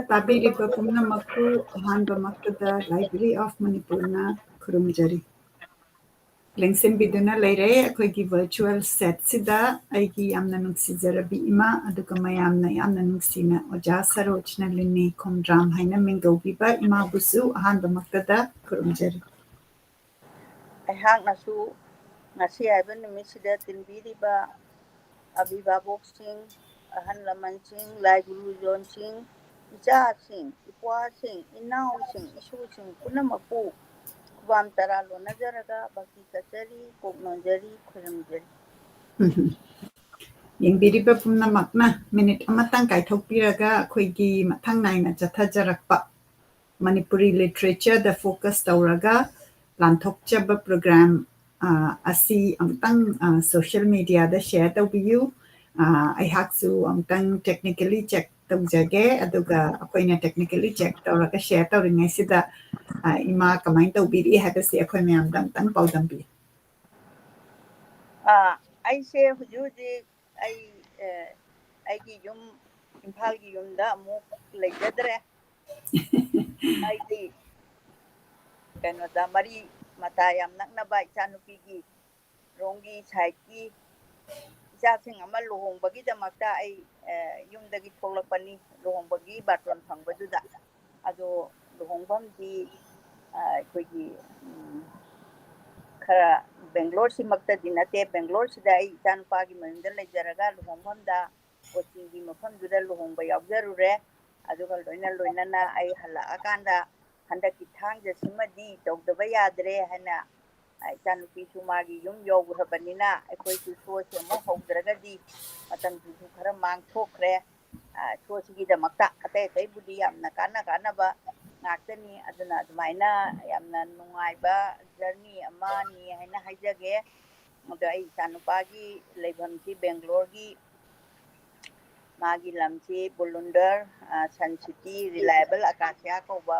ꯇꯥꯕꯤꯔꯤꯕ ꯄꯨꯝꯅꯃꯛꯄꯨ ꯑꯍꯥꯟꯕꯃꯛꯇꯗ library of ꯃꯅꯤꯄꯨꯔꯅ ꯈꯨꯔꯨꯝꯖꯔꯤ ꯂꯦꯡꯁꯤꯟꯕꯤꯗꯨꯅ ꯂꯩꯔꯦ ꯑꯩꯈꯣꯏꯒꯤ ꯚꯔꯆꯨꯋꯦꯜ ꯁꯦꯠꯁꯤꯗ ꯑꯩꯒꯤ ꯌꯥꯝꯅ ꯅꯨꯡꯁꯤꯖꯔꯕꯤ ꯏꯃꯥ ꯑꯗꯨꯒ ꯃꯌꯥꯝꯅ ꯌꯥꯝꯅ ꯅꯨꯡꯁꯤꯅ ꯑꯣꯖꯥ ꯁꯔꯣꯖꯅ ꯂꯤꯅꯤ ꯈꯣꯡꯗ꯭ꯔꯥꯝ ꯍꯥꯏꯅ ꯃꯤꯡꯒꯧꯕꯤꯕ ꯏꯃꯥꯕꯨꯁꯨ ꯑꯍꯥꯟꯕꯃꯛꯇꯗ ꯈꯨꯔꯨꯝꯖꯔꯤ ꯑꯩꯍꯥꯛꯅꯁꯨ ꯉꯁꯤ ꯍꯥꯏꯕ ꯅꯨꯃꯤꯠꯁꯤꯗ ꯇꯤꯟꯕꯤꯔꯤꯕ ꯑꯕꯤꯚꯥꯕꯣꯛꯁꯤꯡ ꯑꯍꯜ ꯂꯃꯟꯁꯤꯡ ꯂꯥꯏꯒꯨꯔꯨꯖꯣꯟꯁꯤꯡ ꯏꯆꯥꯁꯤꯡ ꯏꯄ꯭ꯋꯥꯁꯤꯡ ꯏꯅꯥꯎꯁꯤꯡ ꯏꯁꯨꯁꯤꯡ ꯄꯨꯝꯅꯃꯛꯄꯨ ꯈꯨꯕꯥꯝ ꯇꯔꯥ ꯂꯣꯟꯅꯖꯔꯒ ꯚꯛꯇꯤ ꯀꯠꯆꯔꯤ ꯀꯣꯛꯅꯣꯟꯖꯔꯤ ꯈꯨꯔꯨꯝꯖꯔꯤ ꯌꯦꯡꯕꯤꯔꯤꯕ ꯄꯨꯝꯅꯃꯛꯅ ꯃꯤꯅꯤꯠ ꯑꯃꯇꯪ ꯀꯥꯏꯊꯣꯛꯄꯤꯔꯒ ꯑꯩꯈꯣꯏꯒꯤ ꯃꯊꯪ ꯅꯥꯏꯅ ꯆꯠꯊꯖꯔꯛꯄ ꯃꯅꯤꯄꯨꯔꯤ ꯂꯤꯇꯔꯦꯆꯔꯗ ꯐꯣꯀꯁ ꯇꯧꯔꯒ ꯂꯥꯟꯊꯣꯛꯆꯕ ꯄ꯭ꯔꯣꯒ꯭ꯔꯥꯝ ꯑꯁꯤ ꯑꯃꯨꯛꯇꯪ ꯁꯣꯁꯤꯌꯦꯜ ꯃꯤꯗꯤꯌꯥꯗ ꯁꯦꯌꯔ ꯇꯧꯕꯤꯌꯨ ꯑꯩꯍꯥꯛꯁꯨ ꯑꯃꯨꯛꯇꯪ ꯇꯦꯛꯅꯤꯀꯦꯂꯤ ꯆꯦꯛ ꯇꯧꯖꯒꯦ ꯑꯗꯨꯒ ꯑꯩꯈꯣꯏꯅ ꯇꯦꯛꯅꯤꯀꯦꯂꯤ ꯆꯦꯛ ꯇꯧꯔꯒ ꯁꯦꯌꯔ ꯇꯧꯔꯤꯉꯩꯁꯤꯗ ꯏꯃꯥ ꯀꯃꯥꯏꯅ ꯇꯧꯕꯤꯔꯤ ꯍꯥꯏꯕꯁꯤ ꯑꯩꯈꯣꯏ ꯃꯌꯥꯝꯗ ꯑꯃꯨꯛꯇꯪ ꯄꯥꯎꯗꯝꯕꯤꯌꯨ ꯑꯩꯁꯦ ꯍꯧꯖꯤꯛ ꯑꯩꯒꯤ ꯌꯨꯝ ꯏꯝꯐꯥꯜꯒꯤ ꯌꯨꯝꯗ ꯑꯃꯨꯛ ꯂꯩꯖꯗ꯭ꯔꯦ ꯑꯩꯒꯤ ꯀꯩꯅꯣꯗ ꯃꯔꯤ ꯃꯇꯥ ꯌꯥꯝ ꯅꯛꯅꯕ ꯏꯆꯥꯅꯨꯄꯤꯒꯤ ꯔꯣꯝꯒꯤ ꯁꯥꯏꯠꯀꯤ ꯏꯆꯥꯁꯤꯡ ꯑꯃ ꯂꯨꯍꯣꯡꯕꯒꯤꯗꯃꯛꯇ ꯑꯩ ꯌꯨꯝꯗꯒꯤ ꯊꯣꯛꯂꯛꯄꯅꯤ ꯂꯨꯍꯣꯡꯕꯒꯤ ꯕꯥꯔꯇꯣꯟ ꯐꯪꯕꯗꯨꯗ ꯑꯗꯣ ꯂꯨꯍꯣꯡꯐꯝꯗꯤ ꯑꯩꯈꯣꯏꯒꯤ ꯈꯔ ꯕꯦꯡꯒ꯭ꯂꯣꯔꯁꯤꯃꯛꯇꯗꯤ ꯅꯠꯇꯦ ꯕꯦꯡꯒ꯭ꯂꯣꯔꯁꯤꯗ ꯑꯩ ꯏꯆꯥꯅꯨꯄꯥꯒꯤ ꯃꯌꯨꯝꯗ ꯂꯩꯖꯔꯒ ꯂꯨꯍꯣꯡꯐꯝꯗ ꯀꯣꯆꯤꯡꯒꯤ ꯃꯐꯝꯗꯨꯗ ꯂꯨꯍꯣꯡꯕ ꯌꯥꯎꯖꯔꯨꯔꯦ ꯑꯗꯨꯒ ꯂꯣꯏꯅꯅ ꯑꯩ ꯍꯜꯂꯛꯑꯀꯥꯟꯗ ꯍꯟꯗꯛꯀꯤ ꯊꯥꯡꯖꯁꯤꯃꯗꯤ ꯇꯧꯗꯕ ꯌꯥꯗ꯭ꯔꯦ ꯍꯥꯏꯅ ꯏꯆꯥꯅꯨꯄꯤꯁꯨ ꯃꯥꯒꯤ ꯌꯨꯝ ꯌꯧꯈ꯭ꯔꯕꯅꯤꯅ ꯑꯩꯈꯣꯏꯁꯨ ꯁꯣꯁꯦ ꯑꯃꯨꯛ ꯍꯧꯗ꯭ꯔꯒꯗꯤ ꯃꯇꯝꯁꯤꯁꯨ ꯈꯔ ꯃꯥꯡꯊꯣꯛꯈ꯭ꯔꯦ ꯁꯣꯁꯤꯒꯤꯗꯃꯛꯇ ꯑꯇꯩꯕꯨꯗꯤ ꯌꯥꯝꯅ ꯀꯥꯟꯅꯕ ꯉꯥꯛꯇꯅꯤ ꯑꯗꯨꯅ ꯑꯗꯨꯃꯥꯏꯅ ꯌꯥꯝꯅ ꯅꯨꯡꯉꯥꯏꯕ ꯖꯔꯅꯤ ꯑꯃꯅꯤ ꯍꯥꯏꯅ ꯍꯥꯏꯖꯒꯦ ꯑꯗꯣ ꯑꯩ ꯏꯆꯥꯅꯨꯄꯥꯒꯤ ꯂꯩꯐꯝꯁꯤ ꯕꯦꯡꯒ꯭ꯂꯣꯔꯒꯤ ꯃꯥꯒꯤ ꯂꯝꯁꯤ ꯕꯨꯂꯨꯟꯗꯔ ꯁꯟ ꯁꯤꯇꯤ ꯔꯤꯂꯥꯏꯕꯜ ꯑꯀꯥꯁꯤꯌꯥ ꯀꯧꯕ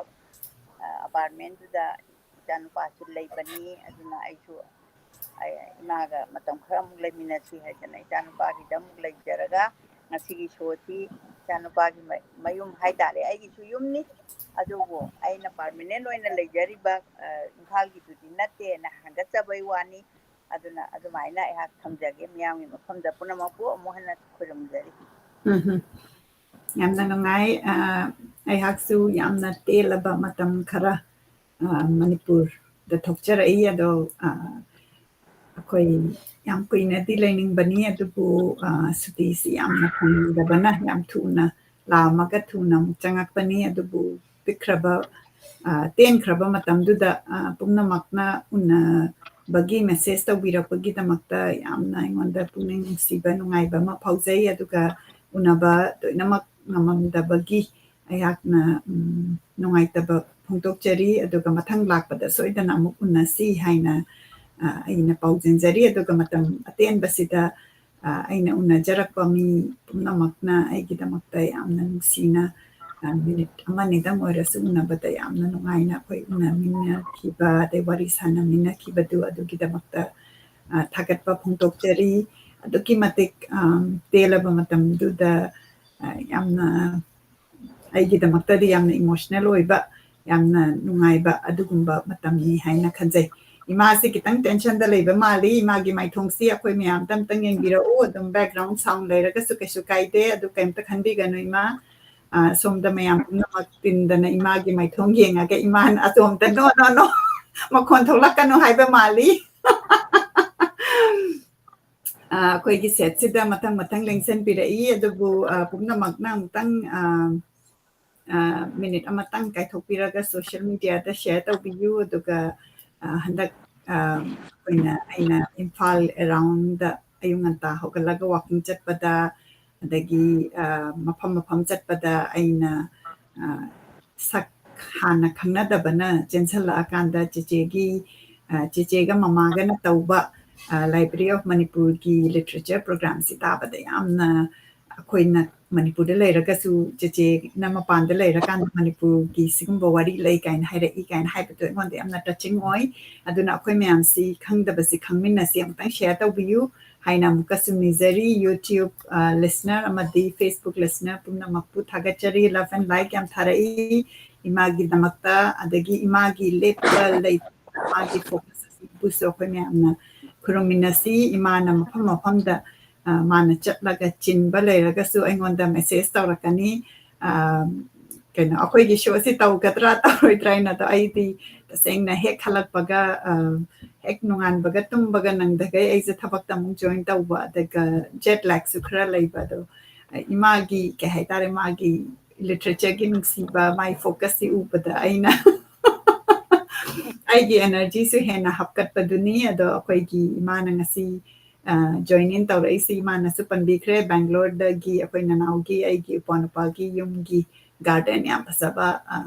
ꯑꯄꯥꯔꯠꯃꯦꯟꯗꯨꯗ ꯏꯆꯥꯅꯨꯄꯥꯁꯨ ꯂꯩꯕꯅꯤ ꯑꯗꯨꯅ ꯑꯩꯁꯨ ꯏꯃꯥꯒ ꯃꯇꯝ ꯈꯔ ꯑꯃꯨꯛ ꯂꯩꯃꯤꯟꯅꯁꯤ ꯍꯥꯏꯗꯅ ꯏꯆꯥꯅꯨꯄꯥꯒꯤꯗ ꯑꯃꯨꯛ ꯂꯩꯖꯔꯒ ꯉꯁꯤꯒꯤ ꯁꯣꯁꯤ ꯏꯆꯥꯅꯨꯄꯥꯒꯤ ꯃꯌꯨꯝ ꯍꯥꯏꯇꯥꯔꯦ ꯑꯩꯒꯤꯁꯨ ꯌꯨꯝꯅꯤ ꯑꯗꯨꯕꯨ ꯑꯩꯅ ꯄꯥꯔꯃꯤꯅꯦꯟ ꯑꯣꯏꯅ ꯂꯩꯖꯔꯤꯕ ꯏꯝꯐꯥꯜꯒꯤꯗꯨꯗꯤ ꯅꯠꯇꯦꯅ ꯍꯟꯒꯠꯆꯕꯩ ꯋꯥꯅꯤ ꯑꯗꯨꯅ ꯑꯗꯨꯃꯥꯏꯅ ꯑꯩꯍꯥꯛ ꯊꯝꯖꯒꯦ ꯃꯤꯌꯥꯝꯒꯤ ꯃꯐꯝꯗ ꯄꯨꯝꯅꯃꯛꯄꯨ ꯑꯃꯨꯛ ꯍꯟꯅ ꯈꯨꯔꯨꯝꯖꯔꯤ ꯌꯥꯝꯅ ꯅꯨꯡꯉꯥꯏ ꯑꯩꯍꯥꯛꯁꯨ ꯌꯥꯝꯅ ꯇꯦꯜꯂꯕ ꯃꯇꯝ ꯈꯔ ꯃꯅꯤꯄꯨꯔꯗ ꯊꯣꯛꯆꯔꯛꯏ ꯑꯗꯣ ꯑꯩꯈꯣꯏ ꯌꯥꯝ ꯀꯨꯏꯅꯗꯤ ꯂꯩꯅꯤꯡꯕꯅꯤ ꯑꯗꯨꯕꯨ ꯁꯨꯇꯤꯁꯤ ꯌꯥꯝꯅ ꯐꯪꯗꯕꯅ ꯌꯥꯝ ꯊꯨꯅ ꯂꯥꯛꯑꯝꯃꯒ ꯊꯨꯅ ꯑꯃꯨꯛ ꯆꯪꯉꯛꯄꯅꯤ ꯑꯗꯨꯕꯨ ꯇꯦꯟꯈ꯭ꯔꯕ ꯃꯇꯝꯗꯨꯗ ꯄꯨꯝꯅꯃꯛꯅ ꯎꯅꯕꯒꯤ ꯃꯦꯁꯦꯖ ꯇꯧꯕꯤꯔꯛꯄꯒꯤꯗꯃꯛꯇ ꯌꯥꯝꯅ ꯑꯩꯉꯣꯟꯗ ꯄꯨꯛꯅꯤꯡ ꯅꯨꯡꯁꯤꯕ ꯅꯨꯡꯉꯥꯏꯕ ꯑꯃ ꯐꯥꯎꯖꯩ ꯑꯗꯨꯒ ꯎꯅꯕ ꯂꯣꯏꯅꯃꯛ ꯉꯝꯃꯝꯗꯕꯒꯤ ꯑꯩꯍꯥꯛꯅ ꯅꯨꯡꯉꯥꯏꯇꯕ ꯐꯣꯡꯗꯣꯛꯆꯔꯤ ꯑꯗꯨꯒ ꯃꯊꯪ ꯂꯥꯛꯄꯗ ꯁꯣꯏꯗꯅ ꯑꯃꯨꯛ ꯎꯅꯁꯤ ꯍꯥꯏꯅ ꯑꯩꯅ ꯄꯥꯎꯖꯦꯟꯖꯔꯤ ꯑꯗꯨꯒ ꯃꯇꯝ ꯑꯇꯦꯟꯕꯁꯤꯗ ꯑꯩꯅ ꯎꯅꯖꯔꯛꯄ ꯃꯤ ꯄꯨꯝꯅꯃꯛꯅ ꯑꯩꯒꯤꯗꯃꯛꯇ ꯌꯥꯝꯅ ꯅꯨꯡꯁꯤꯅ ꯃꯤꯅꯤꯠ ꯑꯃꯅꯤꯗꯪ ꯑꯣꯏꯔꯁꯨ ꯎꯅꯕꯗ ꯌꯥꯝꯅ ꯅꯨꯡꯉꯥꯏꯅ ꯑꯩꯈꯣꯏ ꯎꯅꯃꯤꯟꯅꯈꯤꯕ ꯑꯗꯩ ꯋꯥꯔꯤ ꯁꯥꯟꯅꯃꯤꯟꯅꯈꯤꯕꯗꯨ ꯑꯗꯨꯒꯤꯗꯃꯛꯇ ꯊꯥꯒꯠꯄ ꯐꯣꯡꯗꯣꯛꯆꯔꯤ ꯑꯗꯨꯛꯀꯤ ꯃꯇꯤꯛ ꯇꯦꯜꯂꯕ ꯃꯇꯝꯗꯨꯗ ꯌꯥꯝꯅ ꯑꯩꯒꯤꯗꯃꯛꯇꯗꯤ ꯌꯥꯝꯅ ꯏꯃꯣꯁꯅꯦꯜ ꯑꯣꯏꯕ ꯌꯥꯝꯅ ꯅꯨꯡꯉꯥꯏꯕ ꯑꯗꯨꯒꯨꯝꯕ ꯃꯇꯝꯅꯤ ꯍꯥꯏꯅ ꯈꯟꯖꯩ ꯏꯃꯥꯁꯤ ꯈꯤꯇꯪ ꯇꯦꯟꯁꯟꯗ ꯂꯩꯕ ꯃꯥꯜꯂꯤ ꯏꯃꯥꯒꯤ ꯃꯥꯏꯊꯣꯡꯁꯤ ꯑꯩꯈꯣꯏ ꯃꯌꯥꯝꯗ ꯑꯝꯇꯪ ꯌꯦꯡꯕꯤꯔꯛꯎ ꯑꯗꯨꯝ ꯕꯦꯛꯒ꯭ꯔꯥꯎꯟ ꯁꯥꯎꯟ ꯂꯩꯔꯒꯁꯨ ꯀꯩꯁꯨ ꯀꯥꯏꯗꯦ ꯑꯗꯨ ꯀꯩꯝꯇ ꯈꯟꯕꯤꯒꯅꯨ ꯏꯃꯥ ꯁꯣꯝꯗ ꯃꯌꯥꯝ ꯄꯨꯝꯅꯃꯛ ꯇꯤꯟꯗꯅ ꯏꯃꯥꯒꯤ ꯃꯥꯏꯊꯣꯡ ꯌꯦꯡꯉꯒ ꯏꯃꯥꯅ ꯑꯇꯣꯝꯇ ꯅꯣ ꯃꯈꯣꯟ ꯊꯣꯛꯂꯛꯀꯅꯨ ꯍꯥꯏꯕ ꯃꯥꯜꯂꯤ ꯑꯩꯈꯣꯏꯒꯤ ꯁꯦꯠꯁꯤꯗ ꯃꯊꯪ ꯂꯦꯡꯁꯟꯕꯤꯔꯛꯏ ꯑꯗꯨꯕꯨ ꯄꯨꯝꯅꯃꯛꯅ ꯑꯃꯨꯛꯇꯪ ꯃꯤꯅꯤꯠ ꯑꯃꯇꯪ ꯀꯥꯏꯊꯣꯛꯄꯤꯔꯒ ꯁꯣꯁꯤꯌꯦꯜ ꯃꯤꯗꯤꯌꯥꯗ ꯁꯦꯌꯔ ꯇꯧꯕꯤꯌꯨ ꯑꯗꯨꯒ ꯍꯟꯗꯛ ꯑꯩꯅ ꯏꯝꯐꯥꯜ ꯑꯦꯔꯥꯎꯟꯗ ꯑꯌꯨꯛ ꯉꯟꯇꯥ ꯍꯧꯒꯠꯂꯒ ꯋꯥꯛꯀꯤꯡ ꯆꯠꯄꯗ ꯑꯗꯒꯤ ꯃꯐꯝ ꯆꯠꯄꯗ ꯑꯩꯅ ꯁꯛ ꯍꯥꯟꯅ ꯈꯪꯅꯗꯕꯅ ꯆꯦꯟꯁꯤꯜꯂꯛꯑꯀꯥꯟꯗ ꯆꯦꯆꯦꯒ ꯃꯃꯥꯒꯅ ꯇꯧꯕ ꯂꯥꯏꯕ꯭ꯔꯦꯔꯤ ꯑꯣꯐ ꯃꯅꯤꯄꯨꯔꯒꯤ ꯂꯤꯇꯔꯦꯆꯔ ꯄ꯭ꯔꯣꯒ꯭ꯔꯥꯝꯁꯤ ꯇꯥꯕꯗ ꯌꯥꯝꯅ ꯑꯩꯈꯣꯏꯅ ꯃꯅꯤꯄꯨꯔꯗ ꯂꯩꯔꯒꯁꯨ ꯆꯦꯆꯦꯅ ꯃꯄꯥꯟꯗ ꯂꯩꯔꯀꯥꯟꯗ ꯃꯅꯤꯄꯨꯔꯒꯤ ꯁꯤꯒꯨꯝꯕ ꯋꯥꯔꯤ ꯂꯩ ꯀꯥꯏꯅ ꯍꯥꯏꯔꯛꯏ ꯀꯥꯏꯅ ꯍꯥꯏꯕꯗꯣ ꯑꯩꯉꯣꯟꯗ ꯌꯥꯝꯅ ꯇꯆꯤꯡ ꯑꯣꯏ ꯑꯗꯨꯅ ꯑꯩꯈꯣꯏ ꯃꯌꯥꯝꯁꯤ ꯈꯪꯗꯕꯁꯤ ꯈꯪꯃꯤꯟꯅꯁꯤ ꯑꯃꯨꯛꯇꯪ ꯁꯦꯌꯔ ꯇꯧꯕꯤꯌꯨ ꯍꯥꯏꯅ ꯑꯃꯨꯛꯀꯁꯨ ꯅꯤꯖꯔꯤ ꯌꯨꯇ꯭ꯌꯨꯕ ꯂꯤꯁꯅꯔ ꯑꯃꯗꯤ ꯐꯦꯁꯕꯨꯛ ꯂꯤꯁꯅꯔ ꯄꯨꯝꯅꯃꯛꯄꯨ ꯊꯥꯒꯠꯆꯔꯤ ꯂꯚ ꯑꯦꯟ ꯂꯥꯏꯛ ꯌꯥꯝ ꯊꯥꯔꯛꯏ ꯏꯃꯥꯒꯤꯗꯃꯛꯇ ꯑꯗꯒꯤ ꯏꯃꯥꯒꯤ ꯂꯦꯞꯄ ꯂꯩ ꯃꯥꯒꯤ ꯐꯣꯀꯁ ꯑꯁꯤꯕꯨꯁꯨ ꯑꯩꯈꯣꯏ ꯃꯌꯥꯝꯅ ꯈꯨꯔꯨꯝꯃꯤꯟꯅꯁꯤ ꯏꯃꯥꯅ ꯃꯐꯝ ꯃꯐꯝꯗ ꯃꯥꯅ ꯆꯠꯂꯒ ꯆꯤꯟꯕ ꯂꯩꯔꯒꯁꯨ ꯑꯩꯉꯣꯟꯗ ꯃꯦꯁꯦꯖ ꯇꯧꯔꯛꯀꯅꯤ ꯀꯩꯅꯣ ꯑꯩꯈꯣꯏꯒꯤ ꯁꯣꯁꯤ ꯇꯧꯒꯗ꯭ꯔꯥ ꯇꯧꯔꯣꯏꯗ꯭ꯔꯥ ꯍꯥꯏꯅꯗꯣ ꯑꯩꯗꯤ ꯇꯁꯦꯡꯅ ꯍꯦꯛ ꯍꯜꯂꯛꯄꯒ ꯍꯦꯛ ꯅꯣꯡꯉꯥꯟꯕꯒ ꯇꯨꯝꯕꯒ ꯅꯪꯗꯒꯩ ꯑꯩꯁꯦ ꯊꯕꯛꯇ ꯑꯃꯨꯛ ꯖꯣꯏꯟ ꯇꯧꯕ ꯑꯗꯨꯒ ꯖꯦꯠ ꯂꯦꯛꯁꯨ ꯈꯔ ꯂꯩꯕ ꯑꯗꯣ ꯏꯃꯥꯒꯤ ꯀꯩ ꯍꯥꯏꯇꯥꯔꯦ ꯃꯥꯒꯤ ꯂꯤꯇꯔꯦꯆꯔꯒꯤ ꯅꯨꯡꯁꯤꯕ ꯃꯥꯒꯤ ꯐꯣꯀꯁꯁꯤ ꯎꯕꯗ ꯑꯩꯅ ꯑꯩꯒꯤ ꯑꯦꯅꯔꯖꯤꯁꯨ ꯍꯦꯟꯅ ꯍꯥꯞꯀꯠꯄꯗꯨꯅꯤ ꯑꯗꯣ ꯑꯩꯈꯣꯏꯒꯤ ꯏꯃꯥꯅ ꯉꯁꯤ ꯖꯣꯏꯟ ꯏꯟ ꯇꯧꯔꯛꯏꯁꯤ ꯏꯃꯥꯅꯁꯨ ꯄꯟꯕꯤꯈ꯭ꯔꯦ ꯕꯦꯡꯒ꯭ꯂꯣꯔꯗꯒꯤ ꯑꯩꯈꯣꯏ ꯅꯅꯥꯎꯒꯤ ꯑꯩꯒꯤ ꯏꯄ꯭ꯋꯥꯅꯨꯄꯥꯒꯤ ꯌꯨꯝꯒꯤ ꯒꯥꯔꯗꯦꯟ ꯌꯥꯝ ꯐꯖꯕ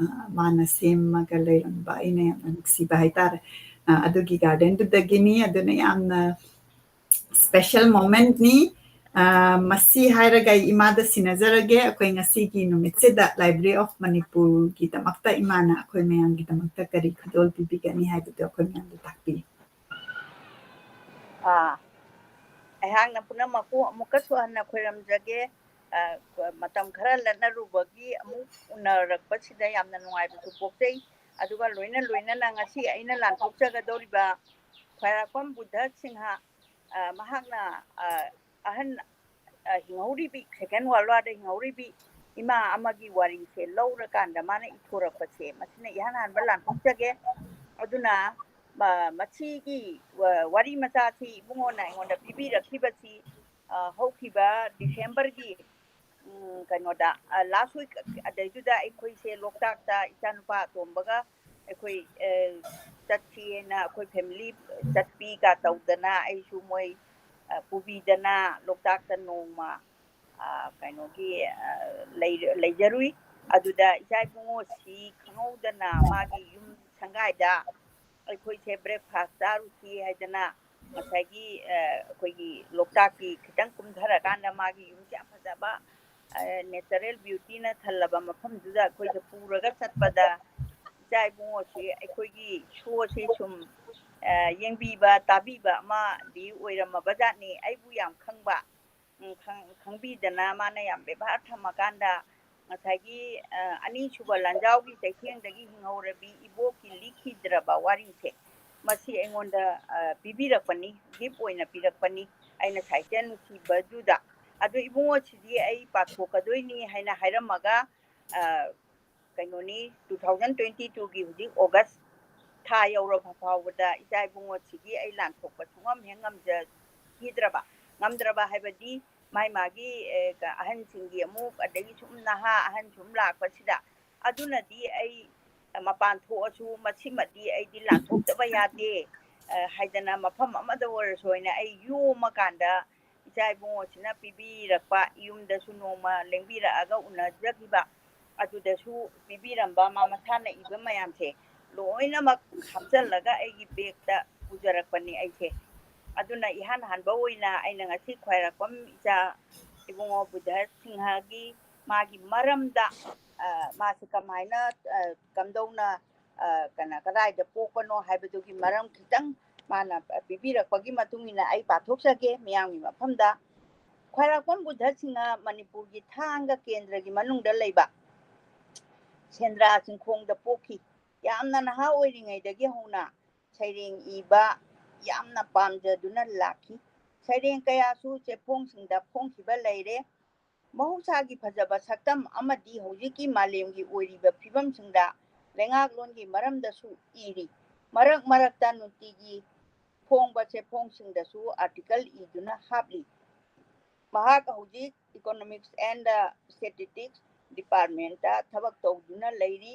ꯃꯥꯅ ꯁꯦꯝꯃꯒ ꯂꯩꯔꯝꯕ ꯑꯩꯅ ꯌꯥꯝꯅ ꯅꯨꯡꯁꯤꯕ ꯍꯥꯏꯇꯥꯔꯦ ꯑꯗꯨꯒꯤ ꯒꯥꯔꯗꯦꯟꯗꯨꯗꯒꯤꯅꯤ ꯑꯗꯨꯅ ꯌꯥꯝꯅ ꯁ꯭ꯄꯦꯁꯦꯜ ꯃꯣꯃꯦꯟꯠꯅꯤ ꯃꯁꯤ ꯍꯥꯏꯔꯒ ꯑꯩ ꯏꯃꯥꯗ ꯁꯤꯟꯅꯖꯔꯒꯦ ꯑꯩꯈꯣꯏ ꯉꯁꯤꯒꯤ ꯅꯨꯃꯤꯠꯁꯤꯗ ꯂꯥꯏꯕ꯭ꯔꯦꯔꯤ ꯑꯣꯐ ꯃꯅꯤꯄꯨꯔꯒꯤꯗꯃꯛꯇ ꯏꯃꯥꯅ ꯑꯩꯈꯣꯏ ꯃꯌꯥꯝꯒꯤꯗꯃꯛꯇ ꯀꯔꯤ ꯈꯨꯗꯣꯜ ꯄꯤꯕꯤꯒꯅꯤ ꯍꯥꯏꯕꯗꯨ ꯑꯩꯈꯣꯏ ꯃꯌꯥꯝꯗ ꯇꯥꯛꯄꯤꯌꯨ ꯑꯩꯍꯥꯛꯅ ꯄꯨꯝꯅꯃꯛꯄꯨ ꯑꯃꯨꯛꯀꯁꯨ ꯍꯟꯅ ꯈꯣꯏꯔꯝꯖꯒꯦ ꯃꯇꯝ ꯈꯔ ꯂꯠꯅꯔꯨꯕꯒꯤ ꯑꯃꯨꯛ ꯎꯅꯔꯛꯄꯁꯤꯗ ꯌꯥꯝꯅ ꯅꯨꯡꯉꯥꯏꯕꯁꯨ ꯄꯣꯛꯆꯩ ꯑꯗꯨꯒ ꯂꯣꯏꯅꯅ ꯉꯁꯤ ꯑꯩꯅ ꯂꯥꯟꯊꯣꯛꯆꯒꯗꯧꯔꯤꯕ ꯈ꯭ꯋꯥꯏꯔꯥꯛꯄꯝ ꯕꯨꯙ ꯁꯤꯡꯍ ꯃꯍꯥꯛꯅ ꯑꯍꯟ ꯍꯤꯡꯍꯧꯔꯤꯕꯤ ꯁꯦꯀꯦꯟ ꯋꯥꯔꯜ ꯋꯥꯔꯗ ꯍꯤꯡꯍꯧꯔꯤꯕꯤ ꯏꯃꯥ ꯑꯃꯒꯤ ꯋꯥꯔꯤꯁꯦ ꯂꯧꯔꯀꯥꯟꯗ ꯃꯥꯅ ꯏꯊꯣꯔꯛꯄꯁꯦ ꯃꯁꯤꯅ ꯏꯍꯥꯟ ꯍꯥꯟꯕ ꯂꯥꯟꯊꯣꯛꯆꯒꯦ ꯑꯗꯨꯅ ꯃꯁꯤꯒꯤ ꯋꯥꯔꯤ ꯃꯆꯥꯁꯤ ꯏꯕꯨꯡꯉꯣꯅ ꯑꯩꯉꯣꯟꯗ ꯄꯤꯕꯤꯔꯛꯈꯤꯕꯁꯤ ꯍꯧꯈꯤꯕ ꯗꯤꯁꯦꯝꯕꯔꯒꯤ ꯀꯩꯅꯣꯗ ꯂꯥꯁ ꯋꯤꯛ ꯑꯗꯩꯗꯨꯗ ꯑꯩꯈꯣꯏꯁꯦ ꯂꯣꯛꯇꯥꯛꯇ ꯏꯆꯥꯅꯨꯄꯥ ꯑꯇꯣꯝꯕꯒ ꯑꯩꯈꯣꯏ ꯆꯠꯁꯤꯅ ꯑꯩꯈꯣꯏ ꯐꯦꯃꯤꯂꯤ ꯆꯠꯄꯤꯒ ꯇꯧꯗꯅ ꯑꯩꯁꯨ ꯃꯣꯏ ꯄꯨꯕꯤꯗꯅ ꯂꯣꯛꯇꯥꯛꯇ ꯅꯣꯡꯃ ꯀꯩꯅꯣꯒꯤ ꯂꯩꯖꯔꯨꯏ ꯑꯗꯨꯗ ꯏꯆꯥ ꯏꯕꯨꯡꯉꯣꯁꯤ ꯈꯪꯍꯧꯗꯅ ꯃꯥꯒꯤ ꯌꯨꯝ ꯁꯪꯒꯥꯏꯗ ꯑꯩꯈꯣꯏꯁꯦ ꯕ꯭ꯔꯦꯛꯐꯥꯁ ꯆꯥꯔꯨꯁꯤ ꯍꯥꯏꯗꯅ ꯉꯁꯥꯏꯒꯤ ꯑꯩꯈꯣꯏꯒꯤ ꯂꯣꯛꯇꯥꯛꯀꯤ ꯈꯤꯇꯪ ꯀꯨꯝꯊꯔꯀꯥꯟꯗ ꯃꯥꯒꯤ ꯌꯨꯝꯁꯦ ꯌꯥꯝ ꯐꯖꯕ ꯅꯦꯆꯔꯦꯜ ꯕ꯭ꯌꯨꯇꯤꯅ ꯊꯜꯂꯕ ꯃꯐꯝꯗꯨꯗ ꯑꯩꯈꯣꯏꯁꯦ ꯄꯨꯔꯒ ꯆꯠꯄꯗ ꯏꯆꯥ ꯏꯕꯨꯡꯉꯣꯁꯤ ꯑꯩꯈꯣꯏꯒꯤ ꯁꯣꯁꯤ ꯁꯨꯝ ꯌꯦꯡꯕꯤꯕ ꯇꯥꯕꯤꯕ ꯑꯃꯗꯤ ꯑꯣꯏꯔꯝꯃꯕ ꯖꯥꯠꯅꯤ ꯑꯩꯕꯨ ꯌꯥꯝ ꯈꯪꯕ ꯈꯪꯕꯤꯗꯅ ꯃꯥꯅ ꯌꯥꯝ ꯕꯦꯕꯥꯔ ꯊꯝꯃꯀꯥꯟꯗ ꯉꯁꯥꯏꯒꯤ ꯑꯅꯤꯁꯨꯕ ꯂꯥꯟꯖꯥꯎꯒꯤ ꯆꯩꯊꯦꯡꯗꯒꯤ ꯍꯤꯡꯍꯧꯔꯕꯤ ꯏꯕꯣꯛꯀꯤ ꯂꯤꯈꯤꯗ꯭ꯔꯕ ꯋꯥꯔꯤꯁꯦ ꯃꯁꯤ ꯑꯩꯉꯣꯟꯗ ꯄꯤꯕꯤꯔꯛꯄꯅꯤ ꯒꯤꯐ ꯑꯣꯏꯅ ꯄꯤꯔꯛꯄꯅꯤ ꯑꯩꯅ ꯁꯥꯏꯀꯜ ꯅꯨꯡꯁꯤꯕꯗꯨꯗ ꯑꯗꯨ ꯏꯕꯨꯡꯉꯣꯁꯤꯗꯤ ꯑꯩ ꯄꯥꯊꯣꯛꯀꯗꯣꯏꯅꯤ ꯍꯥꯏꯅ ꯍꯥꯏꯔꯝꯃꯒ ꯀꯩꯅꯣꯅꯤ 2022ꯒꯤ ꯍꯧꯖꯤꯛ ꯑꯣꯒꯁ ꯊꯥ ꯌꯧꯔꯕ ꯐꯥꯎꯕꯗ ꯏꯆꯥ ꯏꯕꯨꯡꯉꯣꯁꯤꯒꯤ ꯑꯩ ꯂꯥꯟꯊꯣꯛꯄ ꯁꯨꯡꯉꯝ ꯍꯦꯛ ꯉꯝꯗ꯭ꯔꯕ ꯍꯥꯏꯕꯗꯤ ꯃꯥꯒꯤ ꯑꯍꯟꯁꯤꯡꯒꯤ ꯑꯃꯨꯛ ꯑꯗꯒꯤ ꯁꯨꯝ ꯅꯍꯥ ꯑꯍꯟ ꯁꯨꯝ ꯂꯥꯛꯄꯁꯤꯗ ꯑꯗꯨꯅꯗꯤ ꯑꯩ ꯃꯄꯥꯟ ꯊꯣꯛꯑꯁꯨ ꯃꯁꯤꯃꯗꯤ ꯑꯩꯗꯤ ꯂꯥꯟꯊꯣꯛꯇꯕ ꯌꯥꯗꯦ ꯍꯥꯏꯗꯅ ꯃꯐꯝ ꯑꯃꯗ ꯑꯣꯏꯔꯁꯨ ꯑꯣꯏꯅ ꯑꯩ ꯌꯣꯝꯃꯀꯥꯟꯗ ꯏꯆꯥ ꯏꯕꯨꯡꯉꯣꯁꯤꯅ ꯄꯤꯕꯤꯔꯛꯄ ꯌꯨꯝꯗꯁꯨ ꯅꯣꯡꯃ ꯂꯦꯡꯕꯤꯔꯛꯑꯒ ꯎꯅꯖꯈꯤꯕ ꯑꯗꯨꯗꯁꯨ ꯄꯤꯕꯤꯔꯝꯕ ꯃꯥ ꯃꯁꯥꯅ ꯏꯕ ꯃꯌꯥꯝꯁꯦ ꯂꯣꯏꯅꯃꯛ ꯍꯥꯞꯆꯜꯂꯒ ꯑꯩꯒꯤ ꯕꯦꯒꯇ ꯄꯨꯖꯔꯛꯄꯅꯤ ꯑꯩꯁꯦ ꯑꯗꯨꯅ ꯏꯍꯥꯟ ꯍꯥꯟꯕ ꯑꯣꯏꯅ ꯑꯩꯅ ꯉꯁꯤ ꯈ꯭ꯋꯥꯏꯔꯥꯛꯄꯝ ꯏꯆꯥ ꯏꯕꯨꯡꯉꯣ ꯕꯨꯙ ꯁꯤꯡꯍꯒꯤ ꯃꯥꯒꯤ ꯃꯔꯝꯗ ꯃꯥꯁꯤ ꯀꯃꯥꯏꯅ ꯀꯝꯗꯧꯅ ꯀꯗꯥꯏꯗ ꯄꯣꯛꯄꯅꯣ ꯍꯥꯏꯕꯗꯨꯒꯤ ꯃꯔꯝ ꯈꯤꯇꯪ ꯃꯥꯅ ꯄꯤꯕꯤꯔꯛꯄꯒꯤ ꯃꯇꯨꯡ ꯏꯟꯅ ꯑꯩ ꯄꯥꯊꯣꯛꯆꯒꯦ ꯃꯤꯌꯥꯝꯒꯤ ꯃꯐꯝꯗ ꯈ꯭ꯋꯥꯏꯔꯥꯛꯄꯝ ꯕꯨꯙ ꯁꯤꯡꯍ ꯃꯅꯤꯄꯨꯔꯒꯤ ꯊꯥꯡꯒ ꯀꯦꯟꯗ꯭ꯔꯒꯤ ꯃꯅꯨꯡꯗ ꯂꯩꯕ ꯁꯦꯟꯗ꯭ꯔꯥ ꯆꯤꯡꯈꯣꯡꯗ ꯄꯣꯛꯈꯤ ꯌꯥꯝꯅ ꯅꯍꯥ ꯑꯣꯏꯔꯤꯉꯩꯗꯒꯤ ꯍꯧꯅ ꯁꯩꯔꯦꯡ ꯏꯕ ꯌꯥꯝꯅ ꯄꯥꯝꯖꯗꯨꯅ ꯂꯥꯛꯈꯤ ꯁꯩꯔꯦꯡ ꯀꯌꯥꯁꯨ ꯆꯦꯐꯣꯡꯁꯤꯡꯗ ꯐꯣꯡꯈꯤꯕ ꯂꯩꯔꯦ ꯃꯍꯧꯁꯥꯒꯤ ꯐꯖꯕ ꯁꯛꯇꯝ ꯑꯃꯗꯤ ꯍꯧꯖꯤꯛꯀꯤ ꯃꯥꯂꯦꯝꯒꯤ ꯑꯣꯏꯔꯤꯕ ꯐꯤꯕꯝꯁꯤꯡꯗ ꯂꯩꯉꯥꯛꯂꯣꯟꯒꯤ ꯃꯔꯝꯗꯁꯨ ꯏꯔꯤ ꯃꯔꯛ ꯃꯔꯛꯇ ꯅꯨꯡꯇꯤꯒꯤ ꯐꯣꯡꯕ ꯆꯦꯐꯣꯡꯁꯤꯡꯗꯁꯨ ꯑꯥꯔꯇꯤꯀꯜ ꯏꯗꯨꯅ ꯍꯥꯞꯂꯤ ꯃꯍꯥꯛ ꯍꯧꯖꯤꯛ ꯏꯀꯣꯅꯣꯃꯤꯛꯁ ꯑꯦꯟ ꯁ꯭ꯇꯦꯇꯤꯁꯇꯤꯛꯁ ꯗꯤꯄꯥꯔꯠꯃꯦꯟꯇ ꯊꯕꯛ ꯇꯧꯗꯨꯅ ꯂꯩꯔꯤ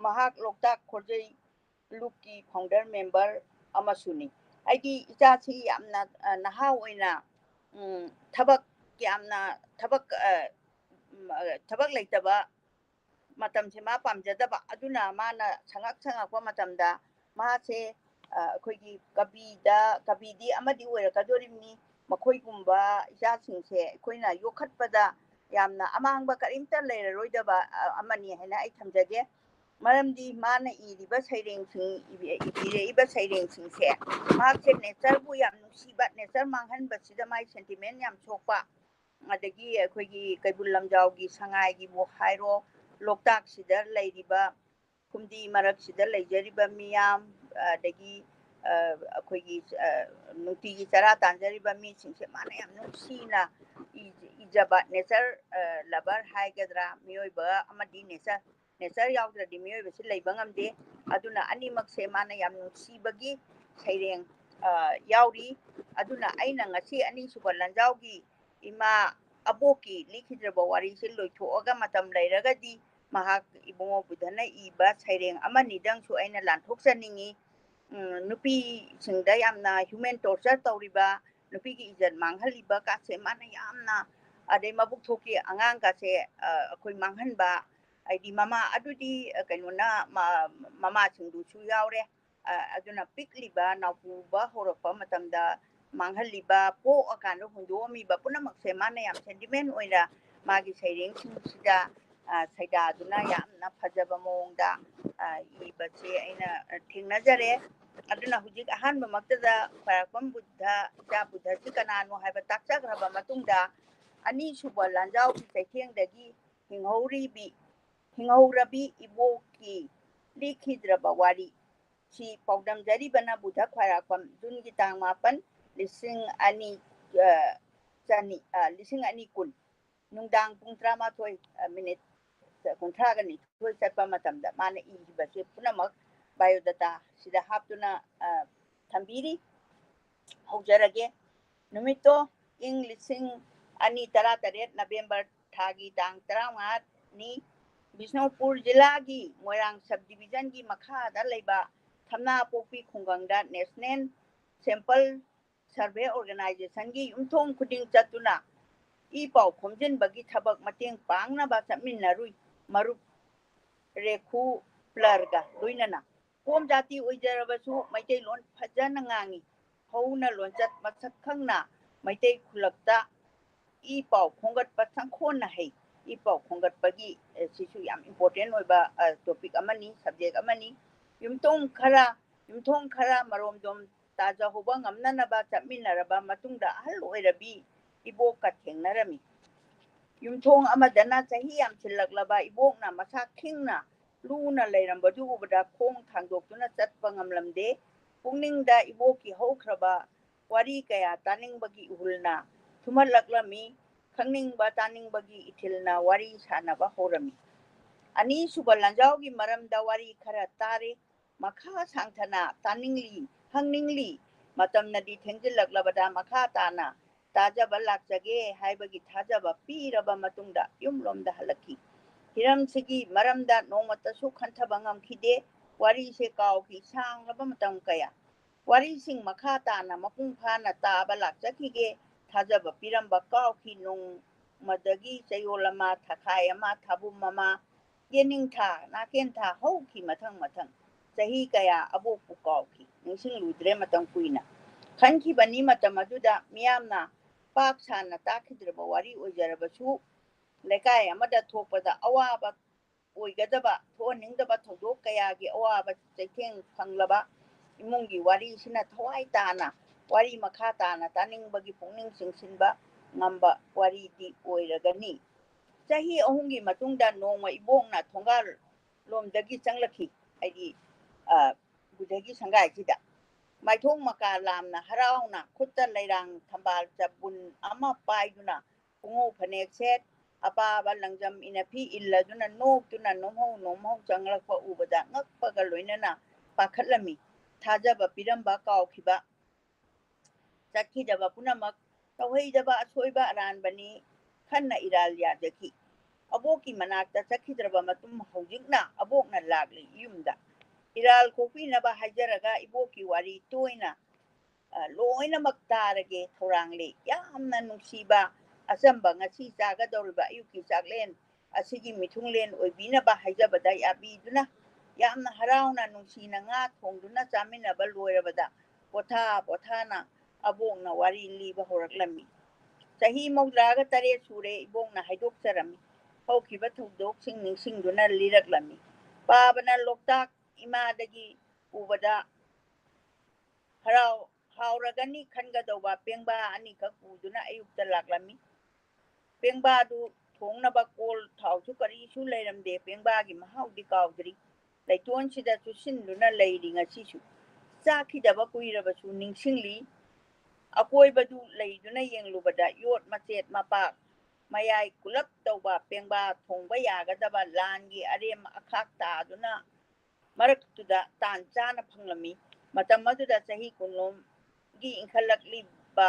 ꯃꯍꯥꯛ ꯂꯣꯛꯇꯥꯛ ꯈꯣꯔꯖꯩ ꯂꯨꯞꯀꯤ ꯐꯥꯎꯟꯗꯔ ꯃꯦꯝꯕꯔ ꯑꯃꯁꯨꯅꯤ ꯑꯩꯒꯤ ꯏꯆꯥꯁꯤ ꯌꯥꯝꯅ ꯅꯍꯥ ꯑꯣꯏꯅ ꯊꯕꯛ ꯂꯩꯇꯕ ꯃꯇꯝꯁꯦ ꯃꯥ ꯄꯥꯝꯖꯗꯕ ꯑꯗꯨꯅ ꯃꯥꯅ ꯁꯪꯉꯛꯄ ꯃꯇꯝꯗ ꯃꯥꯁꯦ ꯑꯩꯈꯣꯏꯒꯤ ꯀꯕꯤꯗꯤ ꯑꯃꯗꯤ ꯑꯣꯏꯔꯛꯀꯗꯣꯔꯤꯕꯅꯤ ꯃꯈꯣꯏꯒꯨꯝꯕ ꯏꯆꯥꯁꯤꯡꯁꯦ ꯑꯩꯈꯣꯏꯅ ꯌꯣꯛꯈꯠꯄꯗ ꯌꯥꯝꯅ ꯑꯃꯥꯡꯕ ꯀꯔꯤꯝꯇ ꯂꯩꯔꯔꯣꯏꯗꯕ ꯑꯃꯅꯤ ꯍꯥꯏꯅ ꯑꯩ ꯊꯝꯖꯒꯦ ꯃꯔꯝꯗꯤ ꯃꯥꯅ ꯏꯔꯤꯕ ꯁꯩꯔꯦꯡꯁꯤꯡ ꯏꯕꯤꯔꯛꯏꯕ ꯁꯩꯔꯦꯡꯁꯤꯡꯁꯦ ꯃꯍꯥꯛꯁꯦ ꯅꯦꯆꯔꯕꯨ ꯌꯥꯝ ꯅꯨꯡꯁꯤꯕ ꯅꯦꯆꯔ ꯃꯥꯡꯍꯟꯕꯁꯤꯗ ꯃꯥꯏ ꯁꯦꯟꯇꯤꯃꯦꯟ ꯌꯥꯝ ꯁꯣꯛꯄ ꯑꯗꯒꯤ ꯑꯩꯈꯣꯏꯒꯤ ꯀꯩꯕꯨꯜ ꯂꯝꯖꯥꯎꯒꯤ ꯁꯉꯥꯏꯒꯤꯕꯨ ꯍꯥꯏꯔꯣ ꯂꯣꯛꯇꯥꯛꯁꯤꯗ ꯂꯩꯔꯤꯕ ꯐꯨꯝꯗꯤ ꯃꯔꯛꯁꯤꯗ ꯂꯩꯖꯔꯤꯕ ꯃꯤꯌꯥꯝ ꯑꯗꯒꯤ ꯑꯩꯈꯣꯏꯒꯤ ꯅꯨꯡꯇꯤꯒꯤ ꯆꯔꯥ ꯇꯥꯟꯖꯔꯤꯕ ꯃꯤꯁꯤꯡꯁꯦ ꯃꯥꯅ ꯌꯥꯝ ꯅꯨꯡꯁꯤꯅ ꯏꯖꯕ ꯅꯦꯆꯔ ꯂꯚꯔ ꯍꯥꯏꯒꯗ꯭ꯔꯥ ꯃꯤꯑꯣꯏꯕ ꯑꯃꯗꯤ ꯅꯦꯆꯔ ꯌꯥꯎꯗ꯭ꯔꯗꯤ ꯃꯤꯑꯣꯏꯕꯁꯤ ꯂꯩꯕ ꯉꯝꯗꯦ ꯑꯗꯨꯅ ꯑꯅꯤꯃꯛꯁꯦ ꯃꯥꯅ ꯌꯥꯝ ꯅꯨꯡꯁꯤꯕꯒꯤ ꯁꯩꯔꯦꯡ ꯌꯥꯎꯔꯤ ꯑꯗꯨꯅ ꯑꯩꯅ ꯉꯁꯤ ꯑꯅꯤꯁꯨꯕ ꯂꯟꯖꯥꯎꯒꯤ ꯏꯃꯥ ꯑꯕꯣꯛꯀꯤ ꯂꯤꯈꯤꯗ꯭ꯔꯕ ꯋꯥꯔꯤꯁꯦ ꯂꯣꯏꯊꯣꯛꯑꯒ ꯃꯇꯝ ꯂꯩꯔꯒꯗꯤ ꯃꯍꯥꯛ ꯏꯕꯨꯡꯉꯣ ꯕꯨꯙꯅ ꯏꯕ ꯁꯩꯔꯦꯡ ꯑꯃꯅꯤꯗꯪꯁꯨ ꯑꯩꯅ ꯂꯥꯟꯊꯣꯛꯆꯅꯤꯡꯉꯤ ꯅꯨꯄꯤꯁꯤꯡꯗ ꯌꯥꯝꯅ ꯍ꯭ꯌꯨꯃꯦꯟ ꯇꯣꯔꯆꯔ ꯇꯧꯔꯤꯕ ꯅꯨꯄꯤꯒꯤ ꯏꯖꯠ ꯃꯥꯡꯍꯜꯂꯤꯕ ꯀꯥꯁꯦ ꯃꯥꯅ ꯌꯥꯝꯅ ꯑꯗꯩ ꯃꯕꯨꯛ ꯊꯣꯛꯀꯤ ꯑꯉꯥꯡꯒꯥꯁꯦ ꯑꯩꯈꯣꯏ ꯃꯥꯡꯍꯟꯕ ꯍꯥꯏꯗꯤ ꯃꯃꯥ ꯑꯗꯨꯗꯤ ꯀꯩꯅꯣꯅ ꯃꯃꯥꯁꯤꯡꯗꯨꯁꯨ ꯌꯥꯎꯔꯦ ꯑꯗꯨꯅ ꯄꯤꯛꯂꯤꯕ ꯅꯥꯎꯄꯨꯕ ꯍꯧꯔꯛꯄ ꯃꯇꯝꯗ ꯃꯥꯡꯍꯜꯂꯤꯕ ꯄꯣꯛꯑꯀꯥꯟꯗ ꯍꯨꯟꯗꯣꯛꯑꯝꯃꯤꯕ ꯄꯨꯝꯅꯃꯛꯁꯦ ꯃꯥꯅ ꯌꯥꯝ ꯁꯦꯟꯇꯤꯃꯦꯟ ꯑꯣꯏꯅ ꯃꯥꯒꯤ ꯁꯩꯔꯦꯡꯁꯤꯡꯁꯤꯗ ꯁꯩꯗꯥꯗꯨꯅ ꯌꯥꯝꯅ ꯐꯖꯕ ꯃꯑꯣꯡꯗ ꯏꯕꯁꯦ ꯑꯩꯅ ꯊꯦꯡꯅꯖꯔꯦ ꯑꯗꯨꯅ ꯍꯧꯖꯤꯛ ꯑꯍꯥꯟꯕꯃꯛꯇꯗ ꯈ꯭ꯋꯥꯏꯔꯥꯛꯄꯝ ꯕꯨꯙ ꯏꯆꯥ ꯕꯨꯙꯁꯤ ꯀꯅꯥꯅꯣ ꯍꯥꯏꯕ ꯇꯥꯛꯆꯈ꯭ꯔꯕ ꯃꯇꯨꯡꯗ ꯑꯅꯤꯁꯨꯕ ꯂꯥꯟꯖꯥꯎꯒꯤ ꯆꯩꯊꯦꯡꯗꯒꯤ ꯍꯤꯡꯍꯧꯔꯕꯤ ꯏꯕꯣꯛꯀꯤ ꯂꯤꯈꯤꯗ꯭ꯔꯕ ꯋꯥꯔꯤ ꯁꯤ ꯄꯥꯎꯗꯝꯖꯔꯤꯕꯅ ꯕꯨꯙ ꯈ꯭ꯋꯥꯏꯔꯥꯛꯄꯝ ꯖꯨꯟꯒꯤ ꯇꯥꯡ 8, 2010 ꯅꯨꯡꯗꯥꯡ ꯄꯨꯡ 11:30 ꯆꯠꯄ ꯃꯇꯝꯗ ꯃꯥꯅ ꯏꯈꯤꯕꯁꯦ ꯄꯨꯝꯅꯃꯛ ꯕꯥꯏꯑꯣꯗꯥꯇꯥ ꯁꯤꯗ ꯍꯥꯞꯇꯨꯅ ꯊꯝꯕꯤꯔꯤ ꯍꯧꯖꯔꯒꯦ ꯅꯨꯃꯤꯠꯇꯣ ꯏꯪ 2018 ꯅꯕꯦꯝꯕꯔ ꯊꯥꯒꯤ ꯇꯥꯡ 15ꯅꯤ ꯕꯤꯁꯅꯨꯄꯨꯔ ꯖꯤꯂꯥꯒꯤ ꯃꯣꯏꯔꯥꯡ ꯁꯕ ꯗꯤꯕꯤꯖꯟꯒꯤ ꯃꯈꯥꯗ ꯂꯩꯕ ꯊꯝꯅꯥꯄꯣꯛꯄꯤ ꯈꯨꯡꯒꯪꯗ ꯅꯦꯁꯅꯦꯜ ꯁꯦꯝꯄꯜ ꯁꯔꯚꯦ ꯑꯣꯔꯒꯅꯥꯏꯖꯦꯁꯟꯒꯤ ꯌꯨꯝꯊꯣꯡ ꯈꯨꯗꯤꯡ ꯆꯠꯇꯨꯅ ꯏ ꯄꯥꯎ ꯈꯣꯝꯖꯤꯟꯕꯒꯤ ꯊꯕꯛ ꯃꯇꯦꯡ ꯄꯥꯡꯅꯕ ꯆꯠꯃꯤꯟꯅꯔꯨꯏ ꯃꯔꯨꯞ ꯔꯦꯈꯨ ꯄ꯭ꯂꯔꯒ ꯂꯣꯏꯅꯅ ꯀꯣꯝ ꯖꯥꯇꯤ ꯑꯣꯏꯖꯔꯕꯁꯨ ꯃꯩꯇꯩꯂꯣꯟ ꯐꯖꯅ ꯉꯥꯡꯉꯤ ꯍꯧꯅ ꯂꯣꯟꯆꯠ ꯃꯁꯛ ꯈꯪꯅ ꯃꯩꯇꯩ ꯈꯨꯜꯂꯛꯇ ꯏ ꯄꯥꯎ ꯈꯣꯝꯒꯠꯄ ꯁꯪꯈꯣꯟꯅ ꯍꯩ ꯏ ꯄꯥꯎ ꯈꯣꯝꯒꯠꯄꯒꯤ ꯁꯤꯁꯨ ꯌꯥꯝ ꯏꯝꯄꯣꯔꯇꯦꯟ ꯑꯣꯏꯕ ꯇꯣꯄꯤꯛ ꯑꯃꯅꯤ ꯁꯕꯖꯦꯛ ꯑꯃꯅꯤ ꯌꯨꯝꯊꯣꯡ ꯈꯔ ꯃꯔꯣꯝꯗꯣꯝ ꯇꯥꯖꯍꯧꯕ ꯉꯝꯅꯅꯕ ꯆꯠꯃꯤꯟꯅꯔꯕ ꯃꯇꯨꯡꯗ ꯑꯍꯜ ꯑꯣꯏꯔꯕꯤ ꯏꯕꯣꯛꯀ ꯊꯦꯡꯅꯔꯝꯃꯤ ꯌꯨꯝꯊꯣꯡ ꯑꯃꯗꯅ ꯆꯍꯤ ꯌꯥꯝꯁꯤꯜꯂꯛꯂꯕ ꯏꯕꯣꯛꯅ ꯃꯁꯥ ꯈꯤꯡꯅ ꯂꯨꯅ ꯂꯩꯔꯝꯕꯗꯨ ꯎꯕꯗ ꯈꯣꯡ ꯊꯥꯡꯗꯣꯛꯇꯨꯅ ꯆꯠꯄ ꯉꯝꯂꯝꯗꯦ ꯄꯨꯛꯅꯤꯡꯗ ꯏꯕꯣꯛꯀꯤ ꯍꯧꯈ꯭ꯔꯕ ꯋꯥꯔꯤ ꯀꯌꯥ ꯇꯥꯅꯤꯡꯕꯒꯤ ꯏꯍꯨꯜꯅ ꯊꯨꯝꯍꯠꯂꯛꯂꯝꯃꯤ ꯈꯪꯅꯤꯡꯕ ꯇꯥꯅꯤꯡꯕꯒꯤ ꯏꯊꯤꯜꯅ ꯋꯥꯔꯤ ꯁꯥꯟꯅꯕ ꯍꯧꯔꯝꯃꯤ ꯑꯅꯤꯁꯨꯕ ꯂꯥꯟꯖꯥꯎꯒꯤ ꯃꯔꯝꯗ ꯋꯥꯔꯤ ꯈꯔ ꯇꯥꯔꯦ ꯃꯈꯥ ꯁꯥꯡꯊꯅ ꯍꯪꯅꯤꯡꯂꯤ ꯃꯇꯝꯅꯗꯤ ꯊꯦꯡꯖꯤꯜꯂꯛꯂꯕꯗ ꯃꯈꯥ ꯇꯥꯅ ꯇꯥꯖꯕ ꯂꯥꯛꯆꯒꯦ ꯍꯥꯏꯕꯒꯤ ꯊꯥꯖꯕ ꯄꯤꯔꯕ ꯃꯇꯨꯡꯗ ꯌꯨꯝꯂꯣꯝꯗ ꯍꯜꯂꯛꯈꯤ ꯍꯤꯔꯝꯁꯤꯒꯤ ꯃꯔꯝꯗ ꯅꯣꯡꯃꯇꯁꯨ ꯈꯟꯊꯕ ꯉꯝꯈꯤꯗꯦ ꯋꯥꯔꯤꯁꯦ ꯀꯥꯎꯈꯤ ꯁꯥꯡꯂꯕ ꯃꯇꯝ ꯀꯌꯥ ꯋꯥꯔꯤꯁꯤꯡ ꯃꯈꯥ ꯇꯥꯅ ꯃꯄꯨꯡ ꯐꯥꯅ ꯇꯥꯕ ꯂꯥꯛꯆꯈꯤꯒꯦ ꯊꯥꯖꯕ ꯄꯤꯔꯝꯕ ꯀꯥꯎꯈꯤ ꯅꯣꯡꯃꯗꯒꯤ ꯆꯌꯣꯜ ꯑꯃ ꯊꯥꯈꯥꯏ ꯑꯃ ꯊꯥꯕꯨꯝ ꯑꯃ ꯌꯦꯅꯤꯡꯊꯥ ꯅꯥꯀꯦꯟꯊꯥ ꯍꯧꯈꯤ ꯃꯊꯪ ꯆꯍꯤ ꯀꯌꯥ ꯑꯕꯣꯛꯄꯨ ꯀꯥꯎꯈꯤ ꯅꯤꯡꯁꯤꯡꯂꯨꯗ꯭ꯔꯦ ꯃꯇꯝ ꯀꯨꯏꯅ ꯈꯟꯈꯤꯕꯅꯤ ꯃꯇꯝ ꯑꯗꯨꯗ ꯃꯤꯌꯥꯝꯅ ꯄꯥꯛ ꯁꯥꯟꯅ ꯇꯥꯈꯤꯗ꯭ꯔꯕ ꯋꯥꯔꯤ ꯑꯣꯏꯖꯔꯕꯁꯨ ꯂꯩꯀꯥꯏ ꯑꯃꯗ ꯊꯣꯛꯄꯗ ꯑꯋꯥꯕ ꯑꯣꯏꯒꯗꯕ ꯊꯣꯛꯍꯟꯅꯤꯡꯗꯕ ꯊꯧꯗꯣꯛ ꯀꯌꯥꯒꯤ ꯑꯋꯥꯕ ꯆꯩꯊꯦꯡ ꯐꯪꯂꯕ ꯏꯃꯨꯡꯒꯤ ꯋꯥꯔꯤꯁꯤꯅ ꯊꯋꯥꯏ ꯇꯥꯅ ꯋꯥꯔꯤ ꯃꯈꯥ ꯇꯥꯅ ꯇꯥꯅꯤꯡꯕꯒꯤ ꯄꯨꯛꯅꯤꯡ ꯆꯤꯡꯁꯤꯟꯕ ꯉꯝꯕ ꯋꯥꯔꯤꯗꯤ ꯑꯣꯏꯔꯒꯅꯤ ꯆꯍꯤ 3ꯒꯤ ꯃꯇꯨꯡꯗ ꯅꯣꯡꯃ ꯏꯕꯣꯛꯅ ꯊꯣꯡꯒꯥꯜ ꯂꯣꯝꯗꯒꯤ ꯆꯪꯂꯛꯈꯤ ꯍꯥꯏꯗꯤ ꯕꯨꯙꯒꯤ ꯁꯪꯒꯥꯏꯁꯤꯗ ꯃꯥꯏꯊꯣꯡ ꯃꯀꯥ ꯂꯥꯝꯅ ꯍꯔꯥꯎꯅ ꯈꯨꯠꯇ ꯂꯩꯔꯥꯡ ꯊꯝꯕꯥꯜ ꯆꯕꯨꯟ ꯑꯃ ꯄꯥꯏꯗꯨꯅ ꯄꯨꯡꯉꯧ ꯐꯅꯦꯛ ꯁꯦꯠ ꯑꯄꯥꯕ ꯂꯪꯖꯝ ꯏꯅꯐꯤ ꯏꯜꯂꯗꯨꯅ ꯅꯣꯛꯇꯨꯅ ꯅꯣꯝꯍꯧ ꯆꯪꯂꯛꯄ ꯎꯕꯗ ꯉꯛꯄꯒ ꯂꯣꯏꯅꯅ ꯄꯥꯈꯠꯂꯝꯃꯤ ꯊꯥꯖꯕ ꯄꯤꯔꯝꯕ ꯀꯥꯎꯈꯤꯕ ꯆꯠꯈꯤꯗꯕ ꯄꯨꯝꯅꯃꯛ ꯇꯧꯍꯩꯗꯕ ꯑꯁꯣꯏꯕ ꯑꯔꯥꯟꯕꯅꯤ ꯈꯟꯅ ꯏꯔꯥꯜ ꯌꯥꯖꯈꯤ ꯑꯕꯣꯛꯀꯤ ꯃꯅꯥꯛꯇ ꯆꯠꯈꯤꯗ꯭ꯔꯕ ꯃꯇꯨꯡ ꯍꯧꯖꯤꯛꯅ ꯑꯕꯣꯛꯅ ꯂꯥꯛꯂꯤ ꯌꯨꯝꯗ ꯏꯔꯥꯜ ꯀꯣꯛꯄꯤꯅꯕ ꯍꯥꯏꯖꯔꯒ ꯏꯕꯣꯛꯀꯤ ꯋꯥꯔꯤ ꯇꯣꯏꯅ ꯂꯣꯏꯅꯃꯛ ꯇꯥꯔꯒꯦ ꯊꯧꯔꯥꯡꯂꯤ ꯌꯥꯝꯅ ꯅꯨꯡꯁꯤꯕ ꯑꯆꯝꯕ ꯉꯁꯤ ꯆꯥꯒꯗꯧꯔꯤꯕ ꯑꯌꯨꯛꯀꯤ ꯆꯥꯛꯂꯦꯟ ꯑꯁꯤꯒꯤ ꯃꯤꯊꯨꯡꯂꯦꯟ ꯑꯣꯏꯕꯤꯅꯕ ꯍꯥꯏꯖꯕꯗ ꯌꯥꯕꯤꯗꯨꯅ ꯌꯥꯝꯅ ꯍꯔꯥꯎꯅ ꯅꯨꯡꯁꯤꯅ ꯉꯥ ꯊꯣꯡꯗꯨꯅ ꯆꯥꯃꯤꯟꯅꯕ ꯂꯣꯏꯔꯕꯗ ꯄꯣꯊꯥꯅ ꯑꯕꯣꯛꯅ ꯋꯥꯔꯤ ꯂꯤꯕ ꯍꯧꯔꯛꯂꯝꯃꯤ ꯆꯍꯤ 38 ꯁꯨꯔꯦ ꯏꯕꯣꯛꯅ ꯍꯥꯏꯗꯣꯛꯆꯔꯝꯃꯤ ꯍꯧꯈꯤꯕ ꯊꯧꯗꯣꯛꯁꯤꯡ ꯅꯤꯡꯁꯤꯡꯗꯨꯅ ꯂꯤꯔꯛꯂꯝꯃꯤ ꯄꯥꯕꯅ ꯂꯣꯛꯇꯥꯛ ꯏꯃꯥꯗꯒꯤ ꯎꯕꯗ ꯍꯥꯎꯔꯒꯅꯤ ꯈꯟꯒꯗꯧꯕ ꯄꯦꯡꯕꯥ ꯑꯅꯤꯈꯛ ꯄꯨꯗꯨꯅ ꯑꯌꯨꯛꯇ ꯂꯥꯛꯂꯝꯃꯤ꯫ ꯄꯦꯡꯕꯥꯗꯨ ꯊꯣꯡꯅꯕ ꯀꯣꯜ ꯊꯥꯎꯁꯨ ꯀꯔꯤꯁꯨ ꯂꯩꯔꯝꯗꯦ꯫ ꯄꯦꯡꯕꯥꯒꯤ ꯃꯍꯥꯎꯗꯤ ꯀꯥꯎꯗ꯭ꯔꯤ꯫ ꯂꯩꯇꯣꯟꯁꯤꯗ ꯆꯨꯁꯤꯟꯗꯨꯅ ꯂꯩꯔꯤ ꯉꯁꯤꯁꯨ꯫ ꯆꯥꯈꯤꯗꯕ ꯀꯨꯏꯔꯕꯁꯨ ꯅꯤꯡꯁꯤꯡꯂꯤ꯫ ꯑꯀꯣꯏꯕꯗꯨ ꯂꯩꯗꯨꯅ ꯌꯦꯡꯂꯨꯕꯗ ꯌꯣꯠ ꯃꯆꯦꯠ ꯃꯄꯥꯛ ꯃꯌꯥꯏ ꯀꯨꯂꯞ ꯇꯧꯕ ꯄꯦꯡꯕꯥ ꯊꯣꯡꯕ ꯌꯥꯒꯗꯕ ꯂꯥꯟꯒꯤ ꯑꯔꯦꯝ ꯑꯈꯥꯛ ꯇꯥꯗꯨꯅ ꯃꯔꯛꯇꯨꯗ ꯇꯥꯟ ꯆꯥꯅ ꯐꯪꯂꯝꯃꯤ꯫ ꯃꯇꯝ ꯑꯗꯨꯗ ꯆꯍꯤ 10ꯒꯤ ꯏꯟꯈꯠꯂꯛꯂꯤꯕ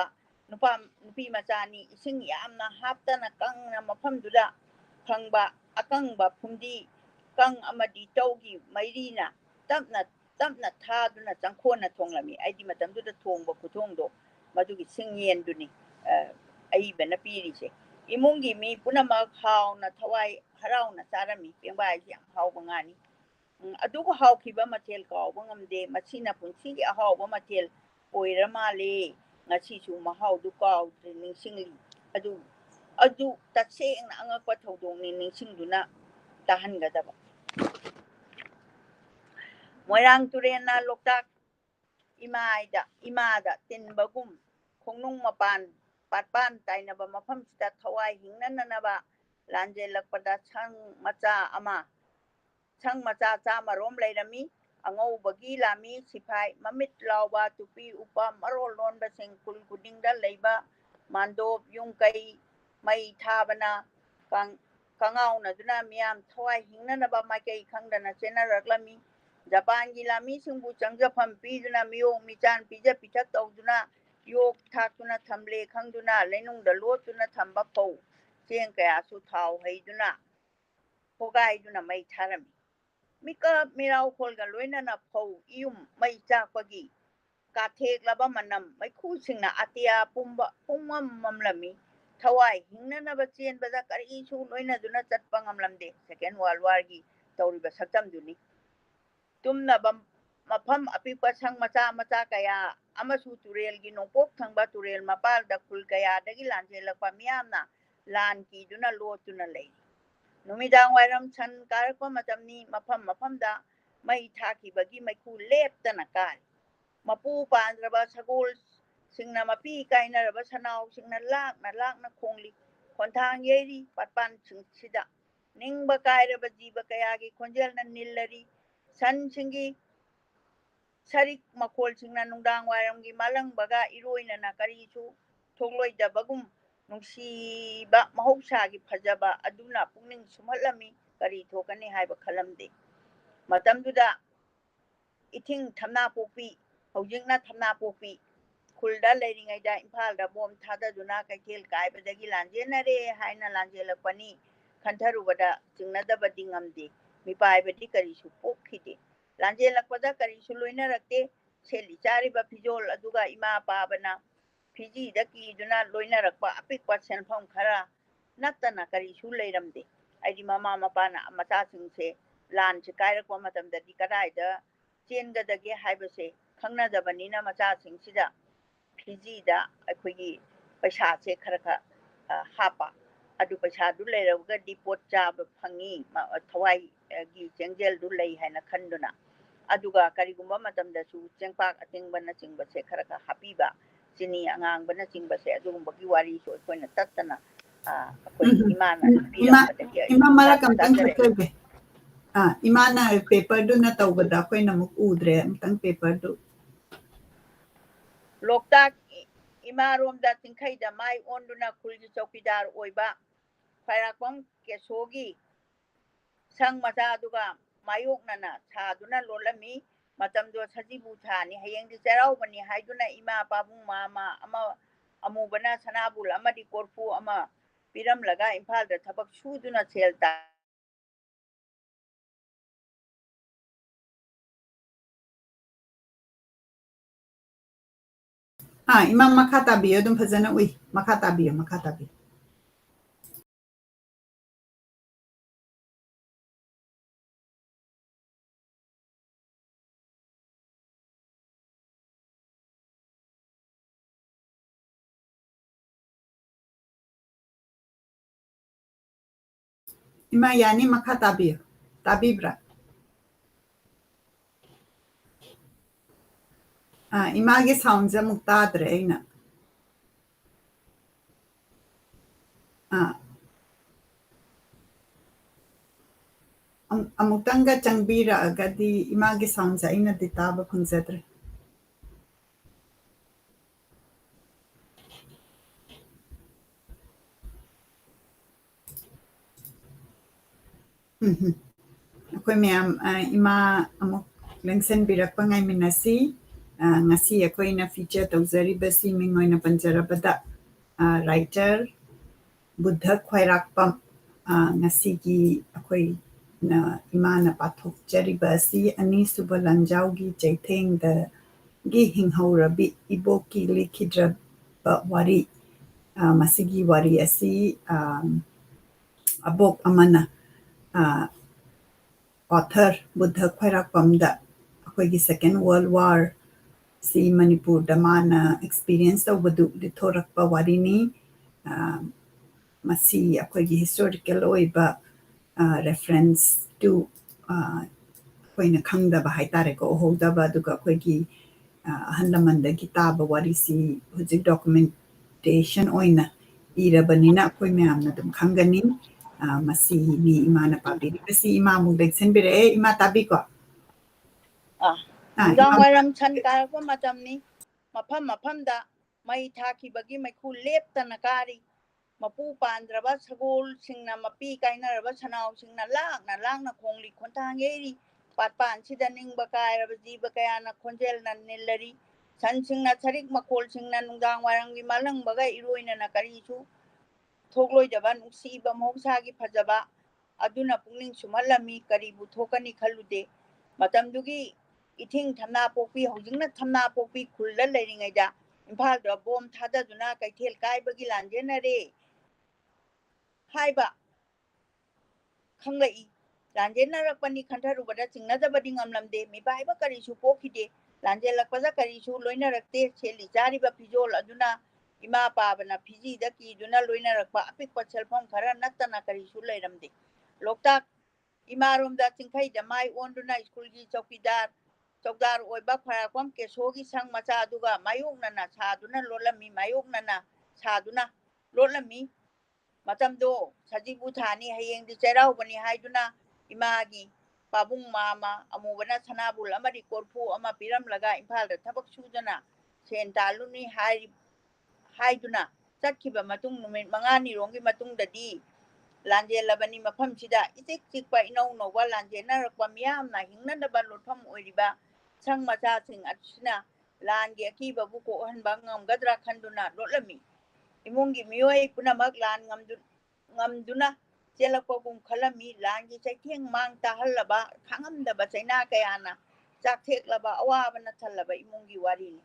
ꯅꯨꯄꯤ ꯃꯆꯥꯅꯤ꯫ ꯏꯁꯤꯡ ꯌꯥꯝꯅ ꯍꯥꯞꯇꯅ ꯀꯪꯅ ꯃꯐꯝꯗꯨꯗ ꯐꯪꯕ ꯑꯀꯪꯕ ꯐꯨꯝꯗꯤ ꯀꯪ ꯑꯃꯗꯤ ꯇꯧꯒꯤ ꯃꯩꯔꯤꯅ ꯇꯞꯅ ꯊꯥꯗꯨꯅ ꯆꯪꯈꯣꯟꯅ ꯊꯣꯡꯂꯝꯃꯤ꯫ ꯑꯩꯗꯤ ꯃꯇꯝꯗꯨꯗ ꯊꯣꯡꯕ ꯈꯨꯊꯣꯡꯗꯣ ꯃꯗꯨꯒꯤ ꯁꯤꯡꯌꯦꯟꯗꯨꯅꯤ ꯑꯏꯕꯅ ꯄꯤꯔꯤꯁꯦ꯫ ꯏꯃꯨꯡꯒꯤ ꯃꯤ ꯄꯨꯝꯅꯃꯛ ꯍꯥꯎꯅ ꯊꯋꯥꯏ ꯍꯔꯥꯎꯅ ꯆꯥꯔꯝꯃꯤ꯫ ꯄꯦꯡꯕꯥ ꯍꯥꯏꯁꯤ ꯌꯥꯝ ꯍꯥꯎꯕ ꯉꯥꯅꯤ꯫ ꯑꯗꯨꯒ ꯍꯥꯎꯈꯤꯕ ꯃꯊꯦꯜ ꯀꯥꯎꯕ ꯉꯝꯗꯦ꯫ ꯃꯁꯤꯅ ꯄꯨꯟꯁꯤꯒꯤ ꯑꯍꯥꯎꯕ ꯃꯊꯦꯜ ꯑꯣꯏꯔ ꯃꯥꯜꯂꯦ꯫ ꯉꯁꯤꯁꯨ ꯃꯍꯥꯎꯗꯨ ꯀꯥꯎꯗ꯭ꯔꯤ ꯅꯤꯡꯁꯤꯡꯂꯤ꯫ ꯑꯗꯨ ꯇꯁꯦꯡꯅ ꯑꯉꯛꯄ ꯊꯧꯗꯣꯛꯅꯤ ꯅꯤꯡꯁꯤꯡꯗꯨꯅ ꯇꯥꯍꯟꯒꯗꯕ꯫ ꯃꯣꯏꯔꯥꯡ ꯇꯨꯔꯦꯜꯅ ꯂꯣꯛꯇꯥꯛ ꯏꯃꯥꯗ ꯇꯤꯟꯕꯒꯨꯝ ꯈꯣꯡꯅꯨꯡ ꯄꯥꯠꯄꯥꯟ ꯇꯥꯏꯅꯕ ꯃꯐꯝꯁꯤꯗ ꯊꯋꯥꯏ ꯍꯤꯡꯅꯅꯕ ꯂꯥꯟꯖꯦꯜꯂꯛꯄꯗ ꯁꯪ ꯃꯆꯥ ꯆꯥꯃꯔꯣꯝ ꯂꯩꯔꯝꯃꯤ꯫ ꯑꯉꯧꯕꯒꯤ ꯂꯥꯃꯤ ꯁꯤꯐꯥꯏ ꯃꯃꯤꯠ ꯂꯥꯎꯕ ꯇꯨꯄꯤ ꯎꯞꯄ ꯃꯔꯣꯜ ꯂꯣꯟꯕꯁꯤꯡ ꯈꯨꯜ ꯈꯨꯗꯤꯡꯗ ꯂꯩꯕ ꯃꯥꯟꯗꯣꯞ ꯌꯨꯝꯀꯩ ꯃꯩ ꯊꯥꯕꯅ ꯀꯉꯥꯎꯅꯗꯨꯅ ꯃꯤꯌꯥꯝ ꯊꯋꯥꯏ ꯍꯤꯡꯅꯅꯕ ꯃꯥꯏꯀꯩ ꯈꯪꯗꯅ ꯆꯦꯟꯅꯔꯛꯂꯝꯃꯤ꯫ ꯖꯄꯥꯟꯒꯤ ꯂꯥꯃꯤꯁꯤꯡꯕꯨ ꯆꯪꯖꯐꯝ ꯄꯤꯗꯨꯅ ꯃꯤꯑꯣꯛ ꯃꯤꯆꯥꯟ ꯄꯤꯖ ꯄꯤꯊꯛ ꯇꯧꯗꯨꯅ ꯌꯣꯛ ꯊꯥꯛꯇꯨꯅ ꯊꯝꯂꯦ ꯈꯪꯗꯨꯅ ꯂꯩꯅꯨꯡꯗ ꯂꯣꯠꯇꯨꯅ ꯊꯝꯕ ꯐꯧ ꯆꯦꯡ ꯀꯌꯥꯁꯨ ꯊꯥꯎ ꯍꯩꯗꯨꯅ ꯍꯣꯒꯥꯏꯗꯨꯅ ꯃꯩ ꯊꯥꯔꯝꯃꯤ꯫ ꯃꯤꯀꯞ ꯃꯤꯔꯥꯎꯈꯣꯜꯒ ꯂꯣꯏꯅꯅ ꯐꯧ ꯏꯌꯨꯝ ꯃꯩ ꯆꯥꯛꯄꯒꯤ ꯀꯥꯊꯦꯛꯂꯕ ꯃꯅꯝ ꯃꯩꯈꯨꯁꯤꯡꯅ ꯑꯇꯤꯌꯥ ꯄꯨꯡꯃꯝꯂꯝꯃꯤ꯫ ꯊꯋꯥꯏ ꯍꯤꯡꯅꯅꯕ ꯆꯦꯟꯕꯗ ꯀꯔꯤꯁꯨ ꯂꯣꯏꯅꯗꯨꯅ ꯆꯠꯄ ꯉꯝꯂꯝꯗꯦ꯫ ꯁꯦꯀꯦꯟ ꯋꯥꯔꯜ ꯋꯥꯔꯒꯤ ꯇꯧꯔꯤꯕ ꯁꯛꯇꯝꯗꯨꯅꯤ꯫ ꯇꯨꯝꯅꯕ ꯃꯐꯝ ꯑꯄꯤꯛꯄ ꯁꯪ ꯃꯆꯥ ꯀꯌꯥ ꯑꯃꯁꯨ ꯇꯨꯔꯦꯜꯒꯤ ꯅꯣꯡꯄꯣꯛ ꯊꯪꯕ ꯇꯨꯔꯦꯜ ꯃꯄꯥꯜꯗ ꯈꯨꯜ ꯀꯌꯥꯗꯒꯤ ꯂꯥꯟꯖꯦꯜꯂꯛꯄ ꯃꯤꯌꯥꯝꯅ ꯂꯥꯟ ꯀꯤꯗꯨꯅ ꯂꯣꯠꯇꯨꯅ ꯂꯩ꯫ ꯅꯨꯃꯤꯗꯥꯡ ꯋꯥꯏꯔꯝ ꯁꯟ ꯀꯥꯔꯛꯄ ꯃꯇꯝꯅꯤ꯫ ꯃꯐꯝꯗ ꯃꯩ ꯊꯥꯈꯤꯕꯒꯤ ꯃꯩꯈꯨ ꯂꯦꯞꯇꯅ ꯀꯥꯔꯤ꯫ ꯃꯄꯨ ꯄꯥꯟꯗ꯭ꯔꯕ ꯁꯒꯣꯜꯁꯤꯡꯅ ꯃꯄꯤ ꯀꯥꯏꯅꯔꯕ ꯁꯅꯥꯎꯁꯤꯡꯅ ꯂꯥꯛꯅ ꯈꯣꯡꯂꯤ꯫ ꯈꯣꯟꯊꯥꯡ ꯌꯩꯔꯤ ꯄꯥꯠꯄꯥꯟꯁꯤꯡꯁꯤꯗ ꯅꯤꯡꯕ ꯀꯥꯏꯔꯕ ꯖꯤꯕ ꯀꯌꯥꯒꯤ ꯈꯣꯟꯖꯦꯜꯅ ꯅꯤꯜꯂꯔꯤ꯫ ꯁꯟꯁꯤꯡꯒꯤ ꯁꯔꯤꯛ ꯃꯈꯣꯜꯁꯤꯡꯅ ꯅꯨꯡꯗꯥꯡ ꯋꯥꯏꯔꯝꯒꯤ ꯃꯥꯂꯪꯕꯒ ꯏꯔꯣꯏꯅꯅ ꯀꯔꯤꯁꯨ ꯊꯣꯛꯂꯣꯏꯗꯕꯒꯨꯝ ꯅꯨꯡꯁꯤꯕ ꯃꯍꯧꯁꯥꯒꯤ ꯐꯖꯕ ꯑꯗꯨꯅ ꯄꯨꯛꯅꯤꯡ ꯁꯨꯝꯍꯠꯂꯝꯃꯤ꯫ ꯀꯔꯤ ꯊꯣꯛꯀꯅꯤ ꯍꯥꯏꯕ ꯈꯜꯂꯝꯗꯦ꯫ ꯃꯇꯝꯗꯨꯗ ꯏꯊꯤꯡ ꯊꯝꯅꯥꯄꯣꯛꯄꯤ ꯍꯧꯖꯤꯛꯅ ꯊꯝꯅꯥꯄꯣꯛꯄꯤ ꯈꯨꯜꯗ ꯂꯩꯔꯤꯉꯩꯗ ꯏꯝꯐꯥꯜꯗ ꯕꯣꯝ ꯊꯥꯗꯗꯨꯅ ꯀꯩꯊꯦꯜ ꯀꯥꯏꯕꯗꯒꯤ ꯂꯥꯟꯖꯦꯟꯅꯔꯦ ꯍꯥꯏꯅ ꯂꯥꯟꯖꯦꯜꯂꯛꯄꯅꯤ ꯈꯟꯊꯔꯨꯕꯗ ꯆꯤꯡꯅꯗꯕꯗꯤ ꯉꯝꯗꯦ꯫ ꯃꯤꯄꯥꯏꯕꯗꯤ ꯀꯔꯤꯁꯨ ꯄꯣꯛꯈꯤꯗꯦ꯫ ꯂꯥꯟꯖꯦꯜꯂꯛꯄꯗ ꯀꯔꯤꯁꯨ ꯂꯣꯏꯅꯔꯛꯇꯦ꯫ ꯁꯦꯠꯂꯤ ꯆꯥꯔꯤꯕ ꯐꯤꯖꯣꯜ ꯑꯗꯨꯒ ꯏꯃꯥ ꯄꯥꯕꯅ ꯐꯤꯖꯤꯗ ꯀꯤꯗꯨꯅ ꯂꯣꯏꯅꯔꯛꯄ ꯑꯄꯤꯛꯄ ꯁꯦꯟꯐꯝ ꯈꯔ ꯅꯠꯇꯅ ꯀꯔꯤꯁꯨ ꯂꯩꯔꯝꯗꯦ꯫ ꯑꯩꯗꯤ ꯃꯃꯥ ꯃꯄꯥꯅ ꯃꯆꯥꯁꯤꯡꯁꯦ ꯂꯥꯟꯁꯦ ꯀꯥꯏꯔꯛꯄ ꯃꯇꯝꯗꯗꯤ ꯀꯗꯥꯏꯗ ꯆꯦꯟꯒꯗꯒꯦ ꯍꯥꯏꯕꯁꯦ ꯈꯪꯅꯗꯕꯅꯤꯅ ꯃꯆꯥꯁꯤꯡꯁꯤꯗ ꯐꯤꯖꯤꯗ ꯑꯩꯈꯣꯏꯒꯤ ꯄꯩꯁꯥꯁꯦ ꯈꯔ ꯍꯥꯞꯄ꯫ ꯑꯗꯨ ꯄꯩꯁꯥꯗꯨ ꯂꯩꯔꯒꯗꯤ ꯄꯣꯠ ꯆꯥꯕ ꯐꯪꯉꯤ ꯊꯋꯥꯏꯒꯤ ꯆꯦꯡꯖꯦꯜꯗꯨ ꯂꯩ ꯍꯥꯏꯅ ꯈꯟꯗꯨꯅ꯫ ꯑꯗꯨꯒ ꯀꯔꯤꯒꯨꯝꯕ ꯃꯇꯝꯗꯁꯨ ꯆꯦꯡꯄꯥꯛ ꯑꯇꯤꯡꯕꯅꯆꯤꯡꯕꯁꯦ ꯈꯔ ꯍꯥꯞꯄꯤꯕ ꯆꯤꯅꯤ ꯑꯉꯥꯡꯕꯅꯆꯤꯡꯕꯁꯦ ꯑꯗꯨꯒꯨꯝꯕꯒꯤ ꯋꯥꯔꯤꯁꯨ ꯑꯩꯈꯣꯏꯅ ꯇꯠꯇꯅ ꯑꯩꯈꯣꯏ ꯏꯃꯥꯅ ꯂꯤꯔꯝꯕꯗꯒꯤ ꯏꯃꯥ ꯑꯩꯁꯨ ꯃꯔꯛ ꯑꯝꯇꯪ ꯇꯥꯖꯔꯛꯑꯦ꯫ ꯊꯠꯆꯒꯦ꯫ ꯏꯃꯥꯅ ꯄꯦꯄꯔꯗꯨꯅ ꯇꯧꯕꯗ ꯑꯩꯈꯣꯏꯅ ꯑꯃꯨꯛ ꯎꯗ꯭ꯔꯦ꯫ ꯑꯝꯇꯪ ꯄꯦꯄꯔꯗꯨ ꯂꯣꯛꯇꯥꯛ ꯏꯃꯥꯔꯣꯝꯗ ꯆꯤꯡꯈꯩꯗ ꯃꯥꯏ ꯑꯣꯟꯗꯨꯅ ꯈꯨꯜꯒꯤ ꯆꯧꯀꯤꯗꯥꯔ ꯑꯣꯏꯕ ꯈ꯭ꯋꯥꯏꯔꯥꯛꯄꯝ ꯀꯦꯁꯣꯒꯤ ꯁꯪ ꯃꯆꯥꯗꯨꯒ ꯃꯥꯌꯣꯛꯅꯅ ꯁꯥꯗꯨꯅ ꯂꯣꯜꯂꯝꯃꯤ꯫ ꯃꯇꯝꯗꯣ ꯁꯖꯤꯕꯨ ꯊꯥꯅꯤ꯫ ꯍꯌꯦꯡꯗꯤ ꯆꯩꯔꯥꯎꯕꯅꯤ ꯍꯥꯏꯗꯨꯅ ꯏꯃꯥ ꯄꯥꯕꯨꯡ ꯃꯥꯃ ꯑꯃꯨꯕꯅ ꯁꯅꯥꯕꯨꯜ ꯑꯃꯗꯤ ꯀꯣꯔꯐꯨ ꯑꯃ ꯄꯤꯔꯝꯂꯒ ꯏꯝꯐꯥꯜꯗ ꯊꯕꯛ ꯁꯨꯗꯨꯅ ꯁꯦꯜ ꯏꯃꯥ ꯃꯈꯥ ꯇꯥꯕꯤꯌꯨ꯫ ꯑꯗꯨꯝ ꯐꯖꯅ ꯎꯏ꯫ ꯃꯈꯥ ꯇꯥꯕꯤꯌꯨ꯫ ꯏꯃꯥ ꯌꯥꯅꯤ ꯃꯈꯥ ꯇꯥꯕꯤꯌꯨ꯫ ꯇꯥꯕꯤꯕ꯭ꯔꯥ? 이마게 사운드 묵다드래 이나 아무땅가 장비라 아가디 이마게 사운드 이나 디타바 콘세드래 Ako'y ma'am ima amok lengsen birak pa ngay minasi ngasi ako'y na feature tawzari basi mingoy na panjarabada writer Buddha Khwairakpam ngasi gi ako'y na ima na pathok jari basi ani suba lanjaw gi jaitheng da gi hinghaw rabi iboki likhidra ba wari masigi wari asi abok amana author Buddha Khwairakpamda ako'y Second World War si Manipur da mana experience tawbadu lithorakpa warini masi ako'y historical oiba reference to ako'y nakhangdaba haitare ko ohodaba duga ako'y ahanlamanda gitaba warisi hujik documentation oina irabanina ako'y mayamna dum khanganin masi ni imana pabiri kasi ima mugdeg senbire ima tabi ko nungang wairam chan karpa matamni mafamda mai thakibagi maikhu leptana kari mapu pandraba sagol singna mapi kainaraba sanau singna langna khongli khontangeri patpan sida ningba kairaba jiba kayana khonjel na nillari san singna charik makol singna nungang warangi malang baga iroina na karisu thogloi daba nusiba mohsagi phajaba aduna pungning sumalami karibu thokani khalude matamdugi ithing thamna pokpi hojingna thamna pokpi khulla leiringaida imphal da bom thada duna kaithel kaibagi lanjena re haiba khanglai lanjena rakpani khantharubada chingnadabadi ngamlamde mibaiba karisu pokhide lanjelakpaja karisu loina rakte cheli jariba pijol aduna ima pabana phiji da ki duna loina rakpa apikpa chelphom khara nattana karisu leiramde loktak imarom da chingkhai da mai onduna school gi chokdar oiba Khwairakpam kesogi sang macha aduga mayokna na saduna lolami mayokna na saduna lolami matamdo sajibu thani hayeng di cherau bani haiduna imagi pabung mama amubana sanabul amari korpu ama piram laga imphal da thabak sudana sen taluni haiduna chakhiba matung numit mangani rongi matung dadi lanjelabani mafam sida itik tikpa inau nowa lanjena rakpa miyamna hingnadaba lotfam oiriba sang macha sing atsina langi akiba buko hanba ngamgadra khanduna lolami imungi miyoi punamak lan ngamduna chelakpagum khalami langi chaitheng mang tahallaba khangamdaba chaina kayana chaktheklaba awabana thallaba imungi warini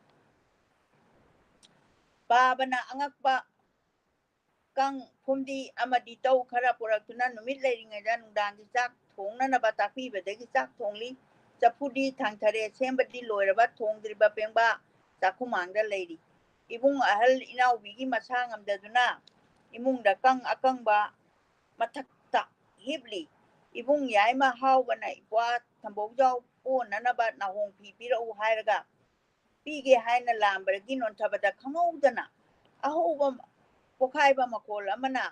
babana angakpa kang phumdi amadi tau khara puratuna numit leiringaida nungdangi chak thongnanaba takpibadagi chak thongli chapudi thangthare sembadi loiraba thongdriba pengba chakhumangda leiri ibung ahal inaubigi masa ngamdaduna imungda kang akangba mathakta hibli ibung yaima haubana ipwa thambojau ponanaba nahong pipirau hairaga pige haina lambaragi nonthabada khangowdana ahoba pokhaiba makol amana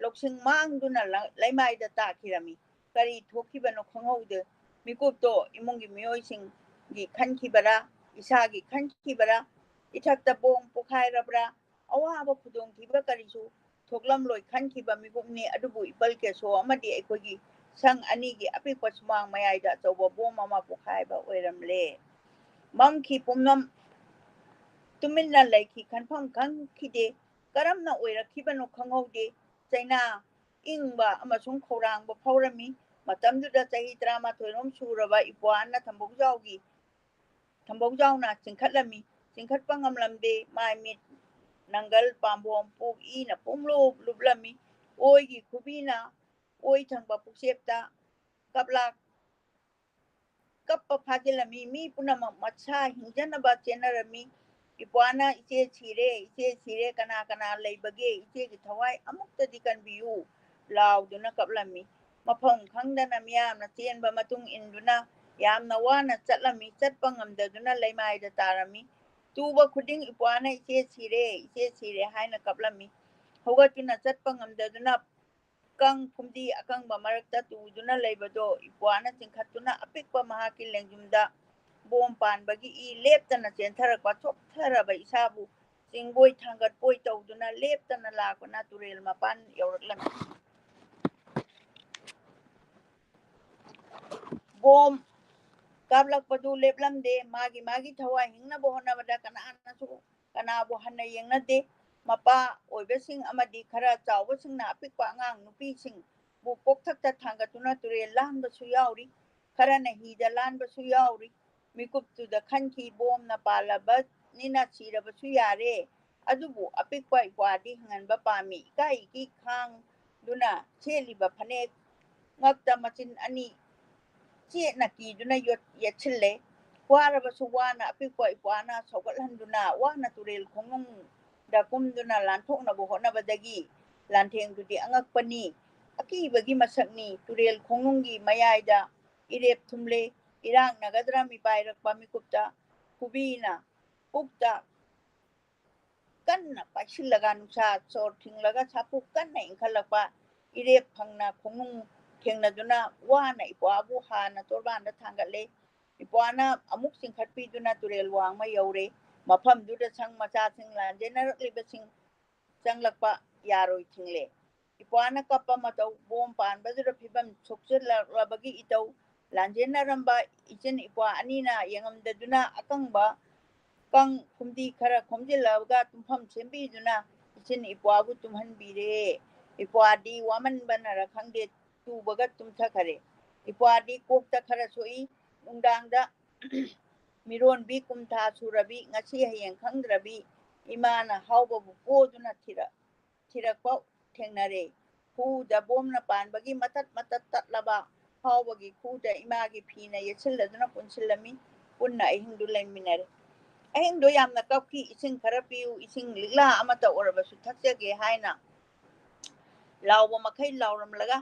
loksing mangduna laimaida takhirami kari thokibano khangowde mikupto imungi miyoising gi khankibara isagi khankibara ithakta bong pokhairabra awaba khudong thiba karisu thoklam loi khankiba mikupni adubu ipal keso amadi ekogi sang anigi apikpa sumang mayaida chawba bom ama pokhaiba oiramle mamki pumnam tuminna laiki khanpham khangkhide karamna oirakhibano khangowde chaina ingba amasung khorangba phawrami matamduda chahi 13 rom suraba ipwana thambojawna chingkhatlami chingkhatpa ngamlamde maimit nangal pambom puk ina pumlo lublami oigi khubina oi thangba puksepta kaplak kappa phajilami mi punama macha hingjanaba chenarami ipwana iche chire kana leibage iche gi thawai amuktadi kanbiyu lauduna kaplami mafam khangdana miyamna chenba matung induna ꯌꯥꯝꯅ ꯋꯥꯅ ꯆꯠꯂꯝꯃꯤ ꯆꯠꯄ ꯉꯝꯗꯗꯨꯅ ꯂꯩꯃꯥꯏꯗ ꯇꯥꯔꯝꯃꯤ ꯇꯨꯕ ꯈꯨꯗꯤꯡ ꯏꯄ꯭ꯋꯥꯅ ꯏꯆꯦ ꯁꯤꯔꯦ ꯍꯥꯏꯅ ꯀꯞꯂꯝꯃꯤ ꯍꯧꯒꯠꯇꯨꯅ ꯆꯠꯄ ꯉꯝꯗꯗꯨꯅ ꯀꯪ ꯐꯨꯝꯗꯤ ꯑꯀꯪꯕ ꯃꯔꯛꯇ ꯇꯨꯗꯨꯅ ꯂꯩꯕꯗꯣ ꯏꯄ꯭ꯋꯥꯅ ꯆꯤꯡꯈꯠꯇꯨꯅ ꯑꯄꯤꯛꯄ ꯃꯍꯥꯛꯀꯤ ꯂꯦꯡꯖꯨꯝꯗ ꯕꯣꯝ ꯄꯥꯟꯕꯒꯤ ꯏ ꯂꯦꯞꯇꯅ ꯆꯦꯟꯊꯔꯛꯄ ꯆꯣꯛꯊꯔꯕ ꯏꯁꯥꯕꯨ ꯆꯤꯡꯕꯣꯏ ꯊꯥꯡꯒꯠꯄꯣꯏ ꯇꯧꯗꯨꯅ ꯂꯦꯞꯇꯅ ꯂꯥꯛꯄꯅ ꯇꯨꯔꯦꯜ ꯃꯄꯥꯟ ꯌꯧꯔꯛꯂꯝꯃꯤ ꯕꯣꯝ ꯀꯥꯞꯂꯛꯄꯗꯨ ꯂꯦꯞꯂꯝꯗꯦ ꯃꯥꯒꯤ ꯊꯋꯥꯏ ꯍꯤꯡꯅꯕ ꯍꯣꯠꯅꯕꯗ ꯀꯅꯥꯅꯁꯨ ꯀꯅꯥꯕꯨ ꯍꯟꯅ ꯌꯦꯡꯅꯗꯦ ꯃꯄꯥ ꯑꯣꯏꯕꯁꯤꯡ ꯑꯃꯗꯤ ꯈꯔ ꯆꯥꯎꯕꯁꯤꯡꯅ ꯑꯄꯤꯛꯄ ꯑꯉꯥꯡ ꯅꯨꯄꯤꯁꯤꯡꯕꯨ ꯀꯣꯛꯊꯛꯇ ꯊꯥꯡꯒꯠꯇꯨꯅ ꯇꯨꯔꯦꯜ ꯂꯥꯟꯕꯁꯨ ꯌꯥꯎꯔꯤ ꯈꯔꯅ ꯍꯤꯗ ꯂꯥꯟꯕꯁꯨ ꯌꯥꯎꯔꯤ ꯃꯤꯀꯨꯞꯇꯨꯗ ꯈꯟꯈꯤ ꯕꯣꯝꯅ ꯄꯥꯜꯂꯕꯅꯤꯅ ꯁꯤꯔꯕꯁꯨ ꯌꯥꯔꯦ ꯑꯗꯨꯕꯨ ꯑꯄꯤꯛꯄ ꯏꯄ꯭ꯋꯥꯗꯤ ꯍꯤꯡꯍꯟꯕ ꯄꯥꯝꯃꯤ ꯏꯀꯥꯏ ꯈꯥꯡꯗꯨꯅ ꯁꯦꯠꯂꯤꯕ ꯐꯅꯦꯛ ꯉꯛꯇ ꯃꯆꯤꯟ ꯑꯅꯤ ꯆꯦꯠꯅ ꯀꯤꯗꯨꯅ ꯌꯦꯠꯁꯤꯜꯂꯦ ꯋꯥꯔꯕꯁꯨ ꯋꯥꯅ ꯑꯄꯤꯛꯄ ꯏꯄ꯭ꯋꯥꯅ ꯁꯧꯒꯠꯍꯟꯗꯨꯅ ꯋꯥꯅ ꯇꯨꯔꯦꯜ ꯈꯣꯡꯅꯨꯡꯗ ꯀꯨꯝꯗꯨꯅ ꯂꯥꯟꯊꯣꯛꯅꯕ ꯍꯣꯠꯅꯕꯗꯒꯤ ꯂꯥꯟꯊꯦꯡꯗꯨꯗꯤ ꯑꯉꯛꯄꯅꯤ ꯑꯀꯤꯕꯒꯤ ꯃꯁꯛꯅꯤ ꯇꯨꯔꯦꯜ ꯈꯣꯡꯅꯨꯡꯒꯤ ꯃꯌꯥꯏꯗ ꯏꯔꯦꯞ ꯊꯨꯝꯂꯦ ꯏꯔꯥꯛꯅꯒꯗ꯭ꯔꯥ ꯃꯤꯄꯥꯏꯔꯛꯄ ꯃꯤꯀꯨꯞꯇ ꯈꯨꯕꯤꯅ ꯄꯨꯛꯇ ꯀꯟꯅ ꯄꯥꯏꯁꯤꯜꯂꯒ ꯅꯨꯡꯁꯥ ꯆꯣꯔ ꯊꯤꯡꯂꯒ ꯁꯥꯄꯨ ꯀꯟꯅ ꯏꯟꯈꯠꯂꯛꯄ ꯏꯔꯦꯞ ꯐꯪꯅ ꯈꯣꯡꯅꯨꯡ ꯊꯦꯡꯅꯗꯨꯅ ꯋꯥꯅ ꯏꯄ꯭ꯋꯥꯕꯨ ꯍꯥꯟꯅ ꯇꯣꯔꯕꯥꯟꯗ ꯊꯥꯡꯒꯠꯂꯦ ꯏꯄ꯭ꯋꯥꯅ ꯑꯃꯨꯛ ꯆꯤꯡꯈꯠꯄꯤꯗꯨꯅ ꯇꯨꯔꯦꯜ ꯋꯥꯡꯃ ꯌꯧꯔꯦ ꯃꯐꯝꯗꯨꯗ ꯁꯪ ꯃꯆꯥꯁꯤꯡ ꯂꯥꯟꯖꯦꯟꯅꯔꯛꯂꯤꯕꯁꯤꯡ ꯆꯪꯂꯛꯄ ꯌꯥꯔꯣꯏ ꯊꯤꯡꯂꯦ ꯏꯄ꯭ꯋꯥꯅ ꯀꯞꯄ ꯃꯇꯧ ꯕꯣꯝ ꯄꯥꯟꯕꯗꯨꯗ ꯐꯤꯕꯝ ꯁꯣꯛꯆꯤꯜꯂꯛꯂꯕꯒꯤ ꯏꯇꯧ ꯂꯥꯟꯖꯦꯟꯅꯔꯝꯕ ꯏꯆꯤꯟ ꯏꯄ꯭ꯋꯥ ꯑꯅꯤꯅ ꯌꯦꯡꯉꯝꯗꯗꯨꯅ ꯑꯀꯪꯕ ꯀꯪ ꯐꯨꯝꯗꯤ ꯈꯔ ꯈꯣꯝꯖꯤꯜꯂꯒ ꯇꯨꯝꯐꯝ ꯁꯦꯝꯕꯤꯗꯨꯅ ꯏꯆꯤꯟ ꯏꯄ꯭ꯋꯥꯕꯨ ꯇꯨꯝꯍꯟꯕꯤꯔꯦ ꯏꯄ꯭ꯋꯥꯗꯤ ꯋꯥꯃꯟꯕꯅꯔ ꯈꯪꯗꯦ ꯇꯨꯕꯒ ꯇꯨꯝꯊꯈꯔꯦ ꯏꯄ꯭ꯋꯥꯗꯤ ꯀꯣꯛꯇ ꯈꯔ ꯁꯣꯛꯏ ꯅꯨꯡꯗꯥꯡꯗ ꯃꯤꯔꯣꯟꯕꯤ ꯀꯨꯝꯊꯥ ꯁꯨꯔꯕꯤ ꯉꯁꯤ ꯍꯌꯦꯡ ꯈꯪꯗ꯭ꯔꯕꯤ ꯏꯃꯥꯅ ꯍꯥꯎꯕꯕꯨ ꯄꯣꯗꯨꯅ ꯊꯤꯔꯛꯄ ꯊꯦꯡꯅꯔꯦ ꯈꯨꯎꯗ ꯕꯣꯝꯅ ꯄꯥꯟꯕꯒꯤ ꯃꯇꯠ ꯇꯠꯂꯕ ꯍꯥꯎꯕꯒꯤ ꯈꯨꯎꯗ ꯏꯃꯥꯒꯤ ꯐꯤꯅ ꯌꯦꯠꯁꯤꯜꯂꯗꯨꯅ ꯄꯨꯟꯁꯤꯜꯂꯝꯃꯤ ꯄꯨꯟꯅ ꯑꯍꯤꯡꯗꯨ ꯂꯩꯃꯤꯟꯅꯔꯦ ꯑꯍꯤꯡꯗꯣ ꯌꯥꯝꯅ ꯀꯞꯈꯤ ꯏꯁꯤꯡ ꯈꯔ ꯄꯤꯌꯨ ꯏꯁꯤꯡ ꯂꯤꯛꯂꯥ ꯑꯃꯠꯇ ꯑꯣꯏꯔꯕꯁꯨ ꯊꯛꯆꯒꯦ ꯍꯥꯏꯅ ꯂꯥꯎꯕ ꯃꯈꯩ ꯂꯥꯎꯔꯝꯂꯒ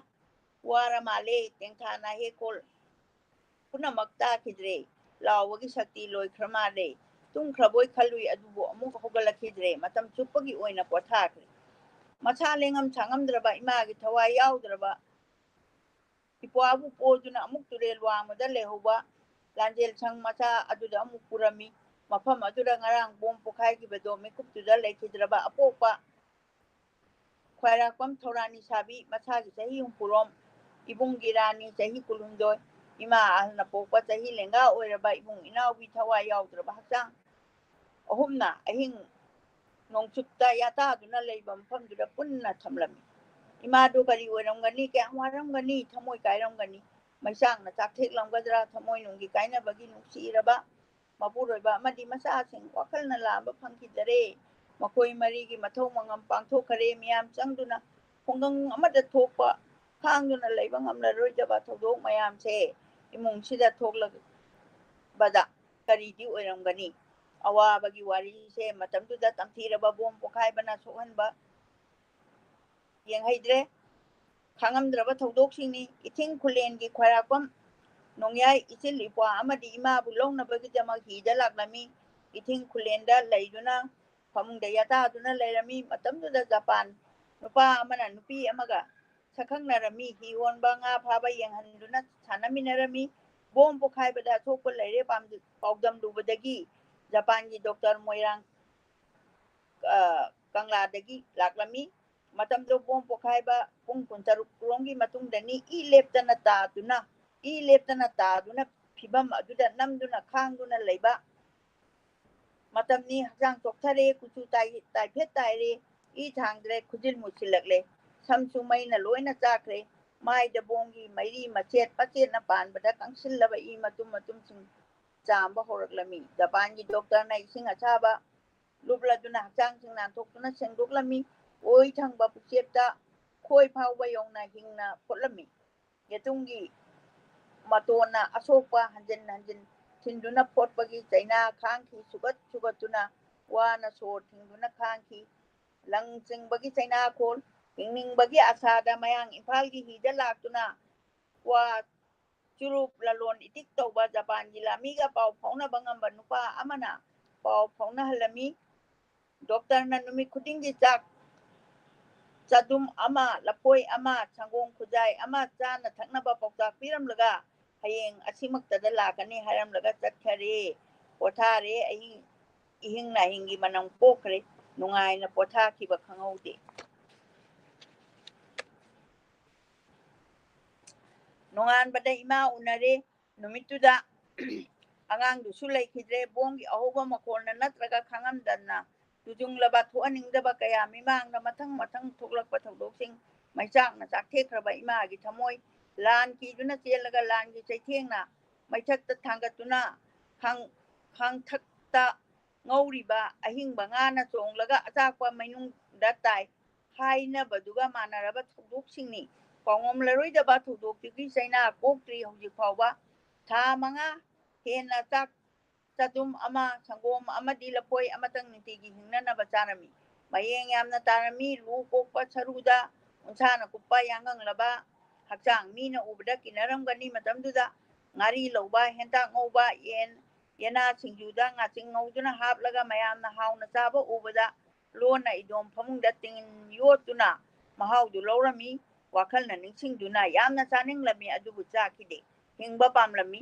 ꯋꯥꯔ ꯃꯥꯜꯂꯦ ꯇꯦꯡꯊꯥ ꯅꯥꯍꯦꯛꯀꯣꯜ ꯄꯨꯝꯅꯃꯛ ꯇꯥꯈꯤꯗ꯭ꯔꯦ ꯂꯥꯎꯕꯒꯤ ꯁꯛꯇꯤ ꯂꯣꯏꯈ꯭ꯔ ꯃꯥꯜꯂꯦ ꯇꯨꯝꯈ꯭ꯔꯕꯣꯏ ꯈꯜꯂꯨꯏ ꯑꯗꯨꯕꯨ ꯑꯃꯨꯛ ꯍꯧꯒꯠꯂꯛꯈꯤꯗ꯭ꯔꯦ ꯃꯇꯝ ꯆꯨꯞꯄꯒꯤ ꯑꯣꯏꯅ ꯄꯣꯊꯥꯈ꯭ꯔꯦ ꯃꯁꯥ ꯂꯦꯡꯉꯝ ꯁꯥꯉꯝꯗ꯭ꯔꯕ ꯏꯃꯥꯒꯤ ꯊꯋꯥꯏ ꯌꯥꯎꯗ꯭ꯔꯕ ꯏꯄ꯭ꯋꯥꯕꯨ ꯄꯣꯗꯨꯅ ꯑꯃꯨꯛ ꯇꯨꯔꯦꯜ ꯋꯥꯡꯃꯗ ꯂꯩꯍꯧꯕ ꯂꯥꯟꯖꯦꯜ ꯁꯪ ꯃꯆꯥ ꯑꯗꯨꯗ ꯑꯃꯨꯛ ꯄꯨꯔꯝꯃꯤ ꯃꯐꯝ ꯑꯗꯨꯗ ꯉꯔꯥꯡ ꯕꯣꯝ ꯄꯣꯈꯥꯏꯈꯤꯕꯗꯣ ꯃꯤꯀꯨꯞꯇꯨꯗ ꯂꯩꯈꯤꯗ꯭ꯔꯕ ꯑꯄꯣꯛꯄ ꯈ꯭ꯋꯥꯏꯔꯥꯛꯄꯝ ꯊꯧꯔꯥꯅꯤ ꯁꯥꯕꯤ ꯃꯁꯥꯒꯤ ꯆꯍꯤ 60 ꯏꯕꯨꯡꯒꯤ ꯔꯥꯅꯤ ꯆꯍꯤ 12 ꯏꯃꯥ ꯑꯍꯜꯅ ꯄꯣꯛꯄ ꯆꯍꯤ ꯂꯦꯡꯒꯥ ꯑꯣꯏꯔꯕ ꯏꯕꯨꯡ ꯏꯅꯥꯎꯒꯤ ꯊꯋꯥꯏ ꯌꯥꯎꯗ꯭ꯔꯕ ꯍꯛꯆꯥꯡ ꯑꯍꯨꯝꯅ ꯑꯍꯤꯡ ꯅꯣꯡꯆꯨꯞꯇ ꯌꯥꯇꯥꯗꯨꯅ ꯂꯩꯕ ꯃꯐꯝꯗꯨꯗ ꯄꯨꯟꯅ ꯊꯝꯂꯝꯃꯤ ꯏꯃꯥꯗꯨ ꯀꯔꯤ ꯑꯣꯏꯔꯝꯒꯅꯤ ꯀꯌꯥꯝ ꯋꯥꯔꯝꯒꯅꯤ ꯊꯃꯣꯏ ꯀꯥꯏꯔꯝꯒꯅꯤ ꯃꯩꯆꯥꯛꯅ ꯆꯥꯛꯊꯦꯛꯂꯝꯒꯗ꯭ꯔꯥ ꯊꯃꯣꯏ ꯅꯨꯡꯒꯤ ꯀꯥꯏꯅꯕꯒꯤ ꯅꯨꯡꯁꯤꯔꯕ ꯃꯄꯨꯔꯣꯏꯕ ꯑꯃꯗꯤ ꯃꯆꯥꯁꯤꯡ ꯋꯥꯈꯜꯅ ꯂꯥꯝꯕ ꯐꯪꯈꯤꯗꯔꯦ ꯃꯈꯣꯏ ꯃꯔꯤꯒꯤ ꯃꯊꯧ ꯃꯉꯝ ꯄꯥꯡꯊꯣꯛꯈꯔꯦ ꯃꯤꯌꯥꯝ ꯆꯪꯗꯨꯅ ꯈꯨꯡꯒꯪ ꯑꯃꯗ ꯊꯣꯛꯄ ꯈꯥꯡꯗꯨꯅ ꯂꯩꯕ ꯉꯝꯂꯔꯣꯏꯗꯕ ꯊꯧꯗꯣꯛ ꯃꯌꯥꯝꯁꯦ ꯏꯃꯨꯡꯁꯤꯗ ꯊꯣꯛꯂꯕꯗ ꯀꯔꯤꯗꯤ ꯑꯣꯏꯔꯝꯒꯅꯤ ꯑꯋꯥꯕꯒꯤ ꯋꯥꯔꯤꯁꯦ ꯃꯇꯝꯗꯨꯗ ꯇꯝꯊꯤꯔꯕ ꯕꯣꯝ ꯄꯣꯈꯥꯏꯕꯅ ꯁꯣꯛꯍꯟꯕ ꯌꯦꯡꯍꯩꯗ꯭ꯔꯦ ꯈꯥꯡꯉꯝꯗ꯭ꯔꯕ ꯊꯧꯗꯣꯛꯁꯤꯡꯅꯤ ꯏꯊꯤꯡ ꯈꯨꯂꯦꯟꯒꯤ ꯈ꯭ꯋꯥꯏꯔꯥꯛꯄꯝ ꯅꯣꯡꯌꯥꯏ ꯏꯆꯤꯜ ꯏꯄ꯭ꯋꯥ ꯑꯃꯗꯤ ꯏꯃꯥꯕꯨ ꯂꯧꯅꯕꯒꯤꯗꯃꯛ ꯍꯤꯗ ꯂꯥꯛꯂꯝꯃꯤ ꯏꯊꯤꯡ ꯈꯨꯂꯦꯟꯗ ꯂꯩꯗꯨꯅ ꯐꯃꯨꯡꯗ ꯌꯥꯇꯥꯗꯨꯅ ꯂꯩꯔꯝꯃꯤ ꯃꯇꯝꯗꯨꯗ ꯖꯄꯥꯟ ꯅꯨꯄꯥ ꯑꯃꯅ ꯅꯨꯄꯤ ꯑꯃꯒ ꯁꯛꯈꯪꯅꯔꯝꯃꯤ ꯍꯤ ꯍꯣꯟꯕ ꯉꯥ ꯐꯥꯕ ꯌꯦꯡꯍꯟꯗꯨꯅ ꯁꯥꯟꯅꯃꯤꯟꯅꯔꯝꯃꯤ ꯕꯣꯝ ꯄꯣꯈꯥꯏꯕꯗ ꯑꯁꯣꯛꯄ ꯂꯩꯔꯦ ꯄꯥꯎꯗꯝꯂꯨꯕꯗꯒꯤ ꯖꯄꯥꯟꯒꯤ ꯗꯣꯛꯇꯔ ꯃꯣꯏꯔꯥꯡ ꯀꯪꯂꯥꯗꯒꯤ ꯂꯥꯛꯂꯝꯃꯤ ꯃꯇꯝꯗꯣ ꯕꯣꯝ ꯄꯣꯈꯥꯏꯕ ꯄꯨꯡ 16 ꯃꯇꯨꯡꯗꯅꯤ ꯏ ꯂꯦꯞꯇꯅ ꯇꯥꯗꯨꯅ ꯐꯤꯕꯝ ꯑꯗꯨꯗ ꯅꯝꯗꯨꯅ ꯈꯥꯡꯗꯨꯅ ꯂꯩꯕ ꯃꯇꯝꯅꯤ ꯍꯛꯆꯥꯡ ꯆꯣꯛꯊꯔꯦ ꯀꯨꯆꯨ ꯇꯥꯏꯐꯦꯠ ꯇꯥꯏꯔꯦ ꯏ ꯊꯥꯡꯗ꯭ꯔꯦ ꯈꯨꯖꯤꯟ ꯃꯨꯁꯤꯜꯂꯛꯂꯦ ꯁꯝꯁꯨ ꯃꯩꯅ ꯂꯣꯏꯅ ꯆꯥꯈ꯭ꯔꯦ ꯃꯥꯏꯗ ꯕꯣꯝꯒꯤ ꯃꯩꯔꯤ ꯃꯆꯦꯠ ꯄꯆꯦꯠꯅ ꯄꯥꯟꯕꯗ ꯀꯪꯁꯤꯜꯂꯕ ꯏ ꯃꯇꯨꯝꯁꯤꯡ ꯆꯥꯝꯕ ꯍꯧꯔꯛꯂꯝꯃꯤ ꯖꯄꯥꯟꯒꯤ ꯗꯣꯛꯇꯔꯅ ꯏꯁꯤꯡ ꯑꯁꯥꯕ ꯂꯨꯞꯂꯗꯨꯅ ꯍꯛꯆꯥꯡꯁꯤꯡ ꯅꯥꯟꯊꯣꯛꯇꯨꯅ ꯁꯦꯡꯗꯣꯛꯂꯝꯃꯤ ꯑꯣꯏ ꯊꯪꯕ ꯄꯨꯛꯆꯦꯞꯇ ꯈꯣꯏ ꯐꯥꯎꯕ ꯌꯧꯅ ꯍꯤꯡꯅ ꯐꯨꯠꯂꯝꯃꯤ ꯌꯦꯇꯨꯝꯒꯤ ꯃꯇꯣꯟꯅ ꯑꯁꯣꯛꯄ ꯍꯟꯖꯤꯟ ꯍꯟꯖꯤꯟ ꯊꯤꯟꯗꯨꯅ ꯐꯣꯠꯄꯒꯤ ꯆꯩꯅꯥ ꯈꯥꯡꯈꯤ ꯁꯨꯒꯠꯇꯨꯅ ꯋꯥꯅ ꯁꯣꯔ ꯊꯤꯡꯗꯨꯅ ꯈꯥꯡꯈꯤ ꯂꯪ ꯆꯤꯡꯕꯒꯤ ꯆꯩꯅꯥꯈꯣꯜ ꯍꯤꯡꯅꯤꯡꯕꯒꯤ ꯑꯁꯥꯗ ꯃꯌꯥꯡ ꯏꯝꯐꯥꯜꯒꯤ ꯍꯤꯗ ꯂꯥꯛꯇꯨꯅ ꯋꯥ ꯆꯨꯔꯨꯞ ꯂꯂꯣꯟ ꯏꯇꯤꯛ ꯇꯧꯕ ꯖꯄꯥꯟꯒꯤ ꯂꯥꯟꯃꯤꯒ ꯄꯥꯎ ꯐꯥꯎꯅꯕ ꯉꯝꯕ ꯅꯨꯄꯥ ꯑꯃꯅ ꯄꯥꯎ ꯐꯥꯎꯅꯍꯜꯂꯝꯃꯤ ꯗꯣꯛꯇꯔꯅ ꯅꯨꯃꯤꯠ ꯈꯨꯗꯤꯡꯒꯤ ꯆꯥꯛ ꯆꯗꯨꯝ ꯑꯃ ꯂꯐꯣꯏ ꯑꯃ ꯁꯪꯒꯣꯝ ꯈꯨꯖꯥꯏ ꯑꯃ ꯆꯥꯅ ꯊꯛꯅꯕ ꯄꯥꯎꯇꯥꯛ ꯄꯤꯔꯝꯂꯒ ꯍꯌꯦꯡ ꯑꯁꯤꯃꯛꯇꯗ ꯂꯥꯛꯀꯅꯤ ꯍꯥꯏꯔꯝꯂꯒ ꯆꯠꯈꯔꯦ ꯄꯣꯊꯥꯔꯦꯏꯍꯤꯡ ꯅꯥꯍꯤꯡꯒꯤ ꯃꯅꯝ ꯄꯣꯛꯈ꯭ꯔꯦ ꯅꯨꯡꯉꯥꯏꯅ ꯄꯣꯊꯥꯈꯤꯕ ꯈꯪꯍꯧꯗꯦ ꯅꯣꯡꯉꯥꯟꯕꯗ ꯏꯃꯥ ꯎꯅꯔꯦ ꯅꯨꯃꯤꯠꯇꯨꯗ ꯑꯉꯥꯡꯗꯨꯁꯨ ꯂꯩꯈꯤꯗ꯭ꯔꯦ ꯕꯣꯝꯒꯤ ꯑꯍꯧꯕ ꯃꯈꯣꯟꯅ ꯅꯠꯇ꯭ꯔꯒ ꯈꯪꯍꯟꯗꯅ ꯇꯨꯖꯨꯡꯂꯕ ꯊꯣꯛꯍꯟꯅꯤꯡꯗꯕ ꯀꯌꯥ ꯃꯤꯃꯥꯡꯗ ꯃꯊꯪ ꯊꯣꯛꯂꯛꯄ ꯊꯧꯗꯣꯛꯁꯤꯡ ꯃꯩꯆꯥꯛꯅ ꯆꯥꯛꯊꯦꯛꯈ꯭ꯔꯕ ꯏꯃꯥꯒꯤ ꯊꯃꯣꯏ ꯂꯥꯟ ꯀꯤꯗꯨꯅ ꯆꯦꯜꯂꯒ ꯂꯥꯟꯒꯤ ꯆꯩꯊꯦꯡꯅ ꯃꯩꯊꯛꯇ ꯊꯥꯡꯒꯠꯇꯨꯅ ꯈꯥꯡꯊꯛꯇ ꯉꯧꯔꯤꯕ ꯑꯍꯤꯡꯕ ꯉꯥꯅ ꯆꯣꯡꯂꯒ ꯑꯆꯥꯛꯄ ꯃꯩꯅꯨꯡꯗ ꯇꯥꯏ ꯍꯥꯏꯅꯕꯗꯨꯒ ꯃꯥꯟꯅꯔꯕ ꯊꯧꯗꯣꯛꯁꯤꯡꯅꯤ ꯄꯥꯎꯉꯝꯂꯔꯣꯏꯗꯕ ꯊꯧꯗꯣꯛꯇꯨꯒꯤ ꯆꯩꯅꯥ ꯀꯣꯛꯇ꯭ꯔꯤ ꯍꯧꯖꯤꯛ ꯐꯥꯎꯕ ꯊꯥ 5 ꯍꯦꯟꯅ ꯆꯥꯛ ꯆꯗꯨꯝ ꯑꯃ ꯁꯪꯒꯣꯝ ꯑꯃꯗꯤ ꯂꯐꯣꯏ ꯑꯃꯇꯪ ꯅꯨꯡꯇꯤꯒꯤ ꯍꯤꯡꯅꯅꯕ ꯆꯥꯔꯝꯃꯤ ꯃꯌꯦꯡ ꯌꯥꯝꯅ ꯇꯥꯔꯝꯃꯤ ꯂꯨ ꯀꯣꯛꯄ ꯁꯔꯨꯗ ꯎꯟꯁꯥꯅ ꯀꯨꯞꯄ ꯌꯥꯡꯉꯪꯂꯕ ꯍꯛꯆꯥꯡ ꯃꯤꯅ ꯎꯕꯗ ꯀꯤꯅꯔꯝꯒꯅꯤ ꯃꯇꯝꯗꯨꯗ ꯉꯥꯔꯤ ꯂꯧꯕ ꯍꯦꯟꯇꯥꯛ ꯉꯧꯕ ꯌꯦꯅꯥ ꯁꯤꯡꯖꯨꯗ ꯉꯥꯆꯤꯡ ꯉꯧꯗꯨꯅ ꯍꯥꯞꯂꯒ ꯃꯌꯥꯝꯅ ꯍꯥꯎꯅ ꯆꯥꯕ ꯎꯕꯗ ꯂꯣꯟꯅ ꯏꯗꯣꯝ ꯐꯃꯨꯡꯗ ꯇꯤꯡ ꯌꯣꯠꯇꯨꯅ ꯃꯍꯥꯎꯗꯨ ꯂꯧꯔꯝꯃꯤ ꯋꯥꯈꯜꯅ ꯅꯤꯡꯁꯤꯡꯗꯨꯅ ꯌꯥꯝꯅ ꯆꯥꯅꯤꯡꯂꯝꯃꯤ ꯑꯗꯨꯕꯨ ꯆꯥꯈꯤꯗꯦ ꯍꯤꯡꯕ ꯄꯥꯝꯂꯝꯃꯤ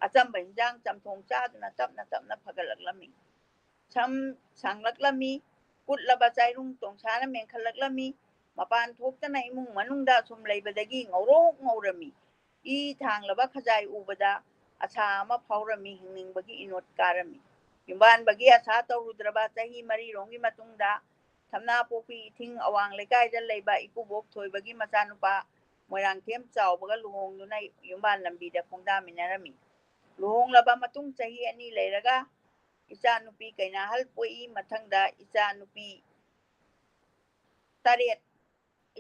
ꯑꯆꯝꯕ ꯍꯤꯟꯖꯥꯡ ꯆꯝꯊꯣꯡ ꯆꯥꯗꯨꯅ ꯇꯞꯅ ꯐꯒꯠꯂꯛꯂꯝꯃꯤ ꯁꯝ ꯁꯥꯡꯂꯛꯂꯝꯃꯤ ꯀꯨꯠꯂꯕ ꯆꯥꯏꯔꯨꯡ ꯇꯣꯡꯁꯥꯅ ꯃꯦꯟꯈꯠꯂꯛꯂꯝꯃꯤ ꯃꯄꯥꯟ ꯊꯣꯛꯇꯅ ꯏꯃꯨꯡ ꯃꯅꯨꯡꯗ ꯁꯨꯝ ꯂꯩꯕꯗꯒꯤ ꯉꯧꯔꯣꯛ ꯉꯧꯔꯝꯃꯤ ꯏ ꯊꯥꯡꯂꯕ ꯈꯖꯥꯏ ꯎꯕꯗ ꯑꯁꯥ ꯑꯃ ꯐꯥꯎꯔꯝꯃꯤ ꯍꯤꯡꯅꯤꯡꯕꯒꯤ ꯏꯅꯣꯠ ꯀꯥꯔꯝꯃꯤ ꯌꯨꯝꯕꯥꯟꯕꯒꯤ ꯑꯁꯥ ꯇꯧꯔꯨꯗ꯭ꯔꯕ ꯆꯍꯤ 4ꯔꯣꯝꯒꯤ ꯃꯇꯨꯡꯗ ꯊꯝꯅꯥꯄꯣꯛꯄꯤ ꯏꯊꯤꯡ ꯑꯋꯥꯡ ꯂꯩꯀꯥꯏꯗ ꯂꯩꯕ ꯏꯀꯨꯕꯣꯛ ꯊꯣꯏꯕꯒꯤ ꯃꯆꯥꯅꯨꯄꯥ ꯃꯣꯏꯔꯥꯡꯊꯦꯝ ꯆꯥꯎꯕꯒ ꯂꯨꯍꯣꯡꯗꯨꯅ ꯌꯨꯝꯕꯥꯟ ꯂꯝꯕꯤꯗ ꯈꯣꯡꯗꯥꯃꯤꯟꯅꯔꯝꯃꯤ ꯂꯨꯍꯣꯡꯂꯕ ꯃꯇꯨꯡ ꯆꯍꯤ 2 ꯂꯩꯔꯒ ꯏꯆꯥꯅꯨꯄꯤ ꯀꯩꯅꯥꯍꯜ ꯄꯣꯛꯏ ꯃꯊꯪꯗ ꯏꯆꯥꯅꯨꯄꯤ 7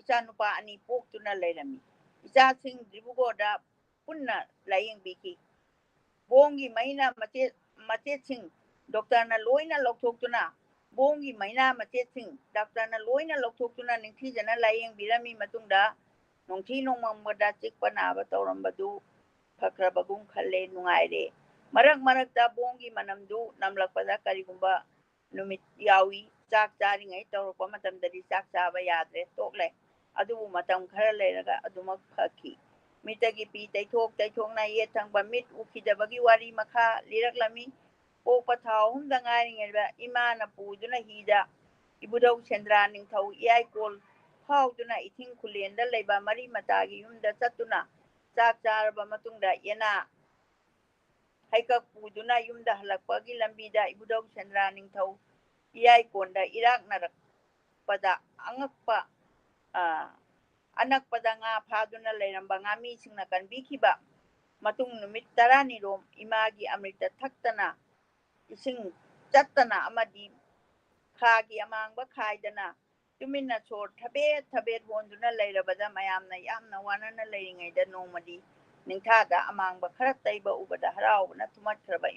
ꯏꯆꯥꯅꯨꯄꯥ 2 ꯄꯣꯛꯇꯨꯅ ꯂꯩꯔꯝꯃꯤ ꯏꯆꯥꯁꯤꯡ ꯗꯤꯕ꯭ꯔꯨꯒꯔꯗ ꯄꯨꯟꯅ ꯂꯥꯌꯦꯡꯕꯤꯈꯤ ꯕꯣꯝꯒꯤ ꯃꯩꯅ ꯃꯆꯦꯠꯁꯤꯡ ꯗꯣꯛꯇꯔꯅ ꯂꯣꯏꯅ ꯂꯧꯊꯣꯛꯇꯨꯅ ꯅꯤꯡꯊꯤꯖꯅ ꯂꯥꯌꯦꯡꯕꯤꯔꯝꯃꯤ ꯃꯇꯨꯡꯗ ꯅꯣꯡꯊꯤ ꯅꯣꯡꯃꯪꯕꯗ ꯆꯤꯛꯄ ꯅꯥꯕ ꯇꯧꯔꯝꯕꯗꯨ ꯐꯈ꯭ꯔꯕꯒꯨꯝ ꯈꯜꯂꯦ ꯅꯨꯡꯉꯥꯏꯔꯦ ꯃꯔꯛꯇ ꯕꯣꯝꯒꯤ ꯃꯅꯝꯗꯨ ꯅꯝꯂꯛꯄꯗ ꯀꯔꯤꯒꯨꯝꯕ ꯅꯨꯃꯤꯠ ꯌꯥꯎꯏ ꯆꯥꯛ ꯆꯥꯔꯤꯉꯩ ꯇꯧꯔꯛꯄ ꯃꯇꯝꯗꯗꯤ ꯆꯥꯛ ꯆꯥꯕ ꯌꯥꯗ꯭ꯔꯦ ꯇꯣꯛꯂꯦ ꯑꯗꯨꯕꯨ ꯃꯇꯝ ꯈꯔ ꯂꯩꯔꯒ ꯑꯗꯨꯃꯛ ꯐꯈꯤ ꯃꯤꯠꯇꯒꯤ ꯄꯤ ꯇꯩꯊꯣꯛꯅ ꯌꯦꯠ ꯊꯪꯕ ꯃꯤꯠ ꯎꯈꯤꯗꯕꯒꯤ ꯋꯥꯔꯤ ꯃꯈꯥ ꯂꯤꯔꯛꯂꯝꯃꯤ ꯄꯣꯛꯄ ꯊꯥ 3ꯗ ꯉꯥꯏꯔꯤꯉꯩꯗ ꯏꯃꯥꯅ ꯄꯨꯗꯨꯅ ꯍꯤꯗ ꯏꯕꯨꯙꯧ ꯁꯦꯟꯗ꯭ꯔꯥ ꯅꯤꯡꯊꯧ ꯏꯌꯥꯏꯀꯣꯜ ꯐꯥꯎꯗꯨꯅ ꯏꯊꯤꯡ ꯈꯨꯂꯦꯟꯗ ꯂꯩꯕ ꯃꯔꯤ ꯃꯇꯥꯒꯤ ꯌꯨꯝꯗ ꯆꯠꯇꯨꯅ ꯆꯥꯛ ꯆꯥꯔꯕ ꯃꯇꯨꯡꯗ ꯌꯦꯅꯥ ꯍꯩꯀꯛ ꯄꯨꯗꯨꯅ ꯌꯨꯝꯗ ꯍꯜꯂꯛꯄꯒꯤ ꯂꯝꯕꯤꯗ ꯏꯕꯨꯙꯧ ꯁꯦꯟꯗ꯭ꯔꯥ ꯅꯤꯡꯊꯧ ꯏꯌꯥꯏꯀꯣꯟꯗ ꯏꯔꯥꯛꯅꯔꯛꯄꯗ ꯑꯅꯛꯄꯗ ꯉꯥ ꯐꯥꯗꯨꯅ ꯂꯩꯔꯝꯕ ꯉꯥꯃꯤꯁꯤꯡꯅ ꯀꯟꯕꯤꯈꯤꯕ ꯃꯇꯨꯡ ꯅꯨꯃꯤꯠ 12ꯔꯣꯝ ꯏꯃꯥꯒꯤ ꯑꯃ꯭ꯔꯤꯇ ꯊꯛꯇꯅ ꯏꯁꯤꯡ ꯆꯠꯇꯅ ꯑꯃꯗꯤ ꯈꯥꯒꯤ ꯑꯃꯥꯡꯕ ꯈꯥꯏꯗꯅ ꯇꯨꯃꯤꯟꯅ ꯁꯣꯔ ꯊꯕꯦꯠ ꯍꯣꯟꯗꯨꯅ ꯂꯩꯔꯕꯗ ꯃꯌꯥꯝꯅ ꯌꯥꯝꯅ ꯋꯥꯅꯅ ꯂꯩꯔꯤꯉꯩꯗ ꯅꯣꯡꯃꯗꯤ ꯅꯤꯡꯊꯥꯗ ꯑꯃꯥꯡꯕ ꯈꯔ ꯇꯩꯕ ꯎꯕꯗ ꯍꯔꯥꯎꯕꯅ ꯊꯨꯝꯃꯠꯈ꯭ꯔꯕ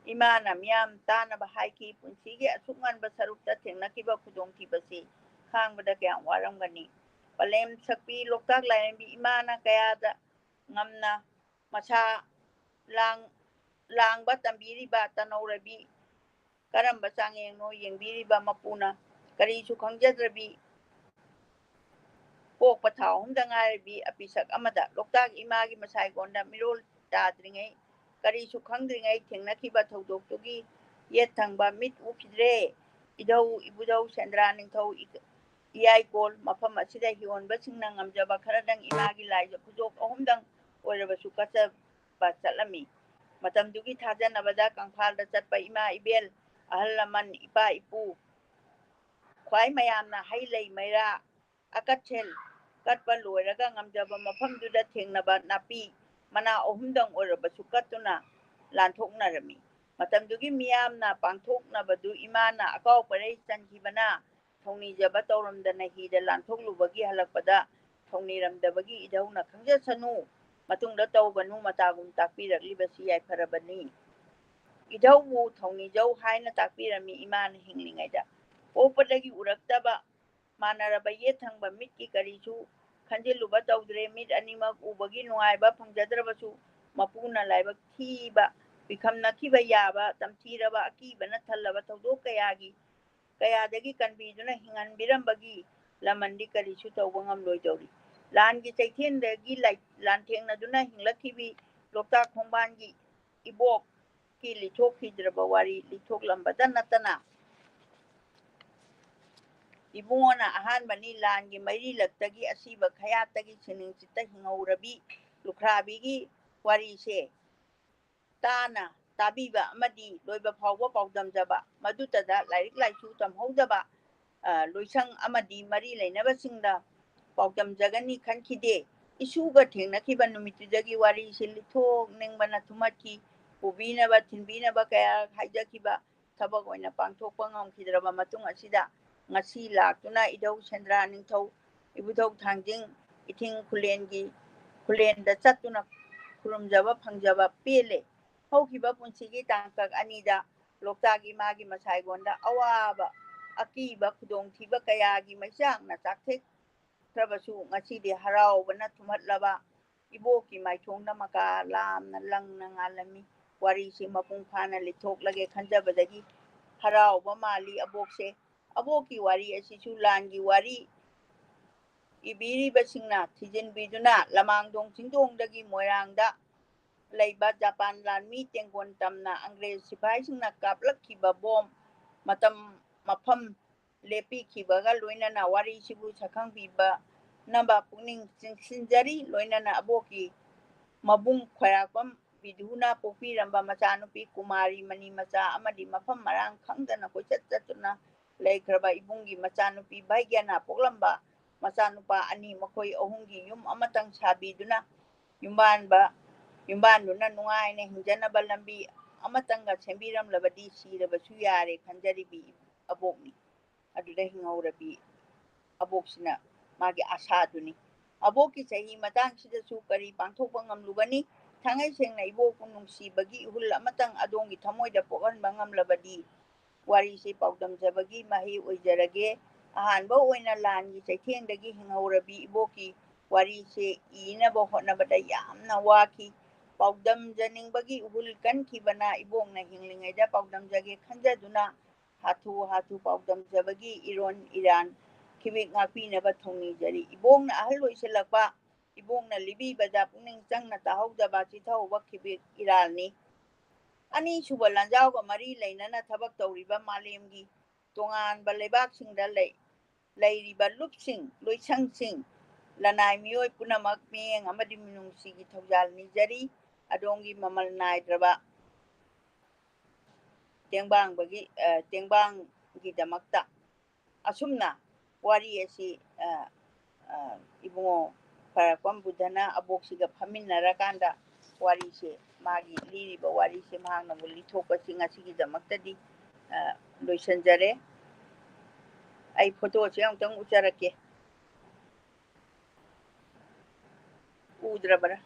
ꯏꯃꯥꯅ ꯃꯤꯌꯥꯝ ꯇꯥꯅꯕ ꯍꯥꯏꯈꯤ ꯄꯨꯟꯁꯤꯒꯤ ꯑꯁꯨꯛ ꯉꯟꯕ ꯁꯔꯨꯛꯇ ꯊꯦꯡꯅꯈꯤꯕ ꯈꯨꯗꯣꯡꯊꯤꯕꯁꯤ ꯈꯥꯡꯕꯗ ꯀꯌꯥꯝ ꯋꯥꯔꯝꯒꯅꯤ ꯄꯂꯦꯝ ꯁꯛꯄꯤ ꯂꯣꯛꯇꯥꯛ ꯂꯥꯏꯔꯦꯝꯕꯤ ꯏꯃꯥꯅ ꯀꯌꯥꯗ ꯉꯝꯅ ꯃꯁꯥ ꯂꯥꯡꯕ ꯇꯝꯕꯤꯔꯤꯕ ꯇꯅꯧꯔꯕꯤ ꯀꯔꯝꯕ ꯆꯥꯡꯌꯦꯡꯅꯣ ꯌꯦꯡꯕꯤꯔꯤꯕ ꯃꯄꯨꯅ ꯀꯔꯤꯁꯨ ꯈꯪꯖꯗ꯭ꯔꯕꯤ ꯄꯣꯛꯄ ꯊꯥ 3ꯗ ꯉꯥꯏꯔꯕꯤ ꯑꯄꯤꯁꯛ ꯑꯃꯗ ꯂꯣꯛꯇꯥꯛ ꯏꯃꯥꯒꯤ ꯃꯁꯥꯏꯒꯣꯟꯗ ꯃꯤꯔꯣꯜ ꯇꯥꯗ꯭ꯔꯤꯉꯩ ꯀꯔꯤꯁꯨ ꯈꯪꯗ꯭ꯔꯤꯉꯩ ꯊꯦꯡꯅꯈꯤꯕ ꯊꯧꯗꯣꯛꯇꯨꯒꯤ ꯌꯦꯠ ꯊꯪꯕ ꯃꯤꯠ ꯎꯈꯤꯗ꯭ꯔꯦ ꯏꯕꯨꯙꯧ ꯁꯦꯟꯗ꯭ꯔꯥ ꯅꯤꯡꯊꯧ ꯏꯌꯥꯏꯀꯣꯜ ꯃꯐꯝ ꯑꯁꯤꯗ ꯍꯤꯡꯒꯣꯟꯕꯁꯤꯡꯅ ꯉꯝꯖꯕ ꯈꯔꯗꯪ ꯏꯃꯥꯒꯤ ꯂꯥꯏꯖ ꯈꯨꯖꯣꯞ 3ꯗꯪ ꯑꯣꯏꯔꯕꯁꯨ ꯀꯠꯆꯕ ꯆꯠꯂꯝꯃꯤ ꯃꯇꯝꯗꯨꯒꯤ ꯊꯥꯖꯅꯕꯗ ꯀꯪꯐꯥꯜꯗ ꯆꯠꯄ ꯏꯃꯥ ꯏꯕꯦꯜ ꯑꯍꯜ ꯂꯃꯟ ꯏꯄꯥ ꯏꯄꯨ ꯈ꯭ꯋꯥꯏ ꯃꯌꯥꯝꯅ ꯍꯩ ꯂꯩ ꯃꯩꯔꯥ ꯑꯀꯠꯁꯦꯜ ꯀꯠꯄ ꯂꯣꯏꯔꯒ ꯉꯝꯖꯕ ꯃꯐꯝꯗꯨꯗ ꯊꯦꯡꯅꯕ ꯅꯥꯄꯤ ꯃꯅꯥ 3ꯗꯪ ꯑꯣꯏꯔꯕꯁꯨ ꯀꯠꯇꯨꯅ ꯂꯥꯟꯊꯣꯛꯅꯔꯝꯃꯤ ꯃꯇꯝꯗꯨꯒꯤ ꯃꯤꯌꯥꯝꯅ ꯄꯥꯡꯊꯣꯛꯅꯕꯗꯨ ꯏꯃꯥꯅ ꯑꯀꯥꯎ ꯄꯔꯩ ꯆꯟꯈꯤꯕꯅ ꯊꯧꯅꯤꯖꯕ ꯇꯧꯔꯝꯗꯅ ꯍꯤꯗ ꯂꯥꯟꯊꯣꯛꯂꯨꯕꯒꯤ ꯍꯜꯂꯛꯄꯗ ꯊꯧꯅꯤꯔꯝꯗꯕꯒꯤ ꯏꯙꯧꯅ ꯈꯪꯖꯁꯅꯨ ꯃꯇꯨꯡꯗ ꯇꯧꯒꯅꯨ ꯃꯇꯥꯒꯨꯝ ꯇꯥꯛꯄꯤꯔꯛꯂꯤꯕꯁꯤ ꯌꯥꯏꯐꯔꯕꯅꯤ ꯏꯙꯧꯕꯨ ꯊꯧꯅꯤꯖꯧ ꯍꯥꯏꯅ ꯇꯥꯛꯄꯤꯔꯝꯃꯤ ꯏꯃꯥꯅ ꯍꯤꯡꯂꯤꯉꯩꯗ ꯄꯣꯛꯄꯗꯒꯤ ꯎꯔꯛꯇꯕ ꯃꯥꯟꯅꯔꯕ ꯌꯦꯠ ꯊꯪꯕ ꯃꯤꯠꯀꯤ ꯀꯔꯤꯁꯨ ꯈꯟꯖꯤꯜꯂꯨꯕ ꯇꯧꯗ꯭ꯔꯦ ꯃꯤꯠ ꯑꯅꯤꯃꯛ ꯎꯕꯒꯤ ꯅꯨꯡꯉꯥꯏꯕ ꯐꯪꯖꯗ꯭ꯔꯕꯁꯨ ꯃꯄꯨꯅ ꯂꯥꯏꯕꯛ ꯊꯤꯕ ꯄꯤꯈꯝꯅꯈꯤꯕ ꯌꯥꯕ ꯇꯝꯊꯤꯔꯕ ꯑꯀꯤꯕꯅ ꯊꯜꯂꯕ ꯊꯧꯗꯣꯛ ꯀꯌꯥꯗꯒꯤ ꯀꯟꯕꯤꯗꯨꯅ ꯍꯤꯡꯍꯟꯕꯤꯔꯝꯕꯒꯤ ꯂꯃꯟꯗꯤ ꯀꯔꯤꯁꯨ ꯇꯧꯕ ꯉꯝꯂꯣꯏꯗꯧꯔꯤ ꯂꯥꯟꯒꯤ ꯆꯩꯊꯦꯡꯗꯒꯤ ꯂꯥꯟꯊꯦꯡꯅꯗꯨꯅ ꯍꯤꯡꯂꯛꯈꯤꯕꯤ ꯂꯣꯛꯇꯥꯛ ꯈꯣꯡꯕꯥꯟꯒꯤ ꯏꯕꯣꯛꯀꯤ ꯂꯤꯊꯣꯛꯈꯤꯗ꯭ꯔꯕ ꯋꯥꯔꯤ ꯂꯤꯊꯣꯛꯂꯝꯕꯇ ꯅꯠꯇꯅ ꯏꯕꯨꯡꯉꯣꯅ ꯑꯍꯥꯟꯕꯅꯤ ꯂꯥꯟꯒꯤ ꯃꯩꯔꯤꯂꯛꯇꯒꯤ ꯑꯁꯤꯕ ꯈꯌꯥꯠꯇꯒꯤ ꯁꯤꯅꯤꯡ ꯆꯤꯠꯇ ꯍꯤꯡꯍꯧꯔꯕꯤ ꯂꯨꯈ꯭ꯔꯥꯕꯤꯒꯤ ꯋꯥꯔꯤꯁꯦ ꯇꯥꯕꯤꯕ ꯑꯃꯗꯤ ꯂꯣꯏꯕ ꯐꯥꯎꯕ ꯄꯥꯎꯗꯝꯖꯕ ꯃꯗꯨꯇꯗ ꯂꯥꯏꯔꯤꯛ ꯂꯥꯏꯁꯨ ꯇꯝꯍꯧꯗꯕ ꯂꯣꯏꯁꯪ ꯑꯃꯗꯤ ꯃꯔꯤ ꯂꯩꯅꯕꯁꯤꯡꯗ ꯄꯥꯎꯗꯝꯖꯒꯅꯤ ꯈꯟꯈꯤꯗꯦ ꯏꯁꯨꯒ ꯊꯦꯡꯅꯈꯤꯕ ꯅꯨꯃꯤꯠꯇꯨꯗꯒꯤ ꯋꯥꯔꯤꯁꯤ ꯂꯤꯊꯣꯛꯅꯤꯡꯕꯅ ꯊꯨꯝꯍꯠꯈꯤ ꯄꯨꯕꯤꯅꯕ ꯊꯤꯟꯕꯤꯅꯕ ꯀꯌꯥ ꯍꯥꯏꯖꯈꯤꯕ ꯊꯕꯛ ꯑꯣꯏꯅ ꯄꯥꯡꯊꯣꯛꯄ ꯉꯝꯈꯤꯗ꯭ꯔꯕ ꯃꯇꯨꯡ ꯑꯁꯤꯗ ngasi ꯂꯥꯛꯇꯨꯅ ꯏꯙꯧ ꯁꯦꯟꯗ꯭ꯔꯥ ꯅꯤꯡꯊꯧ ꯏꯕꯨꯙꯧ ꯊꯥꯡꯖꯤꯡ ꯏꯊꯤꯡ ꯈꯨꯂꯦꯟꯗ ꯆꯠꯇꯨꯅ ꯈꯨꯔꯨꯝꯖꯕ ꯐꯪꯖꯕ ꯄꯦꯜꯂꯦ ꯍꯧꯈꯤꯕ ꯄꯨꯟꯁꯤꯒꯤ ꯇꯥꯡꯀꯛ ꯑꯅꯤꯗ ꯂꯣꯛꯇꯥꯛ ꯏꯃꯥꯒꯤ ꯃꯁꯥꯏꯒꯣꯟꯗ ꯑꯋꯥꯕ ꯑꯀꯤꯕ ꯈꯨꯗꯣꯡꯊꯤꯕ ꯀꯌꯥꯒꯤ ꯃꯩꯆꯥꯛꯅ ꯆꯥꯛꯊꯦꯛꯈ꯭ꯔꯕꯁꯨ ꯉꯁꯤꯗꯤ ꯍꯔꯥꯎꯕꯅ ꯊꯨꯝꯍꯠꯂꯕ ꯏꯕꯣꯛꯀꯤ ꯃꯥꯏꯊꯣꯡꯗ ꯃꯀꯥ ꯂꯥꯝꯅ ꯂꯪꯅ ꯉꯥꯜꯂꯝꯃꯤ ꯋꯥꯔꯤꯁꯤ ꯃꯄꯨꯡ ꯐꯥꯅ ꯂꯤꯊꯣꯛꯂꯒꯦ ꯈꯟꯖꯕꯗꯒꯤ ꯍꯔꯥꯎꯕ ꯃꯥꯜꯂꯤ ꯑꯕꯣꯛꯁꯦ ꯑꯕꯣꯛꯀꯤ ꯋꯥꯔꯤ ꯑꯁꯤꯁꯨ ꯂꯥꯟꯒꯤ ꯋꯥꯔꯤ ꯏꯕꯤꯔꯤꯕꯁꯤꯡꯅ ꯊꯤꯖꯤꯟꯕꯤꯗꯨꯅ ꯂꯃꯥꯡꯗꯣꯡ ꯆꯤꯡꯗꯣꯡꯗꯒꯤ ꯃꯣꯏꯔꯥꯡꯗ ꯂꯩꯕ ꯖꯄꯥꯟ ꯂꯥꯟꯃꯤ ꯇꯦꯡꯒꯣꯟ ꯇꯝꯅ ꯑꯪꯒ꯭ꯔꯦꯖ ꯁꯤꯐꯥꯏꯁꯤꯡꯅ ꯀꯥꯞꯂꯛꯈꯤꯕ ꯕꯣꯝ ꯃꯐꯝ ꯂꯦꯞꯄꯤꯈꯤꯕꯒ ꯂꯣꯏꯅꯅ ꯋꯥꯔꯤꯁꯤꯕꯨ ꯁꯛꯈꯪꯕꯤꯅꯕ ꯄꯨꯛꯅꯤꯡ ꯆꯤꯡꯁꯤꯟꯖꯔꯤ ꯂꯣꯏꯅꯅ ꯑꯕꯣꯛꯀꯤ ꯃꯕꯨꯡ ꯈ꯭ꯋꯥꯏꯔꯥꯛꯄꯝ ꯕꯤꯙꯨꯅ ꯄꯣꯛꯄꯤꯔꯝꯕ ꯃꯆꯥꯅꯨꯄꯤ ꯀꯨꯃꯥꯔꯤ ꯃꯅꯤ ꯃꯆꯥ ꯑꯃꯗꯤ ꯃꯐꯝ ꯃꯔꯥꯡ ꯈꯪꯗꯅ ꯀꯣꯏꯆꯠ ꯆꯠꯇꯨꯅ ꯂꯩꯈ꯭ꯔꯕ ꯏꯕꯨꯡꯒꯤ ꯃꯆꯥꯅꯨꯄꯤ ꯚꯥꯏꯒ꯭ꯌꯥꯅ ꯄꯣꯛꯂꯝꯕ ꯃꯆꯥꯅꯨꯄꯥ ꯑꯅꯤ ꯃꯈꯣꯏ ꯑꯍꯨꯝꯒꯤ ꯌꯨꯝ ꯑꯃꯇꯪ ꯁꯥꯕꯤꯗꯨꯅ ꯌꯨꯝꯕꯥꯟꯗꯨꯅ ꯅꯨꯡꯉꯥꯏꯅ ꯍꯤꯡꯖꯅꯕ ꯂꯝꯕꯤ ꯑꯃꯇꯪꯒ ꯁꯦꯝꯕꯤꯔꯝꯂꯕꯗꯤ ꯁꯤꯔꯕꯁꯨ ꯌꯥꯔꯦ ꯈꯟꯖꯔꯤꯕꯤ ꯑꯕꯣꯛꯅꯤ ꯑꯗꯨꯗ ꯍꯤꯡꯍꯧꯔꯕꯤ ꯑꯕꯣꯛꯁꯤꯅ ꯃꯥꯒꯤ ꯑꯁꯥꯗꯨꯅꯤ ꯑꯕꯣꯛꯀꯤ ꯆꯍꯤ ꯃꯇꯥꯡꯁꯤꯗꯁꯨ ꯀꯔꯤ ꯄꯥꯡꯊꯣꯛꯄ ꯉꯝꯂꯨꯒꯅꯤ ꯊꯥꯡꯉꯩ ꯁꯦꯡꯅ ꯏꯕꯣꯛꯄꯨ ꯅꯨꯡꯁꯤꯕꯒꯤ ꯏꯍꯨꯜ ꯑꯃꯇꯪ ꯑꯗꯣꯝꯒꯤ ꯊꯃꯣꯏꯗ ꯄꯣꯛꯍꯟꯕ ꯉꯝꯂꯕꯗꯤ ꯋꯥꯔꯤꯁꯤ ꯄꯥꯎꯗꯝꯖꯕꯒꯤ ꯃꯍꯩ ꯑꯣꯏꯖꯔꯒꯦ ꯑꯍꯥꯟꯕ ꯑꯣꯏꯅ ꯂꯥꯟꯒꯤ ꯆꯩꯊꯦꯡꯗꯒꯤ ꯍꯤꯡꯍꯧꯔꯕꯤ ꯏꯕꯣꯛꯀꯤ ꯋꯥꯔꯤꯁꯦ ꯏꯅꯕ ꯍꯣꯠꯅꯕꯗ ꯌꯥꯝꯅ ꯋꯥꯈꯤ ꯄꯥꯎꯗꯝꯖꯅꯤꯡꯕꯒꯤ ꯏꯍꯨꯜ ꯀꯟꯈꯤꯕꯅ ꯏꯕꯣꯛꯅ ꯍꯤꯡꯂꯤꯉꯩꯗ ꯄꯥꯎꯗꯝꯖꯒꯦ ꯈꯟꯖꯗꯨꯅ ꯍꯥꯊꯨ ꯄꯥꯎꯗꯝꯖꯕꯒꯤ ꯏꯔꯣꯟ ꯏꯔꯥꯟ ꯈꯤꯕꯤꯛ ꯉꯥꯛꯄꯤꯅꯕ ꯊꯧꯅꯤꯖꯔꯤ ꯏꯕꯣꯛꯅ ꯑꯍꯜ ꯑꯣꯏꯁꯤꯜꯂꯛꯄ ꯏꯕꯣꯛꯅ ꯂꯤꯕꯤꯕꯗ ꯄꯨꯛꯅꯤꯡ ꯆꯪꯅ ꯇꯥꯍꯧꯗꯕ ꯆꯤꯊꯍꯧꯕ ꯈꯤꯕꯤꯛ ꯏꯔꯥꯜꯅꯤ ꯑꯅꯤꯁꯨꯕ ꯂꯥꯟꯖꯥꯎꯒ ꯃꯔꯤ ꯂꯩꯅꯅ ꯊꯕꯛ ꯇꯧꯔꯤꯕ ꯃꯥꯂꯦꯝꯒꯤ ꯇꯣꯉꯥꯟꯕ ꯂꯩꯕꯥꯛꯁꯤꯡꯗ ꯂꯩꯔꯤꯕ ꯂꯨꯞꯁꯤꯡ ꯂꯣꯏꯁꯪꯁꯤꯡ ꯂꯅꯥꯏ ꯃꯤꯑꯣꯏ ꯄꯨꯝꯅꯃꯛ ꯃꯤꯠꯌꯦꯡ ꯑꯃꯗꯤ ꯃꯤꯅꯨꯡꯁꯤꯒꯤ ꯊꯧꯖꯥꯜ ꯅꯤꯖꯔꯤ ꯑꯗꯣꯝꯒꯤ ꯃꯃꯜ ꯅꯥꯏꯗ꯭ꯔꯕ ꯇꯦꯡꯕꯥꯡꯒꯤꯗꯃꯛꯇ ꯑꯁꯨꯝꯅ ꯋꯥꯔꯤ ꯑꯁꯤ ꯏꯕꯨꯡꯉꯣ ꯈ꯭ꯋꯥꯏꯔꯥꯛꯄꯝ ꯕꯨꯙꯅ ꯑꯕꯣꯛꯁꯤꯒ ꯐꯝꯃꯤꯟꯅꯔꯀꯥꯟꯗ ꯋꯥꯔꯤꯁꯦ ꯃꯥꯒꯤ ꯂꯤꯔꯤꯕ ꯋꯥꯔꯤꯁꯦ ꯃꯍꯥꯛꯅꯕꯨ ꯂꯤꯊꯣꯛꯄꯁꯤ ꯉꯁꯤꯒꯤꯗꯃꯛꯇꯗꯤ ꯂꯣꯏꯁꯤꯟꯖꯔꯦ ꯑꯩ ꯐꯣꯇꯣꯁꯦ ꯑꯃꯨꯛꯇꯪ ꯎꯠꯆꯔꯛꯀꯦ ꯎꯗ꯭ꯔꯕꯔꯥ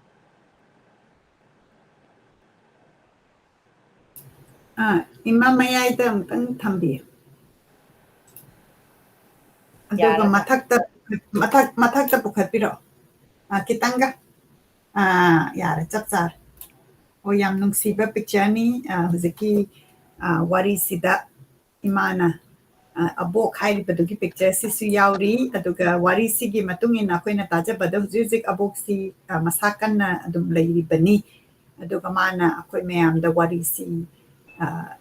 ꯏꯃꯥ ꯃꯌꯥꯏꯗ ꯑꯃꯨꯛꯇꯪ ꯊꯝꯕꯤꯌꯨ ꯑꯗꯨꯒ ꯃꯊꯛꯇ ꯄꯨꯈꯠꯄꯤꯔꯛꯑꯣ ꯈꯤꯇꯪꯒ ꯌꯥꯔꯦ ꯆꯞ ꯆꯥꯔꯦ ꯑꯣ ꯌꯥꯝ ꯅꯨꯡꯁꯤꯕ ꯄꯤꯛꯆꯔꯅꯤ ꯍꯧꯖꯤꯛꯀꯤ ꯋꯥꯔꯤꯁꯤꯗ ꯏꯃꯥꯅ ꯑꯕꯣꯛ ꯍꯥꯏꯔꯤꯕꯗꯨꯒꯤ ꯄꯤꯛꯆꯔꯁꯤꯁꯨ ꯌꯥꯎꯔꯤ ꯑꯗꯨꯒ ꯋꯥꯔꯤꯁꯤꯒꯤ ꯃꯇꯨꯡ ꯏꯟꯅ ꯑꯩꯈꯣꯏꯅ ꯇꯥꯖꯕꯗ ꯍꯧꯖꯤꯛ ꯑꯕꯣꯛꯁꯤ ꯃꯁꯥ ꯀꯟꯅ ꯑꯗꯨꯝ ꯂꯩꯔꯤꯕꯅꯤ ꯑꯗꯨꯒ ꯃꯥꯅ ꯑꯩꯈꯣꯏ ꯃꯌꯥꯝꯗ ꯋꯥꯔꯤꯁꯤ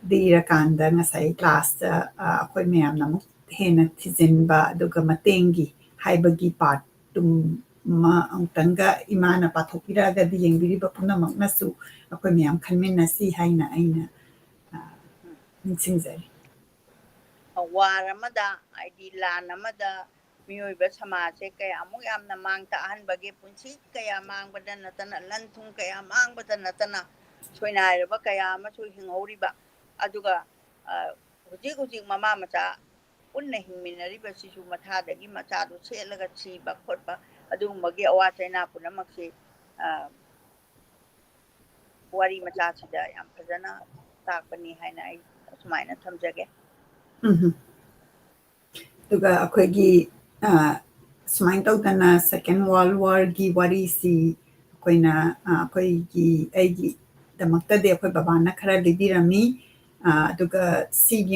ꯂꯤꯔꯀꯥꯟꯗ ꯉꯁꯥꯏ ꯀ꯭ꯂꯥꯁꯇ ꯑꯩꯈꯣꯏ ꯃꯌꯥꯝꯅ ꯑꯃꯨꯛ ꯍꯦꯟꯅ ꯊꯤꯖꯤꯟꯕ ꯑꯗꯨꯒ ꯃꯇꯦꯡꯒꯤ ꯍꯥꯏꯕꯒꯤ ꯄꯥꯔꯠꯇꯨꯃ ꯑꯃꯨꯛꯇꯪꯒ ꯏꯃꯥꯅ ꯄꯥꯊꯣꯛꯄꯤꯔꯛꯑꯒꯗꯤ ꯌꯦꯡꯕꯤꯔꯤꯕ ꯄꯨꯝꯅꯃꯛꯅꯁꯨ ꯑꯩꯈꯣꯏ ꯃꯌꯥꯝ ꯈꯟꯃꯤꯟꯅꯁꯤ ꯍꯥꯏꯅ ꯑꯩꯅ ꯅꯤꯡꯁꯤꯡꯖꯔꯤ ꯋꯥꯔ ꯑꯃꯗ ꯍꯥꯏꯗꯤ ꯂꯥꯟ ꯑꯃꯗ ꯃꯤꯑꯣꯏꯕ ꯁꯃꯥꯖꯁꯦ ꯀꯌꯥꯃꯨꯛ ꯌꯥꯝꯅ ꯃꯥꯡ ꯇꯥꯛꯍꯟꯕꯒꯦ ꯄꯨꯟꯁꯤ ꯀꯌꯥ ꯃꯥꯡꯕꯗ ꯅꯠꯇꯅ ꯂꯟ ꯊꯨꯝ ꯀꯌꯥ ꯃꯥꯡꯕꯗ ꯅꯠꯇꯅ ꯁꯣꯏꯅꯥꯏꯔꯕ ꯀꯌా ꯑꯃꯁꯨ ꯍꯤꯡꯍꯧꯔꯤꯕ ꯑꯗꯨꯒ ꯍꯧꯖꯤꯛ ꯃꯃꯥ ꯃꯆꯥ ꯄꯨꯟꯅ ꯍꯤꯡꯃꯤꯟꯅꯔꯤꯕꯁꯤꯁꯨ ꯃꯊꯥꯗꯒꯤ ꯃꯆꯥꯗꯨ ꯁꯦꯠꯂꯒ ꯁꯤꯕ ꯈꯣꯠꯄ ꯑꯗꯨꯒꯨꯝꯕꯒꯤ ꯑꯋꯥ ꯆꯩꯅꯥ ꯄꯨꯝꯅꯃꯛꯁꯤ ꯋꯥꯔꯤ ꯃꯆꯥꯁꯤꯗ ꯌꯥꯝ ꯐꯖꯅ ꯇꯥꯛꯄꯅꯤ ꯍꯥꯏꯅ ꯑꯩ ꯑꯁꯨꯃꯥꯏꯅ ꯊꯝꯖꯒꯦ ꯑꯗꯨꯒ ꯑꯩꯈꯣꯏꯒꯤ ꯁꯨꯃꯥꯏꯅ ꯇꯧꯗꯅ ꯁꯦꯀꯦꯟ ꯋꯥꯔꯜ ꯋꯥꯔꯒꯤ ꯋꯥꯔꯤꯁꯤ ꯑꯩꯈꯣꯏꯅ ꯑꯩꯒꯤꯗꯃꯛꯇꯗꯤ ꯑꯩꯈꯣꯏ ꯕꯕꯥꯅ ꯈꯔ ꯂꯤꯕꯤꯔꯝꯃꯤ ꯑꯗꯨꯒ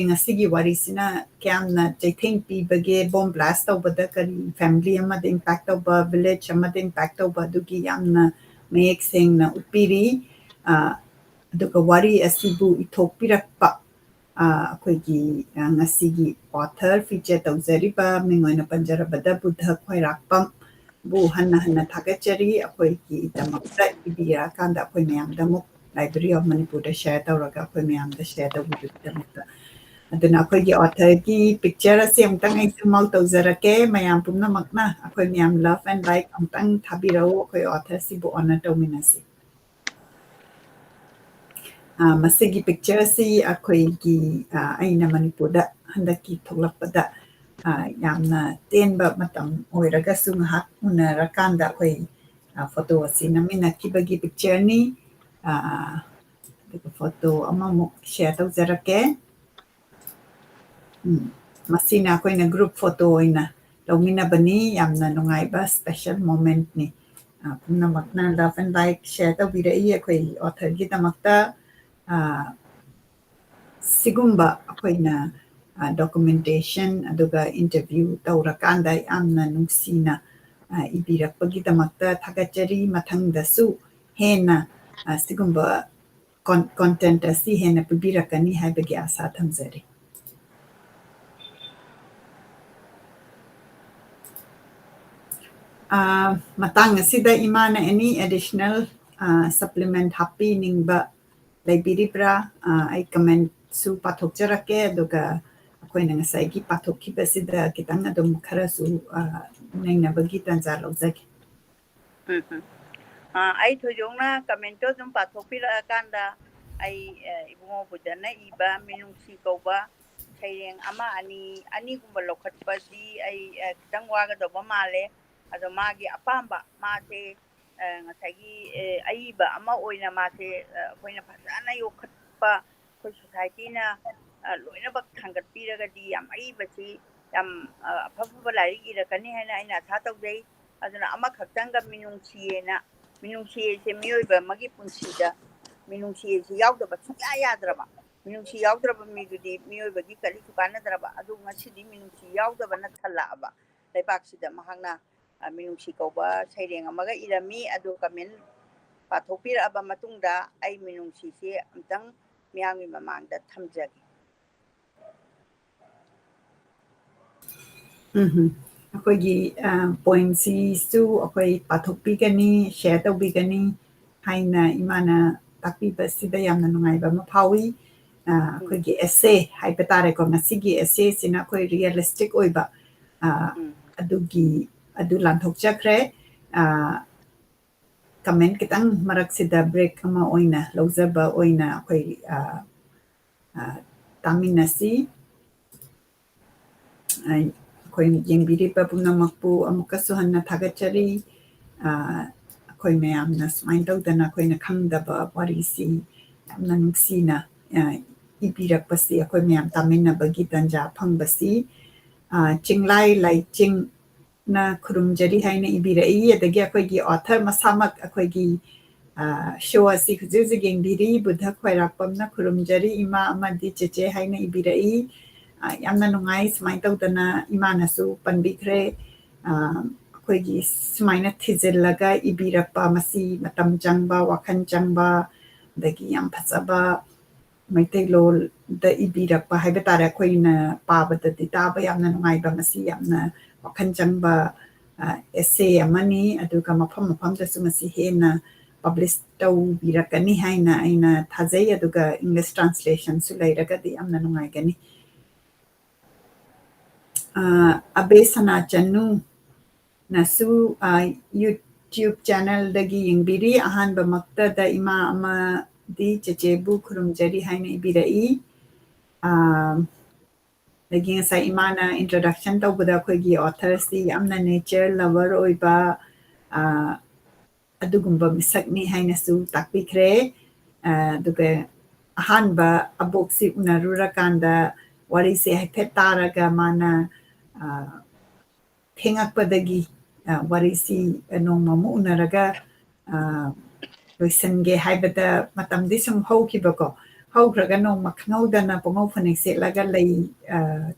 ꯉꯁꯤꯒꯤ ꯋꯥꯔꯤꯁꯤꯅ ꯀꯌꯥꯝꯅ ꯆꯩꯊꯦꯡ ꯄꯤꯕꯒꯦ ꯕꯣꯝ ꯕ꯭ꯂꯥꯁ ꯇꯧꯕꯗ ꯀꯔꯤ ꯐꯦꯃꯤꯂꯤ ꯑꯃꯗ ꯏꯝꯄꯦꯛ ꯇꯧꯕ ꯚꯤꯂꯦꯖ ꯑꯃꯗ ꯏꯝꯄꯦꯛ ꯇꯧꯕ ꯑꯗꯨꯒꯤ ꯌꯥꯝꯅ ꯃꯌꯦꯛ ꯁꯦꯡꯅ ꯎꯠꯄꯤꯔꯤ ꯑꯗꯨꯒ ꯋꯥꯔꯤ ꯑꯁꯤꯕꯨ ꯏꯊꯣꯛꯄꯤꯔꯛꯄ ꯑꯩꯈꯣꯏꯒꯤ ꯉꯁꯤꯒꯤ ꯑꯣꯊꯔ ꯐꯤꯆꯔ ꯇꯧꯖꯔꯤꯕ ꯃꯤꯡ ꯑꯣꯏꯅ ꯄꯟꯖꯔꯕꯗ ꯕꯨꯙ ꯈ꯭ꯋꯥꯏꯔꯥꯛꯄꯝꯕꯨ ꯍꯟꯅ ꯊꯥꯒꯠꯆꯔꯤ ꯑꯩꯈꯣꯏꯒꯤꯗꯃꯛꯇ ꯏꯕꯤꯔꯛꯑꯀꯥꯟꯗ ꯑꯩꯈꯣꯏ ꯃꯌꯥꯝꯗ ꯑꯃꯨꯛ ꯂꯥꯏꯕ꯭ꯔꯦꯔꯤ ꯑꯣꯐ ꯃꯅꯤꯄꯨꯔꯗ ꯁꯦꯌꯔ ꯇꯧꯔꯒ ꯑꯩꯈꯣꯏ ꯃꯌꯥꯝꯗ ꯁꯦꯌꯔ ꯇꯧꯕꯤꯕꯒꯤꯗꯃꯛꯇ ꯑꯗꯨꯅ ꯑꯩꯈꯣꯏꯒꯤ ꯑꯣꯊꯔꯒꯤ ꯄꯤꯛꯆꯔ ꯑꯁꯤ ꯑꯃꯨꯛꯇꯪ ꯑꯩ ꯖꯨꯝ ꯑꯥꯎꯠ ꯇꯧꯖꯔꯛꯀꯦ ꯃꯌꯥꯝ ꯄꯨꯝꯅꯃꯛꯅ ꯑꯩꯈꯣꯏ ꯃꯌꯥꯝ ꯂꯚ ꯑꯦꯟ ꯂꯥꯏꯛ ꯑꯃꯨꯛꯇꯪ ꯊꯥꯕꯤꯔꯛꯎ ꯑꯩꯈꯣꯏ ꯑꯣꯊꯔꯁꯤꯕꯨ ꯑꯣꯅꯔ ꯇꯧꯃꯤꯟꯅꯁꯤ ꯃꯁꯤꯒꯤ ꯄꯤꯛꯆꯔ ꯑꯁꯤ ꯑꯩꯈꯣꯏꯒꯤ ꯑꯩꯅ ꯃꯅꯤꯄꯨꯔꯗ ꯍꯟꯗꯛꯀꯤ ꯊꯣꯛꯂꯛꯄꯗ ꯌꯥꯝꯅ ꯇꯦꯟꯕ ꯃꯇꯝ ꯑꯣꯏꯔꯒꯁꯨ ꯉꯥꯏꯍꯥꯛ ꯎꯅꯔꯀꯥꯟꯗ ꯑꯩꯈꯣꯏ ꯐꯣꯇꯣ ꯑꯁꯤ ꯅꯝꯃꯤꯟꯅꯈꯤꯕꯒꯤ ꯄꯤꯛꯆꯔꯅꯤ ꯑꯗꯨꯒ ꯐꯣꯇꯣ ꯑꯃꯃꯨꯛ ꯁꯦꯌꯔ ꯇꯧꯖꯔꯛꯀꯦ ꯃꯁꯤꯅ ꯑꯩꯈꯣꯏꯅ ꯒ꯭ꯔꯨꯞ ꯐꯣꯇꯣ ꯑꯣꯏꯅ ꯂꯧꯃꯤꯟꯅꯕꯅꯤ ꯌꯥꯝꯅ ꯅꯨꯡꯉꯥꯏꯕ ꯁ꯭ꯄꯦꯁꯦꯜ ꯃꯣꯃꯦꯟꯠꯅꯤ ꯄꯨꯝꯅꯃꯛꯅ ꯂꯚ ꯑꯦꯟ ꯂꯥꯏꯛ ꯁꯦꯌꯔ ꯇꯧꯕꯤꯔꯛꯏ ꯑꯩꯈꯣꯏ ꯑꯣꯊꯔꯒꯤꯗꯃꯛꯇ ꯁꯤꯒꯨꯝꯕ ꯑꯩꯈꯣꯏꯅ ꯗꯣꯀꯨꯃꯦꯟꯇꯦꯁꯟ ꯑꯗꯨꯒ ꯏꯟꯇꯔꯚ꯭ꯌꯨ ꯇꯧꯔꯀꯥꯟꯗ ꯌꯥꯝꯅ ꯅꯨꯡꯁꯤꯅ ꯏꯕꯤꯔꯛꯄꯒꯤꯗꯃꯛꯇ ꯊꯥꯒꯠꯆꯔꯤ ꯃꯊꯪꯗꯁꯨ ꯍꯦꯟꯅ ꯁꯤꯒꯨꯝꯕ ꯀꯣꯟꯇꯦꯟꯠ ꯑꯁꯤ ꯍꯦꯟꯅ ꯄꯤꯕꯤꯔꯛꯀꯅꯤ ꯍꯥꯏꯕꯒꯤ ꯑꯁꯥ ꯊꯝꯖꯔꯤ ꯃꯇꯥꯡ ꯑꯁꯤꯗ ꯏꯃꯥꯅ ꯑꯦꯅꯤ ꯑꯦꯗꯤꯁꯅꯦꯜ ꯁꯄ꯭ꯂꯤꯃꯦꯟꯠ ꯍꯥꯞꯄꯤꯅꯤꯡꯕ ꯂꯩꯕꯤꯔꯤꯕ꯭ꯔꯥ ꯑꯩ ꯀꯃꯦꯟꯠꯁꯨ ꯄꯥꯊꯣꯛꯆꯔꯛꯀꯦ ꯑꯗꯨꯒ ꯑꯩꯈꯣꯏꯅ ꯉꯁꯥꯏꯒꯤ ꯄꯥꯊꯣꯛꯈꯤꯕꯁꯤꯗ ꯈꯤꯇꯪ ꯑꯗꯨꯝ ꯈꯔꯁꯨ ꯅꯩꯅꯕꯒꯤ ꯇꯥꯟꯖꯥ ꯂꯧꯖꯒꯦ ꯑꯩ ꯊꯣꯏꯗꯣꯛꯅ ꯀꯃꯦꯟꯇꯣ ꯑꯗꯨꯝ ꯄꯥꯊꯣꯛꯄꯤꯔꯛꯑꯀꯥꯟꯗ ꯑꯩ ꯏꯕꯨꯡꯉꯣ ꯕꯨꯙꯅ ꯏꯕ ꯃꯤꯅꯨꯡꯁꯤ ꯀꯧꯕ ꯁꯩꯔꯦꯡ ꯑꯅꯤꯒꯨꯝꯕ ꯂꯧꯈꯠꯄꯗꯤ ꯑꯩ ꯈꯤꯇꯪ ꯋꯥꯒꯗꯧꯕ ꯃꯥꯜꯂꯦ ꯑꯗꯣ ꯃꯥꯒꯤ ꯑꯄꯥꯝꯕ ꯃꯥꯁꯦ ꯉꯁꯥꯏꯒꯤ ꯑꯏꯕ ꯑꯃ ꯑꯣꯏꯅ ꯃꯥꯁꯦ ꯑꯩꯈꯣꯏꯅ ꯐꯖꯅ ꯌꯣꯛꯈꯠꯄ ꯑꯩꯈꯣꯏ ꯁꯣꯁꯥꯏꯇꯤꯅ ꯂꯣꯏꯅꯃꯛ ꯊꯥꯡꯒꯠꯄꯤꯔꯒꯗꯤ ꯌꯥꯝ ꯑꯏꯕꯁꯤ ꯌꯥꯝ ꯑꯐꯕ ꯂꯥꯏꯔꯤꯛ ꯏꯔꯛꯀꯅꯤ ꯍꯥꯏꯅ ꯑꯩꯅ ꯑꯁꯥ ꯇꯧꯖꯩ ꯑꯗꯨꯅ ꯑꯃꯈꯛꯇꯪꯒ ꯃꯤꯅꯨꯡꯁꯤ ꯍꯥꯏꯁꯦ ꯃꯤꯑꯣꯏꯕ ꯑꯃꯒꯤ ꯄꯨꯟꯁꯤꯗ ꯃꯤꯅꯨꯡꯁꯤ ꯍꯥꯏꯁꯦ ꯌꯥꯎꯗꯕ ꯁꯨꯡꯌꯥ ꯌꯥꯗ꯭ꯔꯕ ꯃꯤꯅꯨꯡꯁꯤ ꯌꯥꯎꯗ꯭ꯔꯕ ꯃꯤꯗꯨꯗꯤ ꯃꯤꯑꯣꯏꯕꯒꯤ ꯀꯔꯤꯁꯨ ꯀꯥꯟꯅꯗ꯭ꯔꯕ ꯑꯗꯨ ꯉꯁꯤꯗꯤ ꯃꯤꯅꯨꯡꯁꯤ ꯌꯥꯎꯗꯕꯅ ꯊꯜꯂꯛꯑꯕ ꯂꯩꯕꯥꯛꯁꯤꯗ ꯃꯍꯥꯛꯅ ꯃꯤꯅꯨꯡꯁꯤ ꯀꯧꯕ ꯁꯩꯔꯦꯡ ꯑꯃꯒ ꯏꯔꯝꯃꯤ ꯑꯗꯨ ꯀꯃꯦꯟ ꯄꯥꯊꯣꯛꯄꯤꯔꯛꯑꯕ ꯃꯇꯨꯡꯗ ꯑꯩ ꯃꯤꯅꯨꯡꯁꯤꯁꯦ ꯑꯝꯇꯪ ꯃꯤꯌꯥꯝꯒꯤ ꯃꯃꯥꯡꯗ ꯊꯝꯖꯒꯦ ꯑꯩꯈꯣꯏꯒꯤ ꯄꯣꯏꯟꯠꯁꯤꯁꯨ ꯑꯩꯈꯣꯏ ꯄꯥꯊꯣꯛꯄꯤꯒꯅꯤ ꯁꯦꯌꯔ ꯇꯧꯕꯤꯒꯅꯤ ꯍꯥꯏꯅ ꯏꯃꯥꯅ ꯇꯥꯛꯄꯤꯕꯁꯤꯗ ꯌꯥꯝꯅ ꯅꯨꯡꯉꯥꯏꯕ ꯑꯃ ꯐꯥꯎꯏ ꯑꯩꯈꯣꯏꯒꯤ ꯑꯦꯁꯦ ꯍꯥꯏꯕ ꯇꯥꯔꯦꯀꯣ ꯉꯁꯤꯒꯤ ꯑꯦꯁꯦꯁꯤꯅ ꯑꯩꯈꯣꯏ ꯔꯤꯌꯦꯂꯤꯁꯇꯤꯛ ꯑꯣꯏꯕ ꯑꯗꯨ ꯂꯥꯟꯊꯣꯛꯆꯈ꯭ꯔꯦ ꯀꯃꯦꯟꯠ ꯈꯤꯇꯪ ꯃꯔꯛꯁꯤꯗ ꯕ꯭ꯔꯦꯛ ꯑꯃ ꯑꯣꯏꯅ ꯂꯧꯖꯕ ꯑꯣꯏꯅ ꯑꯩꯈꯣꯏ ꯇꯥꯃꯤꯟꯅꯁꯤ ꯑꯩꯈꯣꯏ ꯌꯦꯡꯕꯤꯔꯤꯕ ꯄꯨꯝꯅꯃꯛꯄꯨ ꯑꯃꯨꯛꯀꯁꯨ ꯍꯟꯅ ꯊꯥꯒꯠꯆꯔꯤ ꯑꯩꯈꯣꯏ ꯃꯌꯥꯝꯅ ꯁꯨꯃꯥꯏꯅ ꯇꯧꯗꯅ ꯑꯩꯈꯣꯏꯅ ꯈꯪꯗꯕ ꯋꯥꯔꯤꯁꯤ ꯌꯥꯝꯅ ꯅꯨꯡꯁꯤꯅ ꯏꯕꯤꯔꯛꯄꯁꯤ ꯑꯩꯈꯣꯏ ꯃꯌꯥꯝ ꯇꯥꯃꯤꯟꯅꯕꯒꯤ ꯇꯥꯟꯖꯥ ꯐꯪꯕꯁꯤ ꯆꯤꯡꯂꯥꯏ ꯂꯥꯏꯆꯤꯡꯅ ꯈꯨꯔꯨꯝꯖꯔꯤ ꯍꯥꯏꯅ ꯏꯕꯤꯔꯛꯏ ꯑꯗꯒꯤ ꯑꯩꯈꯣꯏꯒꯤ ꯑꯣꯊꯔ ꯃꯁꯥꯃꯛ ꯑꯩꯈꯣꯏꯒꯤ ꯁꯣ ꯑꯁꯤ ꯍꯧꯖꯤꯛ ꯍꯧꯖꯤꯛ ꯌꯦꯡꯕꯤꯔꯤ ꯕꯨꯙ ꯈ꯭ꯋꯥꯏꯔꯥꯛꯄꯝꯅ ꯈꯨꯔꯨꯝꯖꯔꯤ ꯏꯃꯥ ꯑꯃꯗꯤ ꯆꯦꯆꯦ ꯍꯥꯏꯅ ꯏꯕꯤꯔꯛꯏ ꯌꯥꯝꯅ ꯅꯨꯡꯉꯥꯏ ꯁꯨꯃꯥꯏꯅ ꯇꯧꯗꯅ ꯏꯃꯥꯅꯁꯨ ꯄꯟꯕꯤꯈ꯭ꯔꯦ ꯑꯩꯈꯣꯏꯒꯤ ꯁꯨꯃꯥꯏꯅ ꯊꯤꯖꯤꯜꯂꯒ ꯏꯕꯤꯔꯛꯄ ꯃꯁꯤ ꯃꯇꯝ ꯆꯪꯕ ꯋꯥꯈꯜ ꯆꯪꯕ ꯑꯗꯒꯤ ꯌꯥꯝ ꯐꯖꯕ ꯃꯩꯇꯩꯂꯣꯟꯗ ꯏꯕꯤꯔꯛꯄ ꯍꯥꯏꯕ ꯇꯥꯔꯦ ꯑꯩꯈꯣꯏꯅ ꯄꯥꯕꯗꯗꯤ ꯇꯥꯕ ꯌꯥꯝꯅ ꯅꯨꯡꯉꯥꯏꯕ ꯃꯁꯤ ꯌꯥꯝꯅ ꯋꯥꯈꯜ ꯆꯪꯕ ꯑꯦꯁꯦ ꯑꯃꯅꯤ ꯑꯗꯨꯒ ꯃꯐꯝ ꯃꯐꯝꯗꯁꯨ ꯃꯁꯤ ꯍꯦꯟꯅ ꯄꯕ꯭ꯂꯤꯁ ꯇꯧꯕꯤꯔꯛꯀꯅꯤ ꯍꯥꯏꯅ ꯑꯩꯅ ꯊꯥꯖꯩ ꯑꯗꯨꯒ ꯏꯪꯂꯤꯁ ꯇ꯭ꯔꯥꯟꯁꯂꯦꯁꯟꯁꯨ ꯂꯩꯔꯒꯗꯤ ꯌꯥꯝꯅ ꯅꯨꯡꯉꯥꯏꯒꯅꯤ ꯑꯕꯦ ꯁꯅꯥꯆꯅꯨꯅꯁꯨ ꯌꯨꯇ꯭ꯌꯨꯕ ꯆꯦꯅꯦꯜꯗꯒꯤ ꯌꯦꯡꯕꯤꯔꯤ ꯑꯍꯥꯟꯕꯃꯛꯇꯗ ꯏꯃꯥ ꯑꯃꯗꯤ ꯆꯦꯆꯦꯕꯨ ꯈꯨꯔꯨꯝꯖꯔꯤ ꯍꯥꯏꯅ ꯏꯕꯤꯔꯛꯏ ꯑꯗꯒꯤ ꯉꯁꯥꯏ ꯏꯃꯥꯅ ꯏꯟꯇ꯭ꯔꯣꯗꯛꯁꯟ ꯇꯧꯕꯗ ꯑꯩꯈꯣꯏꯒꯤ ꯑꯣꯊꯔꯁꯤ ꯌꯥꯝꯅ ꯅꯦꯆꯔ ꯂꯚꯔ ꯑꯣꯏꯕ ꯑꯗꯨꯒꯨꯝꯕ ꯃꯤꯁꯛꯅꯤ ꯍꯥꯏꯅꯁꯨ ꯇꯥꯛꯄꯤꯈ꯭ꯔꯦ ꯑꯗꯨꯒ ꯑꯍꯥꯟꯕ ꯑꯕꯣꯛꯁꯤ ꯎꯅꯔꯨꯔꯀꯥꯟꯗ ꯋꯥꯔꯤꯁꯦ ꯍꯥꯏꯐꯦꯠ ꯇꯥꯔꯒ ꯃꯥꯅ ꯊꯦꯡꯉꯛꯄꯗꯒꯤ ꯋꯥꯔꯤꯁꯤ ꯅꯣꯡꯃ ꯑꯃꯨꯛ ꯎꯅꯔꯒ ꯂꯣꯏꯁꯟꯒꯦ ꯍꯥꯏꯕꯗ ꯃꯇꯝꯗꯤ ꯁꯨꯝ ꯍꯧꯈꯤꯕꯀꯣ ꯍꯧꯈ꯭ꯔꯒ ꯅꯣꯡꯃ ꯈꯪꯍꯧꯗꯅ ꯄꯨꯡꯉꯧ ꯐꯅꯦꯛ ꯁꯦꯠꯂꯒ ꯂꯩ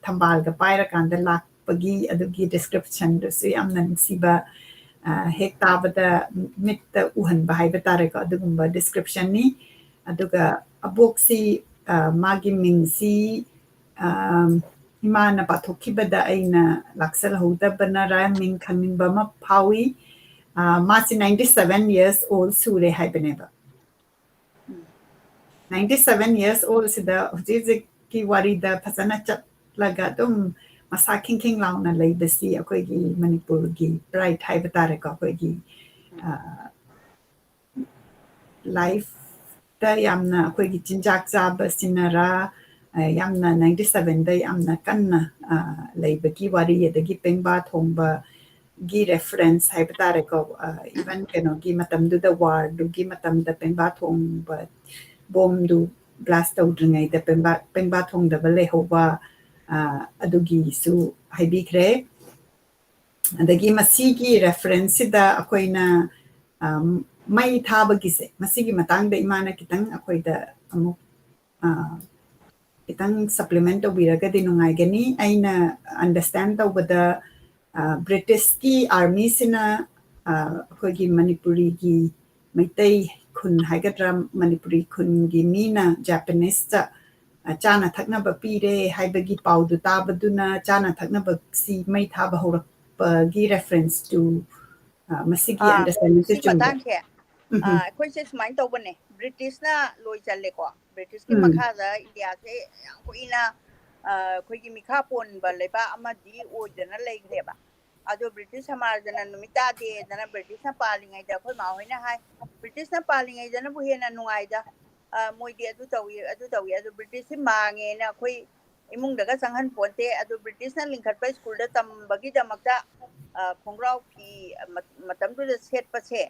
ꯊꯝꯕꯥꯜꯒ ꯄꯥꯏꯔꯀꯥꯟꯗ ꯂꯥꯛꯄꯒꯤ ꯑꯗꯨꯒꯤ ꯗꯤꯁꯀ꯭ꯔꯤꯞꯁꯟꯗꯨꯁꯨ ꯌꯥꯝꯅ ꯅꯨꯡꯁꯤꯕ ꯍꯦꯛ ꯇꯥꯕꯗ ꯃꯤꯠꯇ ꯎꯍꯟꯕ ꯍꯥꯏꯕ ꯇꯥꯔꯦꯀꯣ ꯑꯗꯨꯒꯨꯝꯕ ꯗꯤꯁꯀ꯭ꯔꯤꯞꯁꯟꯅꯤ ꯑꯗꯨꯒ ꯑꯕꯣꯛꯁꯤ ꯃꯥꯒꯤ ꯃꯤꯡꯁꯤ ꯏꯃꯥꯅ ꯄꯥꯊꯣꯛꯈꯤꯕꯗ ꯑꯩꯅ ꯂꯥꯛꯁꯜꯍꯧꯗꯕꯅꯔ ꯃꯤꯡ ꯈꯪꯅꯤꯡꯕ ꯑꯃ ꯐꯥꯎꯏ ꯃꯥꯁꯤ 97 years old ꯁꯨꯔꯦ ꯍꯥꯏꯕꯅꯦꯕ 97 years old ꯁꯤꯗ ꯍꯧꯖꯤꯛ ꯍꯧꯖꯤꯛꯀꯤ ꯋꯥꯔꯤꯗ ꯐꯖꯅ ꯆꯠꯂꯒ ꯑꯗꯨꯝ ꯃꯁꯥ ꯈꯤꯡꯈꯤꯡ ꯂꯥꯎꯅ ꯂꯩꯕꯁꯤ ꯑꯩꯈꯣꯏꯒꯤ ꯃꯅꯤꯄꯨꯔꯒꯤ ꯄ꯭ꯔꯥꯏꯗ ꯍꯥꯏꯕ ꯇꯥꯔꯦꯀꯣ ꯑꯩꯈꯣꯏꯒꯤ ꯂꯥꯏꯐꯇ ꯌꯥꯝꯅ ꯑꯩꯈꯣꯏꯒꯤ ꯆꯤꯟꯖꯥꯛ ꯆꯥꯕꯁꯤꯅꯔꯥ ꯌꯥꯝꯅ 97ꯗ ꯌꯥꯝꯅ ꯀꯟꯅ ꯂꯩꯕꯒꯤ ꯋꯥꯔꯤ ꯑꯗꯒꯤ ꯄꯦꯡꯕꯥ ꯊꯣꯡꯕꯒꯤ ꯔꯦꯐꯔꯦꯟꯁ ꯍꯥꯏꯕ ꯇꯥꯔꯦꯀꯣ ꯏꯚꯟ ꯀꯩꯅꯣꯒꯤ ꯃꯇꯝꯗꯨꯗ ꯋꯥꯔꯗꯨꯒꯤ ꯃꯇꯝꯗ ꯄꯦꯡꯕꯥ ꯊꯣꯡꯕ ꯕꯣꯝꯗꯨ ꯕ꯭ꯂꯥꯁ ꯇꯧꯗ꯭ꯔꯤꯉꯩꯗ ꯄꯦꯡꯕꯥ ꯊꯣꯡꯗꯕ ꯂꯩꯍꯧꯕ ꯑꯗꯨꯒꯤꯁꯨ ꯍꯥꯏꯕꯤꯈ꯭ꯔꯦ ꯑꯗꯒꯤ ꯃꯁꯤꯒꯤ ꯔꯦꯐꯔꯦꯟꯁꯁꯤꯗ ꯑꯩꯈꯣꯏꯅ ꯃꯩ ꯊꯥꯕꯒꯤꯁꯦ ꯃꯁꯤꯒꯤ ꯃꯇꯥꯡꯗ ꯏꯃꯥꯅ ꯈꯤꯇꯪ ꯑꯩꯈꯣꯏꯗ ꯑꯃꯨꯛ ꯈꯤꯇꯪ ꯁꯄ꯭ꯂꯤꯃꯦꯟ ꯇꯧꯕꯤꯔꯒꯗꯤ ꯅꯨꯡꯉꯥꯏꯒꯅꯤ ꯑꯩꯅ ꯑꯟꯗꯔꯁꯇꯦꯟ ꯇꯧꯕꯗ ꯕ꯭ꯔꯤꯇꯤꯁꯀꯤ ꯑꯥꯔꯃꯤꯁꯤꯅ ꯑꯩꯈꯣꯏꯒꯤ ꯃꯅꯤꯄꯨꯔꯤꯒꯤ ꯃꯩꯇꯩ ꯈꯨꯟ ꯍꯥꯏꯒꯗ꯭ꯔꯥ ꯃꯅꯤꯄꯨꯔꯤ ꯈꯨꯟꯒꯤ ꯃꯤꯅ ꯖꯥꯄꯅꯤꯁꯇ ꯆꯥꯅ ꯊꯛꯅꯕ ꯄꯤꯔꯦ ꯍꯥꯏꯕꯒꯤ ꯄꯥꯎꯗꯨ ꯇꯥꯕꯗꯨꯅ ꯆꯥꯅ ꯊꯛꯅꯕꯁꯤ ꯃꯩ ꯊꯥꯕ ꯍꯧꯔꯛꯄꯒꯤ ꯔꯦꯐꯔꯦꯟꯁ ꯇꯨ ꯃꯁꯤꯒꯤ ꯑꯟꯗꯔꯁꯇꯦꯟꯗꯤꯡꯁꯦ ꯁꯤ ꯆꯨꯝꯕ꯭ꯔꯥ ꯃꯇꯥꯡꯁꯦ ꯑꯩꯈꯣꯏꯁꯦ ꯁꯨꯃꯥꯏꯅ ꯇꯧꯕꯅꯦ ꯕ꯭ꯔꯤꯇꯤꯁꯅ ꯂꯣꯏ ꯆꯜꯂꯦꯀꯣ ꯕ꯭ꯔꯤꯇꯤꯁꯀꯤ ꯃꯈꯥꯗ ꯏꯟꯗꯤꯌꯥꯁꯦ ꯌꯥꯝ ꯀꯨꯏꯅ ꯑꯩꯈꯣꯏꯒꯤ ꯃꯤꯈꯥ ꯄꯣꯟꯕ ꯂꯩꯕꯥꯛ ꯑꯃꯗꯤ ꯑꯣꯏꯗꯅ ꯂꯩꯈ꯭ꯔꯦꯕ ꯑꯗꯣ ꯕ꯭ꯔꯤꯇꯤꯁ ꯁꯃꯥꯖꯅ ꯅꯨꯃꯤꯠ ꯇꯥꯗꯦꯗꯅ ꯕ꯭ꯔꯤꯇꯤꯁꯅ ꯄꯥꯜꯂꯤꯉꯩꯗ ꯑꯩꯈꯣꯏ ꯃꯥꯍꯣꯏꯅ ꯍꯥꯏ ꯕ꯭ꯔꯤꯇꯤꯁꯅ ꯄꯥꯜꯂꯤꯉꯩꯗꯅꯕꯨ ꯍꯦꯟꯅ ꯅꯨꯡꯉꯥꯏꯗ ꯃꯣꯏꯗꯤ ꯑꯗꯨ ꯇꯧꯏ ꯑꯗꯨ ꯕ꯭ꯔꯤꯇꯤꯁꯁꯤ ꯃꯥꯡꯉꯦꯅ ꯑꯩꯈꯣꯏ ꯏꯃꯨꯡꯗꯒ ꯆꯪꯍꯟ ꯄꯣꯟꯇꯦ ꯑꯗꯨ ꯕ꯭ꯔꯤꯇꯤꯁꯅ ꯂꯤꯡꯈꯠꯄ ꯁ꯭ꯀꯨꯜꯗ ꯇꯝꯕꯒꯤꯗꯃꯛꯇ ꯈꯣꯡꯒ꯭ꯔꯥꯎ ꯐꯤ ꯃꯇꯝꯗꯨꯗ ꯁꯦꯠꯄꯁꯦ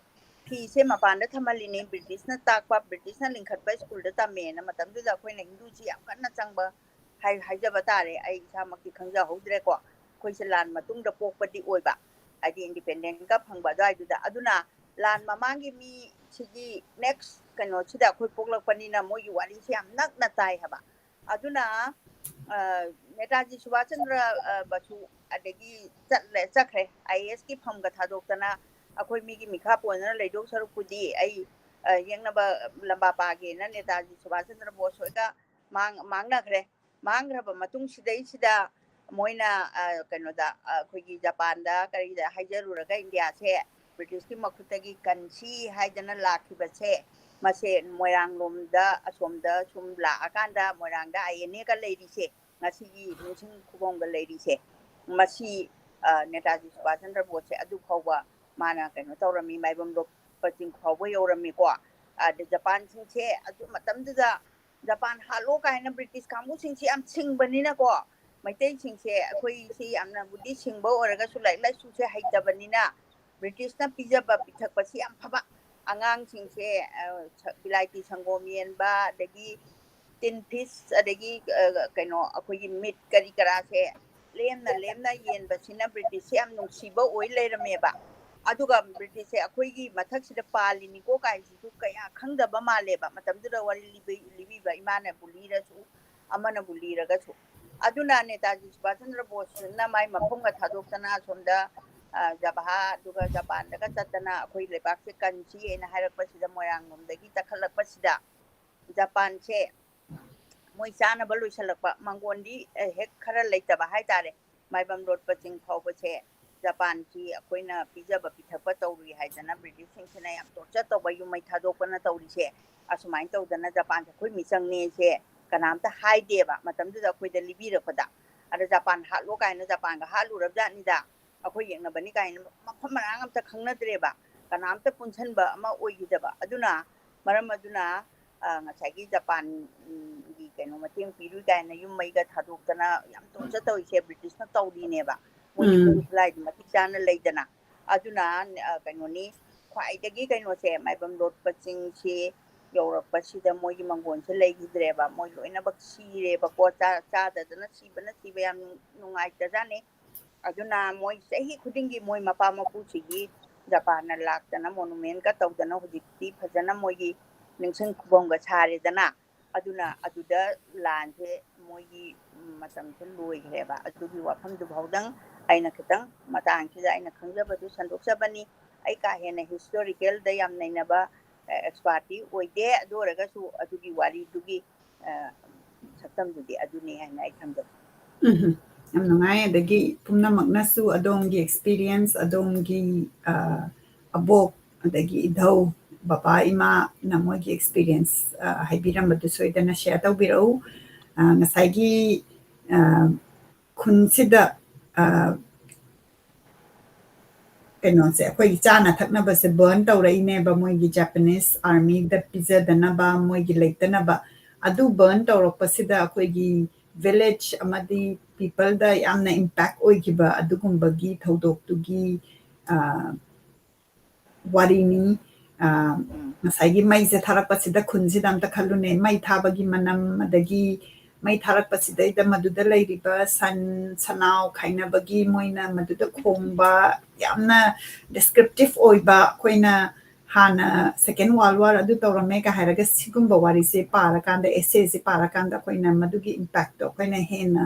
ꯐꯤꯁꯦ ꯃꯄꯥꯟꯗ ꯊꯝꯍꯜꯂꯤꯅꯤ ꯕ꯭ꯔꯤꯇꯤꯁꯅ ꯇꯥꯛꯄ ꯕ꯭ꯔꯤꯇꯤꯁꯅ ꯂꯤꯡꯈꯠꯄ ꯁ꯭ꯀꯨꯜꯗ ꯇꯝꯃꯦꯅ ꯃꯇꯝꯗꯨꯗ ꯑꯩꯈꯣꯏꯅ ꯍꯤꯟꯗꯨꯁꯤ ꯌꯥꯝ ꯀꯟꯅ ꯆꯪꯕ ꯍꯥꯏꯖꯕ ꯇꯥꯔꯦ ꯑꯩ ꯏꯁꯥꯃꯛꯇꯤ ꯈꯪꯖꯍꯧꯗ꯭ꯔꯦꯀꯣ ꯑꯩꯈꯣꯏꯁꯦ ꯂꯥꯟ ꯃꯇꯨꯡꯗ ꯄꯣꯛꯄꯗꯤ ꯑꯣꯏꯕ ꯍꯥꯏꯗꯤ ꯏꯟꯗꯤꯄꯦꯟꯗꯦꯟꯠꯀ ꯐꯪꯕ ꯑꯗꯨꯋꯥꯏꯗꯨꯗ ꯑꯗꯨꯅ ꯂꯥꯟ ꯃꯃꯥꯡꯒꯤ ꯃꯤꯁꯤꯒꯤ ꯅꯦꯛꯁ ꯀꯩꯅꯣꯁꯤꯗ ꯑꯩꯈꯣꯏ ꯄꯣꯛꯂꯛꯄꯅꯤꯅ ꯃꯣꯏꯒꯤ ꯋꯥꯔꯤꯁꯦ ꯌꯥꯝ ꯅꯛꯅ ꯇꯥꯏ ꯍꯥꯏꯕ ꯑꯗꯨꯅ ꯅꯦꯇꯥꯖꯤ ꯁꯨꯕꯥꯁ ꯆꯟꯗ꯭ꯔ ꯕꯁꯨ ꯑꯗꯒꯤ ꯆꯠꯈ꯭ꯔꯦ IAS ꯐꯝꯒ ꯊꯥꯗꯣꯛꯇꯅ ꯑꯩꯈꯣꯏ ꯃꯤꯒꯤ ꯃꯤꯈꯥ ꯄꯣꯟꯗꯅ ꯂꯩꯗꯧ ꯁꯔꯨꯛꯄꯨꯗꯤ ꯑꯩ ꯌꯦꯡꯅꯕ ꯂꯝꯕꯥ ꯄꯥꯒꯦꯅ ꯅꯦꯇꯥꯖꯤ ꯁꯨꯕꯥꯁ ꯆꯟꯗ꯭ꯔ ꯕꯣꯁ ꯍꯣꯏꯒ ꯃꯥꯡꯈ꯭ꯔꯕ ꯃꯇꯨꯡ ꯁꯤꯗꯩꯁꯤꯗ ꯃꯣꯏꯅ ꯀꯩꯅꯣꯗ ꯑꯩꯈꯣꯏꯒꯤ ꯖꯄꯥꯟꯗ ꯀꯔꯤꯗ ꯍꯥꯏꯖꯔꯨꯔꯒ ꯏꯟꯗꯤꯌꯥꯁꯦ ꯕ꯭ꯔꯤꯇꯤꯁꯀꯤ ꯃꯈꯨꯠꯇꯒꯤ ꯀꯟꯁꯤ ꯍꯥꯏꯗꯅ ꯂꯥꯛꯈꯤꯕꯁꯦ ꯃꯁꯦ ꯃꯣꯏꯔꯥꯡꯂꯣꯝꯗ ꯑꯁꯣꯝꯗ ꯁꯨꯝ ꯂꯥꯛꯑꯀꯥꯟꯗ ꯃꯣꯏꯔꯥꯡꯗ INAꯒ ꯂꯩꯔꯤꯁꯦ ꯉꯁꯤꯒꯤ ꯅꯤꯡꯁꯤꯡ ꯈꯨꯕꯝꯒ ꯂꯩꯔꯤꯁꯦ ꯃꯁꯤ ꯅꯦꯇꯥꯖꯤ ꯁꯨꯕꯥꯁ ꯆꯟꯗ꯭ꯔ ꯕꯣꯁꯁꯦ ꯑꯗꯨ ꯐꯥꯎꯕ ꯃꯥꯅ ꯀꯩꯅꯣ ꯇꯧꯔꯝꯃꯤ ꯃꯥꯏꯕꯝ ꯂꯣꯛꯄ ꯆꯤꯡ ꯐꯥꯎꯕ ꯌꯧꯔꯝꯃꯤꯀꯣ ꯑꯗ ꯖꯄꯥꯟꯁꯤꯡꯁꯦ ꯑꯗꯨ ꯃꯇꯝꯗꯨꯗ ꯖꯄꯥꯟ ꯍꯥꯠꯂꯣ ꯀꯥꯏꯅ ꯕ꯭ꯔꯤꯇꯤꯁ ꯀꯥꯡꯕꯨꯁꯤꯡꯁꯤ ꯌꯥꯝ ꯁꯤꯡꯕꯅꯤꯅꯀꯣ ꯃꯩꯇꯩꯁꯤꯡꯁꯦ ꯑꯩꯈꯣꯏꯁꯤ ꯌꯥꯝꯅꯕꯨꯗꯤ ꯁꯤꯡꯕ ꯑꯣꯏꯔꯒꯁꯨ ꯂꯥꯏꯔꯤꯛ ꯂꯥꯏꯁꯨꯁꯦ ꯍꯩꯇꯕꯅꯤꯅ ꯕ꯭ꯔꯤꯇꯤꯁꯅ ꯄꯤꯖꯕ ꯄꯤꯊꯛꯄꯁꯤ ꯌꯥꯝ ꯐꯕ ꯑꯉꯥꯡꯁꯤꯡꯁꯦ ꯕꯤꯂꯥꯏꯇꯤ ꯁꯪꯒꯣꯝ ꯌꯦꯟꯕ ꯑꯗꯒꯤ ꯇꯤꯟ ꯐꯤꯁ ꯑꯗꯒꯤ ꯀꯩꯅꯣ ꯑꯩꯈꯣꯏꯒꯤ ꯃꯤꯠ ꯀꯔꯤ ꯀꯔꯥꯁꯦ ꯂꯦꯝꯅ ꯌꯦꯟꯕꯁꯤꯅ ꯕ꯭ꯔꯤꯇꯤꯁꯁꯦ ꯌꯥꯝ ꯅꯨꯡꯁꯤꯕ ꯑꯣꯏ ꯂꯩꯔꯝꯃꯦꯕ ꯑꯗꯨꯒ ꯕ꯭ꯔꯤꯇꯤꯁꯁꯦ ꯑꯩꯈꯣꯏꯒꯤ ꯃꯊꯛꯁꯤꯗ ꯄꯥꯜꯂꯤꯅꯤꯀꯣ ꯀꯥꯏꯁꯤꯁꯨ ꯀꯌꯥ ꯈꯪꯗꯕ ꯃꯥꯜꯂꯦꯕ ꯃꯇꯝꯗꯨꯗ ꯋꯥꯔꯤ ꯂꯤꯕꯤꯕ ꯏꯃꯥꯅꯕꯨ ꯂꯤꯔꯁꯨ ꯑꯃꯅꯕꯨ ꯂꯤꯔꯒꯁꯨ ꯑꯗꯨꯅ ꯅꯦꯇꯥꯖꯤ ꯁꯨꯕꯥꯁ ꯆꯟꯗ꯭ꯔ ꯕꯣꯁꯅ ꯃꯥꯏ ꯃꯐꯝꯒ ꯊꯥꯗꯣꯛꯇꯅ ꯑꯁꯣꯝꯗ ꯖꯚꯥ ꯑꯗꯨꯒ ꯖꯄꯥꯟꯗꯒ ꯆꯠꯇꯅ ꯑꯩꯈꯣꯏ ꯂꯩꯕꯥꯛꯁꯦ ꯀꯟꯁꯤꯅ ꯍꯥꯏꯔꯛꯄꯁꯤꯗ ꯃꯣꯏꯔꯥꯡꯂꯣꯝꯗꯒꯤ ꯆꯈꯠꯂꯛꯄꯁꯤꯗ ꯖꯄꯥꯟꯁꯦ ꯃꯣꯏ ꯆꯥꯅꯕ ꯂꯣꯏꯁꯤꯜꯂꯛꯄ ꯃꯪꯒꯣꯟꯗꯤ ꯍꯦꯛ ꯈꯔ ꯂꯩꯇꯕ ꯍꯥꯏꯇꯥꯔꯦ ꯃꯥꯏꯕꯝ ꯂꯣꯠꯄ ꯆꯤꯡ ꯐꯥꯎꯕꯁꯦ ꯖꯄꯥꯟꯁꯤ ꯑꯩꯈꯣꯏꯅ ꯄꯤꯖꯕ ꯄꯤꯊꯛꯄ ꯇꯧꯔꯤ ꯍꯥꯏꯗꯅ ꯕ꯭ꯔꯤꯇꯤꯁꯁꯤꯡꯁꯤꯅ ꯌꯥꯝ ꯇꯣꯔꯆꯔ ꯇꯧꯕ ꯌꯨꯝꯃꯩ ꯊꯥꯗꯣꯛꯄꯅ ꯇꯧꯔꯤꯁꯦ ꯑꯁꯨꯃꯥꯏꯅ ꯇꯧꯗꯅ ꯖꯄꯥꯟꯁꯦ ꯑꯩꯈꯣꯏ ꯃꯤꯆꯪꯅꯦꯁꯦ ꯀꯅꯥꯝꯇ ꯍꯥꯏꯗꯦꯕ ꯃꯇꯝꯗꯨꯗ ꯑꯩꯈꯣꯏꯗ ꯂꯤꯕꯤꯔꯛꯄꯗ ꯑꯗ ꯖꯄꯥꯟ ꯍꯥꯠꯂꯣ ꯀꯥꯏꯅ ꯖꯄꯥꯟꯒ ꯍꯥꯠꯂꯨꯔꯕꯖꯥꯠꯅꯤꯗ ꯑꯩꯈꯣꯏ ꯌꯦꯛꯅꯕꯅꯤ ꯀꯥꯏꯅ ꯃꯐꯝ ꯃꯔꯥꯡ ꯑꯝꯇ ꯈꯪꯅꯗ꯭ꯔꯦꯕ ꯀꯅꯥꯝꯇ ꯄꯨꯟꯁꯤꯟꯕ ꯑꯃ ꯑꯣꯏꯈꯤꯗꯕ ꯑꯗꯨꯅ ꯃꯔꯝ ꯑꯗꯨꯅ ꯉꯁꯥꯏꯒꯤ ꯖꯄꯥꯟꯒꯤ ꯀꯩꯅꯣ ꯃꯇꯦꯡ ꯄꯤꯔꯨꯏ ꯀꯥꯏꯅ ꯌꯨꯝ ꯃꯩꯒ ꯊꯥꯗꯣꯛꯇꯅ ꯌꯥꯝ ꯇꯣꯔꯆꯔ ꯇꯧꯔꯤꯁꯦ ꯕ꯭ꯔꯤꯇꯤꯁꯅ ꯇꯧꯔꯤꯅꯦꯕ ꯃꯣꯏꯗꯤ ꯈꯨꯠꯁꯨ ꯈꯨꯠꯂꯥꯏꯗꯤ ꯃꯇꯤꯛ ꯆꯥꯅ ꯂꯩꯗꯅ ꯑꯗꯨꯅ ꯀꯩꯅꯣꯅꯤ ꯈ꯭ꯋꯥꯏꯗꯒꯤ ꯀꯩꯅꯣꯁꯦ ꯃꯥꯏꯕꯝ ꯂꯣꯠꯄ ꯆꯤꯡꯁꯤ ꯌꯧꯔꯛꯄꯁꯤꯗ ꯃꯣꯏꯒꯤ ꯃꯪꯒꯣꯟꯁꯦ ꯂꯩꯈꯤꯗ꯭ꯔꯦꯕ ꯃꯣꯏ ꯂꯣꯏꯅꯃꯛ ꯁꯤꯔꯦꯕꯀꯣ ꯆꯥꯗꯗꯅ ꯁꯤꯕ ꯌꯥꯝ ꯅꯨꯡꯉꯥꯏꯇꯖꯥꯠꯅꯤ aduna moi sahi khudingi moi mapa mapu sigi Japan na laktana monument ka tawdana hujikti phajana moigi ningsing khubonga chare dana aduna aduda lanse moigi matam se loi greba adugi wafam du bhaudang aina khitang matang sida aina khangjaba du sandok sabani ai ka hena historical da yam nainaba experti oide adoraga su adugi wari dugi saktam dudi aduni haina ai khamja yam nungai adagi pumnamaknasu adonggi experience adonggi abok adagi idhau baba ima na moigi experience haibirambadu soidana share tawbirau ngasaigi khunsidda ꯀꯩꯅꯣꯁꯦ ꯑꯩꯈꯣꯏꯒꯤ ꯆꯥꯅ ꯊꯛꯅꯕꯁꯦ burn ꯇꯧꯔꯛꯏꯅꯦꯕ ꯃꯣꯏꯒꯤ Japanese ꯑꯥꯔꯃꯤꯗ ꯄꯤꯖꯗꯅꯕ ꯃꯣꯏꯒꯤ ꯂꯩꯇꯅꯕ ꯑꯗꯨ burn ꯇꯧꯔꯛꯄꯁꯤꯗ ꯑꯩꯈꯣꯏꯒꯤ village ꯑꯃꯗꯤ ꯄꯤꯄꯜꯗ ꯌꯥꯝꯅ impact ꯑꯣꯏꯈꯤꯕ ꯑꯗꯨꯒꯨꯝꯕꯒꯤ ꯊꯧꯗꯣꯛꯇꯨꯒꯤ ꯋꯥꯔꯤꯅꯤ ꯉꯁꯥꯏꯒꯤ ꯃꯩꯁꯦ ꯊꯥꯔꯛꯄꯁꯤꯗ ꯈꯨꯟꯁꯤꯗ ꯑꯝꯇ ꯈꯜꯂꯨꯅꯦ ꯃꯩ ꯊꯥꯕꯒꯤ ꯃꯅꯝ ꯑꯗꯒꯤ ꯃꯩ ꯊꯥꯔꯛꯄꯁꯤꯗꯩꯗ ꯃꯗꯨꯗ ꯂꯩꯔꯤꯕ ꯁꯟ ꯁꯅꯥꯎ ꯈꯥꯏꯅꯕꯒꯤ ꯃꯣꯏꯅ ꯃꯗꯨꯗ ꯈꯣꯡꯕ ꯌꯥꯝꯅ ꯗꯤꯁꯀ꯭ꯔꯤꯞꯇꯤꯞ ꯑꯣꯏꯕ ꯑꯩꯈꯣꯏꯅ ꯍꯥꯟꯅ ꯁꯦꯀꯦꯟ ꯋꯥꯔꯜ ꯋꯥꯔ ꯑꯗꯨ ꯇꯧꯔꯝꯃꯦꯒ ꯍꯥꯏꯔꯒ ꯁꯤꯒꯨꯝꯕ ꯋꯥꯔꯤꯁꯦ ꯄꯥꯔꯀꯥꯟꯗ ꯑꯦꯁꯦꯁꯦ ꯄꯥꯔꯀꯥꯟꯗ ꯑꯩꯈꯣꯏꯅ ꯃꯗꯨꯒꯤ ꯏꯝꯄꯦꯛꯇꯣ ꯑꯩꯈꯣꯏꯅ ꯍꯦꯟꯅ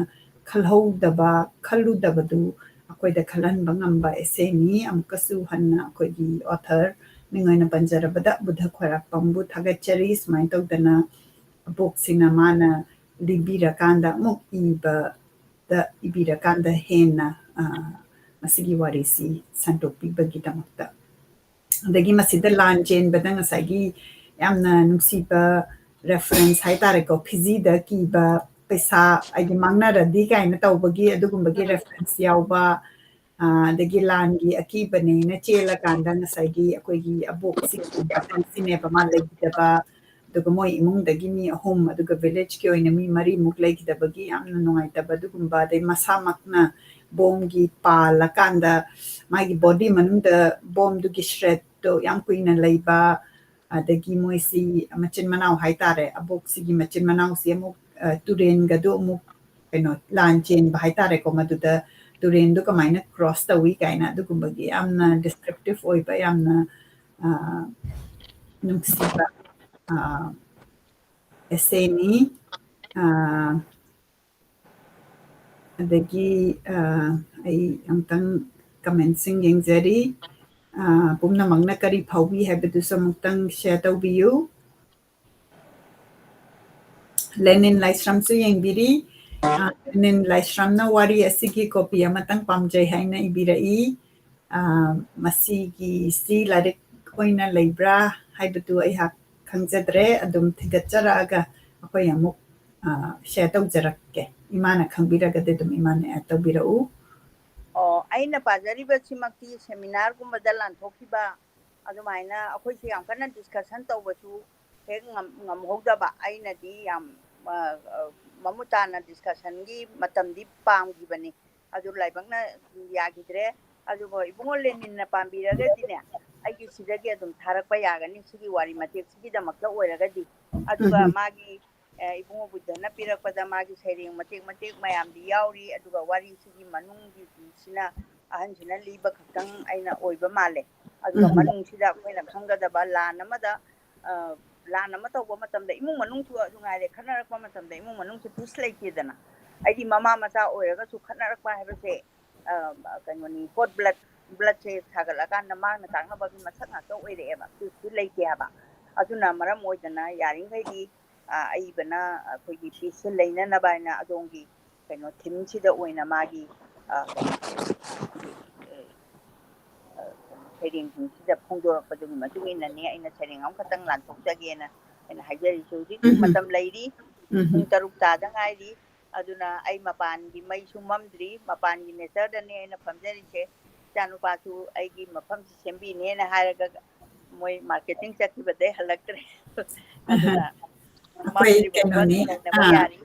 ꯈꯜꯂꯨꯗꯕꯗꯨ ꯑꯩꯈꯣꯏꯗ ꯈꯜꯍꯟꯕ ꯉꯝꯕ ꯑꯦꯁꯦꯅꯤ ꯑꯃꯨꯛꯀꯁꯨ ꯍꯟꯅ ꯑꯩꯈꯣꯏꯒꯤ ꯑꯣꯊꯔ ꯃꯤꯡ ꯑꯣꯏꯅ ꯄꯟꯖꯔꯕꯗ ꯕꯨꯙ ꯈ꯭ꯋꯥꯏꯔꯥꯛꯄꯝꯕꯨ ꯊꯥꯒꯠꯆꯔꯤ ꯁꯨꯃꯥꯏꯅ ꯇꯧꯗꯅ ꯑꯕꯣꯛꯁꯤꯡꯅ ꯃꯥꯅ ꯂꯤꯕꯤꯔꯀꯥꯟꯗ ꯑꯃꯨꯛ ꯏꯕꯤꯔꯀꯥꯟꯗ ꯍꯦꯟꯅ ꯃꯁꯤꯒꯤ ꯋꯥꯔꯤꯁꯤ ꯁꯟꯗꯣꯛꯄꯤꯕꯒꯤꯗꯃꯛꯇ ꯑꯗꯒꯤ ꯃꯁꯤꯗ ꯂꯥꯟ ꯆꯦꯟꯕꯗ ꯉꯁꯥꯏꯒꯤ ꯌꯥꯝꯅ ꯅꯨꯡꯁꯤꯕ ꯔꯦꯐꯔꯦꯟꯁ ꯍꯥꯏꯇꯥꯔꯦꯀꯣ ꯐꯤꯖꯤꯗ ꯀꯤꯕ ꯄꯩꯁꯥ ꯍꯥꯏꯗꯤ ꯃꯥꯡꯅꯔꯗꯤ ꯀꯥꯏꯅ ꯇꯧꯕꯒꯤ ꯑꯗꯨꯒꯨꯝꯕꯒꯤ ꯔꯦꯐꯔꯦꯟꯁ ꯌꯥꯎꯕ ꯑꯗꯒꯤ ꯂꯥꯟꯒꯤ ꯑꯀꯤꯕꯅꯦꯅ ꯆꯦꯜꯂꯀꯥꯟꯗ ꯉꯁꯥꯏꯒꯤ ꯑꯩꯈꯣꯏꯒꯤ ꯑꯕꯣꯛꯁꯤꯡꯒꯤ ꯕꯇꯟꯁꯤꯅꯦꯕ ꯃꯥ ꯂꯩꯈꯤꯗꯕ ꯑꯗꯨꯒ ꯃꯣꯏ ꯏꯃꯨꯡꯗꯒꯤ ꯃꯤ 3 ꯑꯗꯨꯒ ꯚꯤꯂꯦꯖꯀꯤ ꯑꯣꯏꯅ ꯃꯤ 4ꯃꯨꯛ ꯂꯩꯈꯤꯗꯕꯒꯤ ꯌꯥꯝꯅ ꯅꯨꯡꯉꯥꯏꯇꯕ ꯑꯗꯨꯒꯨꯝꯕ ꯑꯗꯩ ꯃꯁꯥꯃꯛꯅ ꯕꯣꯝꯒꯤ ꯄꯥꯜꯂꯀꯥꯟꯗ ꯃꯥꯒꯤ ꯕꯣꯗꯤ ꯃꯅꯨꯡꯗ ꯕꯣꯝꯗꯨꯒꯤ ꯁ꯭ꯔꯦꯗꯇꯣ ꯌꯥꯝ ꯀꯨꯏꯅ ꯂꯩꯕ ꯑꯗꯒꯤ ꯃꯣꯏꯁꯤ ꯃꯆꯤꯟ ꯃꯅꯥꯎ ꯍꯥꯏꯇꯥꯔꯦ ꯑꯕꯣꯛꯁꯤꯒꯤ ꯃꯆꯤꯟ ꯃꯅꯥꯎꯁꯤ ꯑꯃꯨꯛ ꯇꯨꯔꯦꯟꯒꯗꯣ ꯑꯃꯨꯛ ꯀꯩꯅꯣ ꯂꯥꯟ ꯆꯦꯟꯕ ꯍꯥꯏꯇꯥꯔꯦꯀꯣ ꯃꯗꯨꯗ ꯇꯨꯔꯦꯟꯗꯣ ꯀꯃꯥꯏꯅ ꯀ꯭ꯔꯣꯁ ꯇꯧꯏ ꯀꯥꯏꯅ ꯑꯗꯨꯒꯨꯝꯕꯒꯤ ꯌꯥꯝꯅ ꯗꯤꯁꯀ꯭ꯔꯤꯞꯇꯤꯞ ꯑꯣꯏꯕ ꯌꯥꯝꯅ ꯅꯨꯡꯁꯤꯕ ꯑꯦꯁꯦꯅꯤ ꯑꯗꯒꯤ ꯑꯩ ꯑꯃꯨꯛꯇꯪ ꯀꯃꯦꯟꯠꯁꯤꯡ ꯌꯦꯡꯖꯔꯤ ꯄꯨꯝꯅꯃꯛꯅ ꯀꯔꯤ ꯐꯥꯎꯕꯤ ꯍꯥꯏꯕꯗꯨꯁꯨ ꯑꯃꯨꯛꯇꯪ ꯁꯦꯌꯔ ꯇꯧꯕꯤꯌꯨ ꯂꯦꯅꯤꯟ ꯂꯥꯏꯁ꯭ꯔꯝꯁꯨ ꯌꯦꯡꯕꯤꯔꯤ ꯂꯦꯅꯤꯟ ꯂꯥꯏꯁ꯭ꯔꯝꯅ ꯋꯥꯔꯤ ꯑꯁꯤꯒꯤ ꯀꯣꯄꯤ ꯑꯃꯇꯪ ꯄꯥꯝꯖꯩ ꯍꯥꯏꯅ ꯏꯕꯤꯔꯛꯏ ꯃꯁꯤꯒꯤꯁꯤ ꯂꯥꯏꯔꯤꯛ ꯑꯣꯏꯅ ꯂꯩꯕ꯭ꯔꯥ ꯍꯥꯏꯕꯗꯨ ꯑꯩꯍꯥꯛ ꯈꯪꯖꯗ꯭ꯔꯦ ꯑꯗꯨꯝ ꯊꯤꯒꯠꯆꯔꯛꯑꯒ ꯑꯩꯈꯣꯏ ꯑꯃꯨꯛ ꯁꯦꯌꯔ ꯇꯧꯖꯔꯛꯀꯦ ꯏꯃꯥꯅ ꯈꯪꯕꯤꯔꯒꯗꯤ ꯑꯗꯨꯝ ꯏꯃꯥꯅ ꯑꯦꯗ ꯇꯧꯕꯤꯔꯛꯎ ꯑꯩꯅ ꯄꯥꯖꯔꯤꯕꯁꯤꯃꯛꯇꯤ ꯁꯦꯃꯤꯅꯥꯔꯒꯨꯝꯕꯗ ꯂꯥꯟꯊꯣꯛꯈꯤꯕ ꯑꯗꯨꯃꯥꯏꯅ ꯑꯩꯈꯣꯏꯁꯦ ꯌꯥꯝ ꯀꯟꯅ ꯗꯤꯁꯀꯁꯟ ꯇꯧꯕꯁꯨ ꯍꯦꯛ ꯉꯝꯍꯧꯗꯕ ꯑꯩꯅꯗꯤ ꯌꯥꯝ ꯃꯃꯨꯠ ꯇꯥꯅ ꯗꯤꯁꯀꯁꯟꯒꯤ ꯃꯇꯝꯗꯤ ꯄꯥꯝꯈꯤꯕꯅꯤ ꯑꯗꯨ ꯂꯥꯏꯕꯛꯅ ꯌꯥꯈꯤꯗ꯭ꯔꯦ ꯑꯗꯨꯒ ꯏꯕꯨꯡꯉꯣ ꯂꯦꯅꯤꯟꯅ ꯄꯥꯝꯕꯤꯔꯒꯗꯤꯅꯦ ꯑꯩꯒꯤ ꯁꯤꯗꯒꯤ ꯑꯗꯨꯝ ꯊꯥꯔꯛꯄ ꯌꯥꯒꯅꯤ ꯁꯤꯒꯤ ꯋꯥꯔꯤ ꯃꯇꯦꯛꯁꯤꯒꯤꯗꯃꯛꯇ ꯑꯣꯏꯔꯒꯗꯤ ꯑꯗꯨꯒ ꯃꯥꯒꯤ ꯏꯕꯨꯡꯉꯣ ꯕꯨද්ධꯅ ꯄꯤꯔꯛꯄꯗ ꯃꯥꯒꯤ ꯁꯩꯔꯦꯡ ꯃꯇꯦꯛ ꯃꯌꯥꯝꯗꯤ ꯌꯥꯎꯔꯤ ꯑꯗꯨꯒ ꯋꯥꯔꯤꯁꯤꯒꯤ ꯃꯅꯨꯡꯒꯤꯁꯤꯅ ꯑꯍꯟꯁꯤꯅ ꯂꯤꯕ ꯈꯛꯇꯪ ꯑꯩꯅ ꯑꯣꯏꯕ ꯃꯥꯜꯂꯦ ꯑꯗꯨꯒ ꯃꯅꯨꯡꯁꯤꯗ ꯑꯩꯈꯣꯏꯅ ꯈꯪꯒꯗꯕ ꯂꯥꯟ ꯑꯃ ꯇꯧꯕ ꯃꯇꯝꯗ ꯏꯃꯨꯡ ꯃꯅꯨꯡꯁꯨ ꯅꯨꯡꯉꯥꯏꯔꯦ ꯈꯠꯅꯔꯛꯄ ꯃꯇꯝꯗ ꯏꯃꯨꯡ ꯃꯅꯨꯡꯁꯨ ꯄꯤꯁ ꯂꯩꯇꯦꯗꯅ ꯑꯩꯗꯤ ꯃꯃꯥ ꯃꯆꯥ ꯑꯣꯏꯔꯒꯁꯨ ꯈꯠꯅꯔꯛꯄ ꯍꯥꯏꯕꯁꯦ ꯀꯩꯅꯣꯅꯤ ꯍꯣꯠ ꯕ꯭ꯂꯗꯁꯦ ꯁꯥꯒꯠꯂꯀꯥꯟꯗ ꯃꯥꯡꯅ ꯇꯥꯛꯅꯕꯒꯤ ꯃꯁꯛ ꯉꯥꯛꯇ ꯑꯣꯏꯔꯛꯑꯦꯕ ꯄꯤꯁꯇꯤ ꯂꯩꯇꯦ ꯍꯥꯏꯕ ꯑꯗꯨꯅ ꯃꯔꯝ ꯑꯣꯏꯗꯅ ꯌꯥꯔꯤꯈꯩꯗꯤ ꯑꯏꯕꯅ ꯑꯩꯈꯣꯏꯒꯤ ꯄꯤꯁꯁꯦ ꯂꯩꯅꯅꯕ ꯍꯥꯏꯅ ꯑꯗꯣꯝꯒꯤ ꯀꯩꯅꯣ ꯊꯤꯝꯁꯤꯗ ꯑꯣꯏꯅ ꯃꯥꯒꯤ ꯁꯩꯔꯦꯡꯁꯤꯡꯁꯤꯗ ꯐꯣꯡꯗꯣꯔꯛꯄꯗꯨꯒꯤ ꯃꯇꯨꯡ ꯏꯟꯅꯅꯤ ꯑꯩꯅ ꯁꯩꯔꯦꯡ ꯑꯃꯈꯛꯇꯪ ꯂꯥꯟꯊꯣꯛꯆꯒꯦꯅ ꯑꯩꯅ ꯍꯥꯏꯖꯔꯤꯁꯦ ꯍꯧꯖꯤꯛ ꯃꯇꯝ ꯂꯩꯔꯤ ꯄꯨꯡ 6 ꯇꯥꯗ ꯉꯥꯏꯔꯤ ꯑꯗꯨꯅ ꯑꯩ ꯃꯄꯥꯟꯒꯤ ꯃꯩꯁꯨ ꯃꯝꯗ꯭ꯔꯤ ꯃꯄꯥꯟꯒꯤ ꯅꯦꯆꯔꯗꯅꯤ ꯑꯩꯅ ꯐꯝꯖꯔꯤꯁꯦ ꯏꯆꯥꯅꯨꯄꯥꯁꯨ ꯑꯩꯒꯤ ꯃꯐꯝꯁꯤ ꯁꯦꯝꯕꯤꯅꯦꯅ ꯍꯥꯏꯔꯒ ꯃꯣꯏ ꯃꯥꯔꯀꯦꯇꯤꯡ ꯆꯠꯈꯤꯕꯗꯩ ꯍꯜꯂꯛꯇ꯭ꯔꯦ ꯑꯗꯨꯅ ꯑꯩꯈꯣꯏ ꯃꯝꯗ꯭ꯔꯤꯕ ꯀꯩꯅꯣꯅꯤ ꯅꯩꯅꯕ ꯌꯥꯔꯤ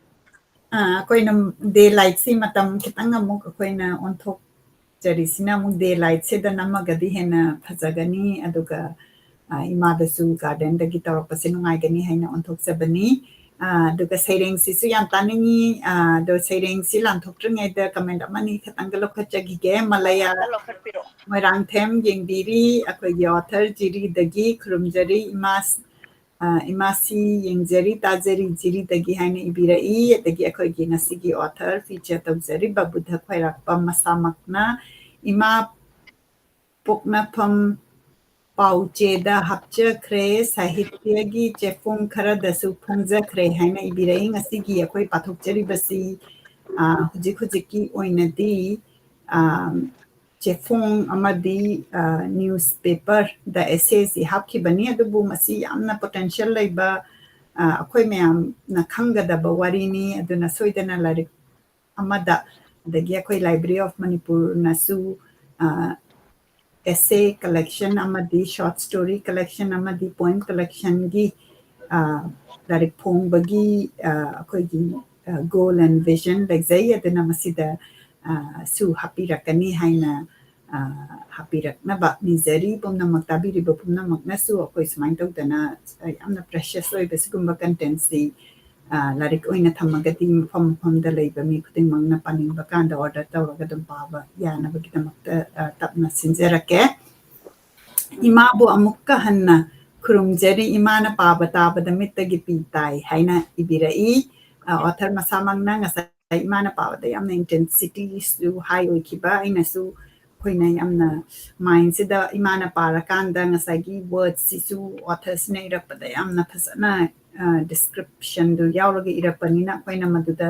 ꯑꯩꯈꯣꯏꯅ ꯗꯦ ꯂꯥꯏꯠꯁꯤ ꯃꯇꯝ ꯈꯤꯇꯪ ꯑꯃꯨꯛ ꯑꯩꯈꯣꯏꯅ ꯑꯣꯟꯊꯣꯛꯆꯔꯤꯁꯤꯅ ꯑꯃꯨꯛ ꯗꯦ ꯂꯥꯏꯠꯁꯤꯗ ꯅꯝꯃꯒꯗꯤ ꯍꯦꯟꯅ ꯐꯖꯒꯅꯤ ꯑꯗꯨꯒ ꯏꯃꯥꯗꯁꯨ ꯒꯥꯔꯗꯦꯟꯗꯒꯤ ꯇꯧꯔꯛꯄꯁꯦ ꯅꯨꯡꯉꯥꯏꯒꯅꯤ ꯍꯥꯏꯅ ꯑꯣꯟꯊꯣꯛꯆꯕꯅꯤ ꯑꯗꯨꯒ ꯁꯩꯔꯦꯡꯁꯤꯁꯨ ꯌꯥꯝ ꯇꯥꯅꯤꯡꯉꯤ ꯑꯗꯣ ꯁꯩꯔꯦꯡꯁꯤ ꯂꯥꯟꯊꯣꯛꯇ꯭ꯔꯤꯉꯩꯗ ꯀꯃꯦꯟ ꯑꯃꯅꯤ ꯈꯇꯪꯒ ꯂꯧꯈꯠꯆꯈꯤꯒꯦ ꯃꯂꯌꯥ ꯃꯣꯏꯔꯥꯡꯊꯦꯝ ꯌꯦꯡꯕꯤꯔꯤ ꯑꯩꯈꯣꯏꯒꯤ ꯑꯣꯊꯔ ꯖꯤꯔꯤꯗꯒꯤ ꯈꯨꯔꯨꯝꯖꯔꯤ ꯏꯃꯥꯁꯤ ꯌꯦꯡꯖꯔꯤ ꯇꯥꯖꯔꯤ ꯖꯤꯔꯤꯗꯒꯤ ꯍꯥꯏꯅ ꯏꯕꯤꯔꯛꯏ ꯑꯗꯒꯤ ꯑꯩꯈꯣꯏꯒꯤ ꯉꯁꯤꯒꯤ ꯑꯣꯊꯔ ꯐꯤꯆꯔ ꯇꯧꯖꯔꯤꯕ ꯕꯨꯙ ꯈ꯭ꯋꯥꯏꯔꯥꯛꯄꯝ ꯃꯁꯥꯃꯛꯅ ꯏꯃꯥ ꯄꯣꯛꯅꯐꯝ ꯄꯥꯎꯆꯦꯗ ꯍꯥꯞꯆꯈ꯭ꯔꯦ ꯁꯥꯍꯤꯇ꯭ꯌꯒꯤ ꯆꯦꯐꯣꯡ ꯈꯔꯗꯁꯨ ꯐꯣꯡꯖꯈ꯭ꯔꯦ ꯍꯥꯏꯅ ꯏꯕꯤꯔꯛꯏ ꯉꯁꯤꯒꯤ ꯑꯩꯈꯣꯏ ꯄꯥꯊꯣꯛꯆꯔꯤꯕꯁꯤ ꯍꯧꯖꯤꯛꯀꯤ ꯑꯣꯏꯅꯗꯤ ꯆꯦꯐꯣꯡ ꯑꯃꯗꯤ ꯅ꯭ꯌꯨꯁꯄꯦꯄꯔꯗ ꯑꯦꯁꯦꯁꯤ ꯍꯥꯞꯈꯤꯕꯅꯤ ꯑꯗꯨꯕꯨ ꯃꯁꯤ ꯌꯥꯝꯅ ꯄꯣꯇꯦꯟꯁꯤꯌꯦꯜ ꯂꯩꯕ ꯑꯩꯈꯣꯏ ꯃꯌꯥꯝꯅ ꯈꯪꯒꯗꯕ ꯋꯥꯔꯤꯅꯤ ꯑꯗꯨꯅ ꯁꯣꯏꯗꯅ ꯂꯥꯏꯔꯤꯛ ꯑꯃꯗ ꯑꯗꯒꯤ ꯑꯩꯈꯣꯏ ꯂꯥꯏꯕ꯭ꯔꯦꯔꯤ ꯑꯣꯐ ꯃꯅꯤꯄꯨꯔꯅꯁꯨ essay collection amadi short story collection amadi poem collection gi larik phongbagi akhoi goal and vision lexai adana masida su hapirakani haina hapiraknaba nizari pomna maktabiri bopumna maknasu akhoi sumain tawdana yamna precious oi besigumba contents di larik oina thamagati mafam da leiba mi khuding mangna paningba kanda order tawraga dum paba yana bagitamakta tapna sinjarake imabu amukka hanna khurumjari imana paba tabada mittagi pitai haina ibirai author masamangna ngasai imana pabada yamna intensity su high oikiba ainasu khoina yamna mind sida imana parakanda ngasagi words sisu authors ne irapada yamna phasana description du yauraga irapanina khoina maduda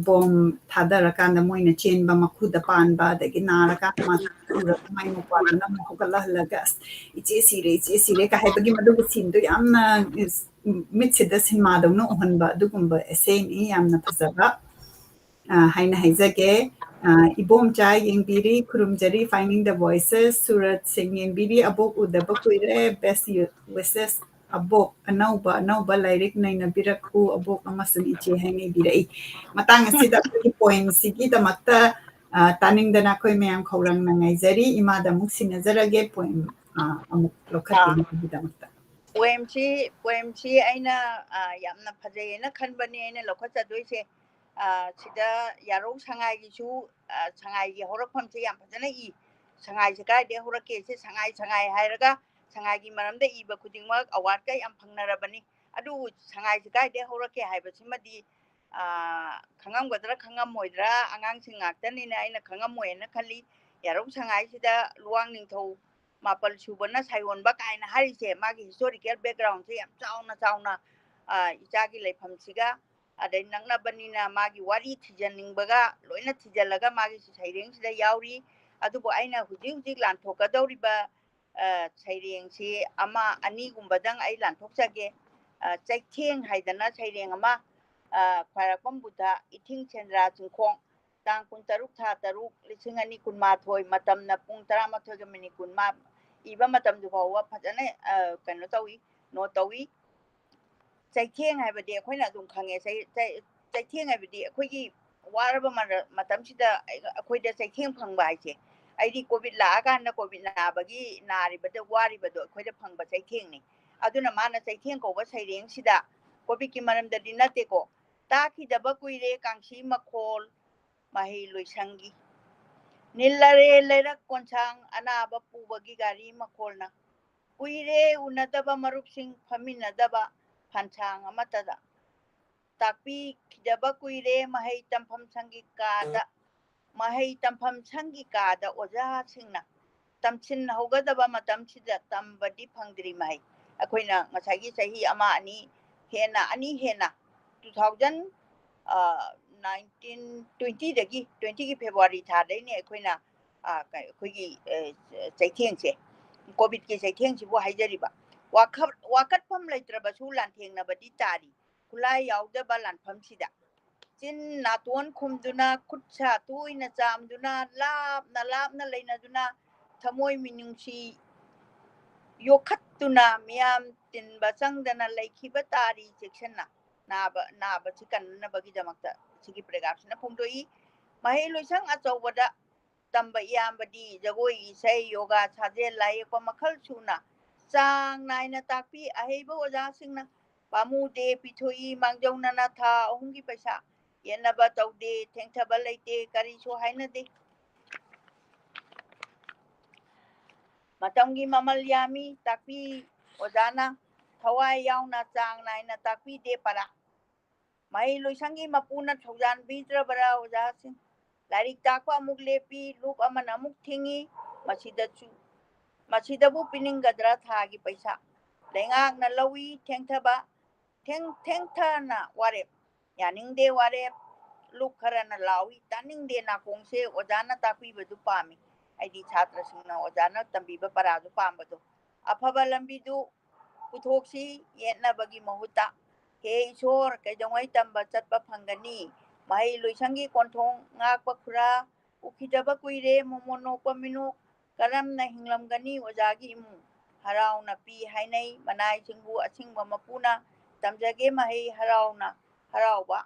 bom thadarakanda moina chenba makhuda panba adagi narakanda masura mai mukwaduna muhukala halaga iche sire ka haibagi maduga sindu yamna mitsida sinma dawna ohanba adugumba essay ni yamna phazaba haina haizage ibom chai yengbiri kurumjari finding the voices surat singh yengbiri abok udaba kuire best wishes abok anauba lairik naina biraku abok amasun iche haingi birai matang asida point sigi damakta taningdana khoi mayam khorang na ngaijari imada muk sinazarage point amuk lokhatin damakta poemchi aina yamna phajayena khanbani aina lokhachadoise sida yarou sangai gi chu sangai gi horakpham se yam phajana I sangai se kai de horake se sangai hairaga sangai gi maramda iba khudingmak award kai am phangnarabani adu sangai se kai de horake haibasimadi khangamgadra khangamoidra angang sing ngaktani na aina khangamoyena khali yarou sangai sida luang ningthau mapal subana sayon ba kaina harise magi historical background se yam chauna ichagi leifam siga adai nangna banina magi wari thijaningbaga loina thijalaga magi saireng sida yauri adubo aina hujik lanthokadoriba saireng si ama ani gumbadang ai lanthokjage chaitheng haidana saireng ama khwarakpam buddha ithing chendra chungkhong tang 16 tha 3 2012 matamna pung 11 ga minute 10 iba matam du bawa phajana kaino tawi no tawi chaitheng haibadi akoina dum khange chaitheng haibadi akoigi waraba matam sida akoida chaitheng phangba haise aidi covid la aga na covid na bagi naribada waribado akoida phangba chaitheng ni aduna mana chaitheng ko ba saireng sida covid ki maramda dinate ko taki daba kuire kangsi makhol mahi loisangi nillare lerak konsang anaba pubagi gari makolna kuire unadaba marupsing phaminadaba phansang amatada takpi kidaba kuire mahai tampham sangi kada oja singna tamchin hogadaba matam sida tambadi phangdri mai akoina ngasagi sahi ama ani hena 2019 dagi 20 gi February tha dai ne akoina akoigi chaithengse covid ki chaitheng sibu haijariba wakat pham leitraba su lanthengna badi tari kulai yaudaba lanpham sida chin naton khumduna khutsa tuina chamduna lapna leinaduna thamoi minungsi yokhattuna miyam tinba changdana laikhiba tari sectionna naba chikanna bagi damakta sigi pregapsina phongdoi mahai loisang achobada tamba iyambadi jagoi isai yoga sajel lai ko makhal suna chang naina takpi aheiba oja singna ꯄꯥꯝꯃꯨꯗꯦ ꯄꯤꯊꯣꯛꯏ ꯃꯥꯡꯖꯧꯅꯅ ꯊꯥ 3ꯒꯤ ꯄꯩꯁꯥ ꯌꯦꯟꯅꯕ ꯇꯧꯗꯦ ꯊꯦꯡꯊꯕ ꯂꯩꯇꯦ ꯀꯔꯤꯁꯨ ꯍꯥꯏꯅꯗꯦ ꯃꯇꯝꯒꯤ ꯃꯃꯜ ꯌꯥꯝꯃꯤ ꯇꯥꯛꯄꯤ ꯑꯣꯖꯥꯅ ꯊꯋꯥꯏ ꯌꯥꯎꯅ ꯆꯥꯡ ꯅꯥꯏꯅ ꯇꯥꯛꯄꯤꯗꯦ ꯄꯔꯥ ꯃꯍꯩ ꯂꯣꯏꯁꯪꯒꯤ ꯃꯄꯨꯅ ꯊꯧꯖꯥꯟ ꯄꯤꯗ꯭ꯔꯕꯔꯥ ꯑꯣꯖꯥꯁꯤꯡ ꯂꯥꯏꯔꯤꯛ ꯇꯥꯛꯄ ꯑꯃꯨꯛ ꯂꯦꯞꯄꯤ ꯂꯨꯞ ꯑꯃꯅ ꯑꯃꯨꯛ ꯊꯤꯡꯉꯤ ꯃꯁꯤꯗꯕꯨ ꯄꯤꯅꯤꯡꯒꯗ꯭ꯔꯥ ꯊꯥꯒꯤ ꯄꯩꯁꯥ ꯂꯩꯉꯥꯛꯅ ꯂꯧꯏ ꯊꯦꯡꯊꯅ ꯋꯥꯔꯦꯞ ꯌꯥꯅꯤꯡꯗꯦ ꯋꯥꯔꯦꯞ ꯂꯨꯞ ꯈꯔꯅ ꯂꯥꯎꯏ ꯇꯥꯅꯤꯡꯗꯦ ꯅꯥꯀꯣꯡꯁꯦ ꯑꯣꯖꯥꯅ ꯇꯥꯛꯄꯤꯕꯗꯨ ꯄꯥꯝꯃꯤ ꯑꯩꯗꯤ ꯁꯥꯇ꯭ꯔꯁꯤꯡꯅ ꯑꯣꯖꯥꯅ ꯇꯝꯕꯤꯕ ꯄꯔꯥꯗꯨ ꯄꯥꯝꯕꯗꯣ ꯑꯐꯕ ꯂꯝꯕꯤꯗꯨ ꯄꯨꯊꯣꯛꯁꯤ ꯌꯦꯠꯅꯕꯒꯤ ꯃꯍꯨꯠꯇ ꯍꯦ ꯏꯁꯣꯔ ꯀꯩꯗꯧꯉꯩ ꯇꯝꯕ ꯆꯠꯄ ꯐꯪꯒꯅꯤ ꯃꯍꯩ ꯂꯣꯏꯁꯪꯒꯤ ꯀꯣꯟꯊꯣꯡ ꯉꯥꯛꯄ ꯈꯨꯔꯥ ꯎꯈꯤꯗꯕ ꯀꯨꯏꯔꯦ ꯃꯣꯃꯣꯟ ꯅꯣꯛꯄ ꯃꯤꯅꯣꯛ ꯀꯔꯝꯅ ꯍꯤꯡꯂꯝꯒꯅꯤ ꯑꯣꯖꯥꯒꯤ ꯏꯃꯨꯡ ꯍꯔꯥꯎꯅ ꯄꯤ ꯍꯥꯏꯅꯩ ꯃꯅꯥꯏꯁꯤꯡꯕꯨ ꯑꯁꯤꯡꯕ ꯃꯄꯨꯅ ꯇꯝꯖꯒꯦ ꯃꯍꯩ ꯍꯔꯥꯎꯕ